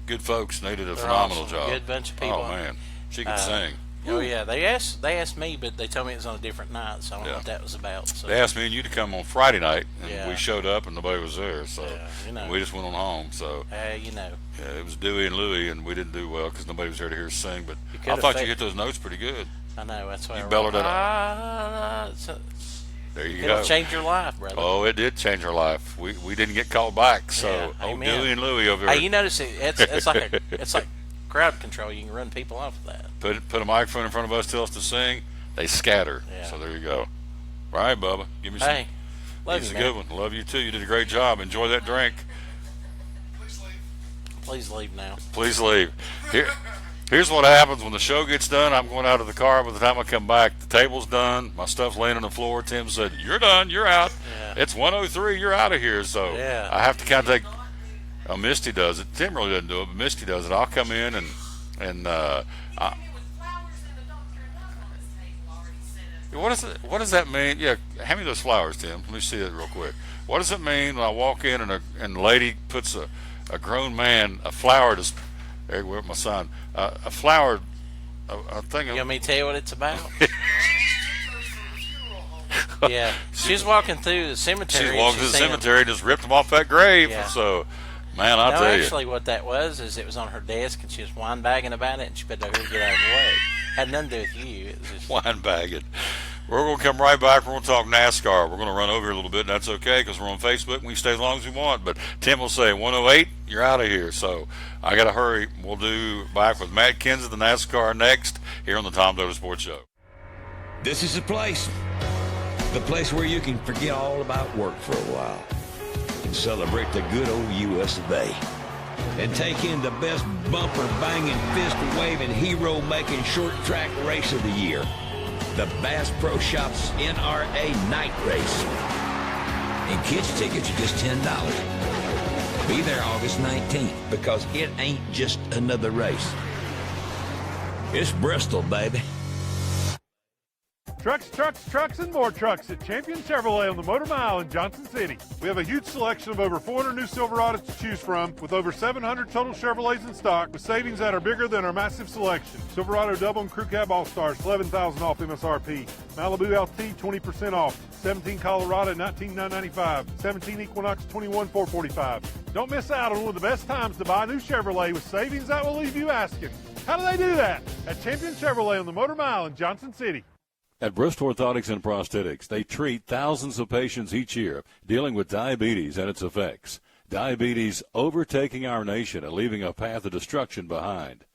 good folks, and they did a phenomenal job. Good bunch of people. Oh man, she could sing. Oh yeah, they asked me, but they told me it was on a different night, so I don't know what that was about. So. They asked me and you to come on Friday night, and we showed up, and nobody was there, so we just went on home. So yeah, it was Dewey and Louie, and we didn't do well because nobody was there to hear us sing. But I thought you hit those notes pretty good. I know, that's why you bellowed it up. There you It'll go. change your life, brother. Oh, it did change our life. We didn't get called back, so Dewey and Louie over there. Hey, you notice it's like crowd control. You can run people off of that. Put a microphone in front of us, tell us to sing, they scatter. So there you go. All right, Bubba, give me some. Hey, love you, man. A good one. Love you too. You did a great job. Enjoy that drink. Please leave now. Please leave. Here's what happens when the show gets done. I'm going out of the car. By the time I come back, the table's done. My stuff's laying on the floor. Tim said, "You're done. You're out. It's 1:03. You're out of here." So I have to kind of take. Oh, Misty does it. Tim really doesn't do it, but Misty does it. I'll come in and what does that mean? Yeah, hand me those flowers, Tim. Let me see that real quick. What does it mean when I walk in and a lady puts a grown man a flower to there with my son a flower a thing? You want me to tell you what it's about? Yeah, she's walking through the cemetery. She's walking through the cemetery, just ripped them off that grave. Yeah. So, man, I'll tell you. Actually, what that was is it was on her desk, and she was wine bagging about it, and she better get out of the way. Had nothing to do with you. It was just wine bagging. We're going to come right back. We're going to talk NASCAR. We're going to run over here a little bit, and that's okay because we're on Facebook, and we can stay as long as we want. But Tim will say, 108, you're out of here. So I got to hurry. We'll do back with Matt Kinsey, the NASCAR, next here on the Tom Dover Sports Show. This is the place where you can forget all about work for a while and celebrate the good old U.S. of A. And take in the best bumper-banging, fist-waving, hero-making short-track race of the year, the Bass Pro Shops NRA Night Race. And kids' tickets are just $10. Be there August 19th because it ain't just another race. It's Bristol, baby. Trucks, and more trucks at Champion Chevrolet on the Motor Mile in Johnson City. We have a huge selection of over 400 new Silverados to choose from, with over 700 total Chevrolets in stock, with savings that are bigger than our massive selection. Silverado Double and Crew Cab All-Stars, $11,000 off MSRP. Malibu LT, 20% off. 17 Colorado, $19,995. 17 Equinox, $21,445. Don't miss out on one of the best times to buy a new Chevrolet with savings that will leave you asking, How do they do that? At Champion Chevrolet on the Motor Mile in Johnson City. At Bristol Orthotics and Prosthetics, they treat thousands of patients each year dealing with diabetes and its effects. Diabetes overtaking our nation and leaving a path of destruction behind.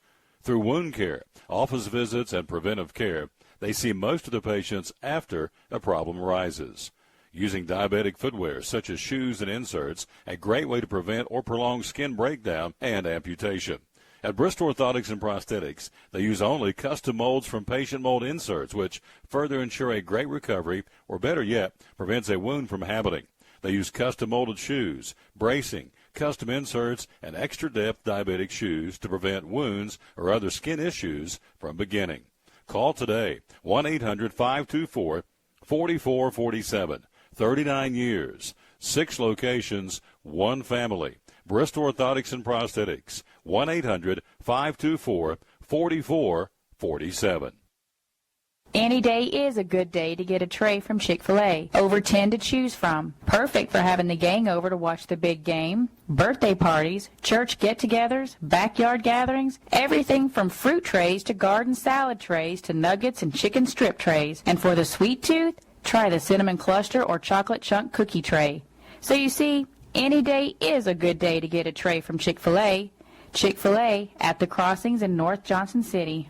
Through wound care, office visits, and preventive care, they see most of the patients after a problem arises. Using diabetic footwear such as shoes and inserts, a great way to prevent or prolong skin breakdown and amputation. At Bristol Orthotics and Prosthetics, they use only custom molds from patient mold inserts, which further ensure a great recovery, or better yet, prevents a wound from happening. They use custom molded shoes, bracing, custom inserts, and extra depth diabetic shoes to prevent wounds or other skin issues from beginning. Call today, 1-800-524-4447. 39 years, 6 locations, 1 family. Bristol Orthotics and Prosthetics, 1-800-524-4447. Any day is a good day to get a tray from Chick-fil-A. Over 10 to choose from. Perfect for having the gang over to watch the big game, birthday parties, church get-togethers, backyard gatherings, everything from fruit trays to garden salad trays to nuggets and chicken strip trays. And for the sweet tooth, try the cinnamon cluster or chocolate chunk cookie tray. So you see, any day is a good day to get a tray from Chick-fil-A. Chick-fil-A at the Crossings in North Johnson City.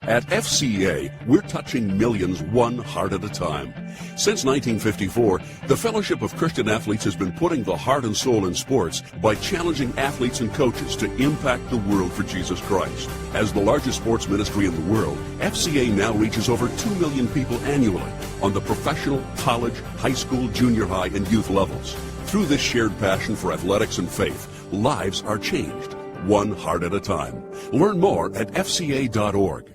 At FCA, we're touching millions one heart at a time. Since 1954, the Fellowship of Christian Athletes has been putting the heart and soul in sports by challenging athletes and coaches to impact the world for Jesus Christ. As the largest sports ministry in the world, FCA now reaches over 2 million people annually on the professional, college, high school, junior high, and youth levels. Through this shared passion for athletics and faith, lives are changed, one heart at a time. Learn more at fca.org.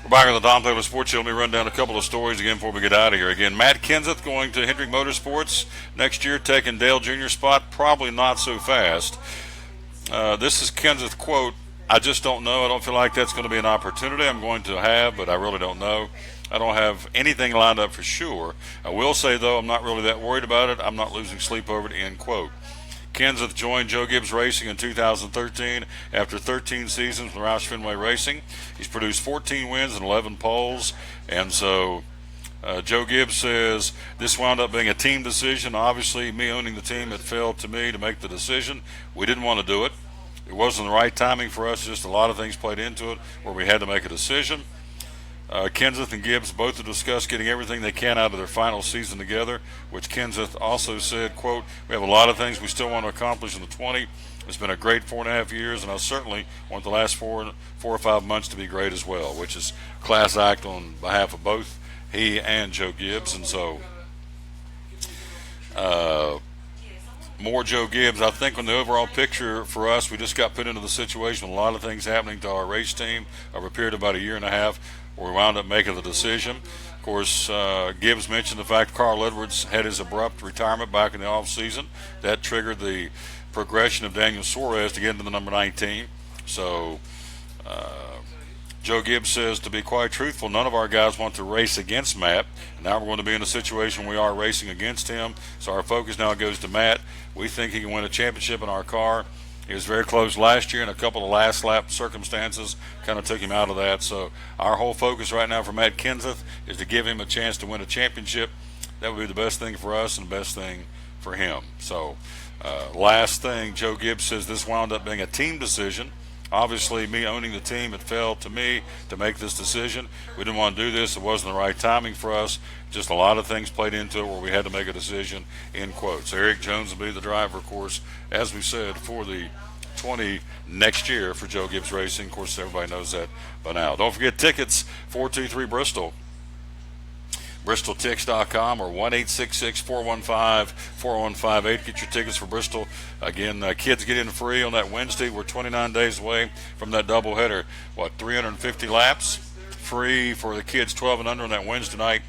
We're back on the Dom Taylor Sports Show. Let me run down a couple of stories again before we get out of here. Again, Matt Kenseth going to Hendrick Motorsports next year, taking Dale Jr.'s spot. Probably not so fast. This is Kenseth quote, "I just don't know. I don't feel like that's going to be an opportunity I'm going to have, but I really don't know. I don't have anything lined up for sure. I will say, though, I'm not really that worried about it. I'm not losing sleep over it," end quote. Kenseth joined Joe Gibbs Racing in 2013 after 13 seasons with Roush Fenway Racing. He's produced 14 wins and 11 poles. And so Joe Gibbs says this wound up being a team decision. Obviously, me owning the team, it fell to me to make the decision. We didn't want to do it. It wasn't the right timing for us. Just a lot of things played into it where we had to make a decision. Kenseth and Gibbs both have discussed getting everything they can out of their final season together, which Kenseth also said, quote, "We have a lot of things we still want to accomplish in the 20. It's been a great 4.5 years, and I certainly want the last four or 5 months to be great as well," which is class act on behalf of both he and Joe Gibbs. And so more Joe Gibbs. I think on the overall picture for us, we just got put into the situation with a lot of things happening to our race team over a period of about a year and a half, where we wound up making the decision. Of course, Gibbs mentioned the fact Carl Edwards had his abrupt retirement back in the offseason. That triggered the progression of Daniel Suarez to get into the number 19. So Joe Gibbs says, to be quite truthful, none of our guys want to race against Matt. Now we're going to be in a situation we are racing against him. So our focus now goes to Matt. We think he can win a championship in our car. He was very close last year, and a couple of last lap circumstances kind of took him out of that. So our whole focus right now for Matt Kenseth is to give him a chance to win a championship. That would be the best thing for us and the best thing for him. So last thing, Joe Gibbs says this wound up being a team decision. Obviously, me owning the team, it fell to me to make this decision. We didn't want to do this. It wasn't the right timing for us. Just a lot of things played into it where we had to make a decision, end quote. So Eric Jones will be the driver, of course, as we said, for the 20 next year for Joe Gibbs Racing. Of course, everybody knows that by now. Don't forget tickets, 423 Bristol. BristolTix.com or 1-866-415-4158. Get your tickets for Bristol. Again, kids get in free on that Wednesday. We're 29 days away from that doubleheader. 350 laps free for the kids 12 and under on that Wednesday night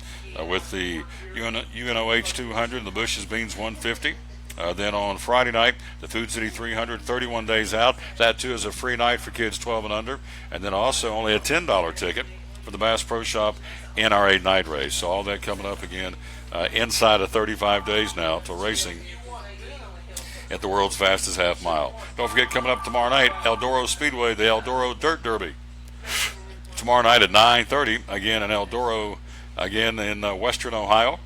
with the UNOH 200 and the Bush's Beans 150. Then on Friday night, the Food City 300, 31 days out. That, too, is a free night for kids 12 and under. And then also only a $10 ticket for the Bass Pro Shop NRA night race. So all that coming up again inside of 35 days now till racing at the world's fastest half mile. Don't forget, coming up tomorrow night, Eldora Speedway, the Eldora Dirt Derby. Tomorrow night at 9:30, again in Eldora, again in Western Ohio.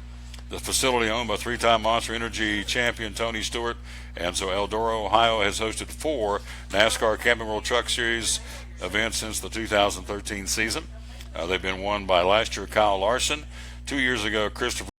The facility owned by three-time Monster Energy champion Tony Stewart. And so Eldora, Ohio has hosted 4 NASCAR Camping World Truck Series events since the 2013 season. They've been won by last year Kyle Larson, 2 years ago Christopher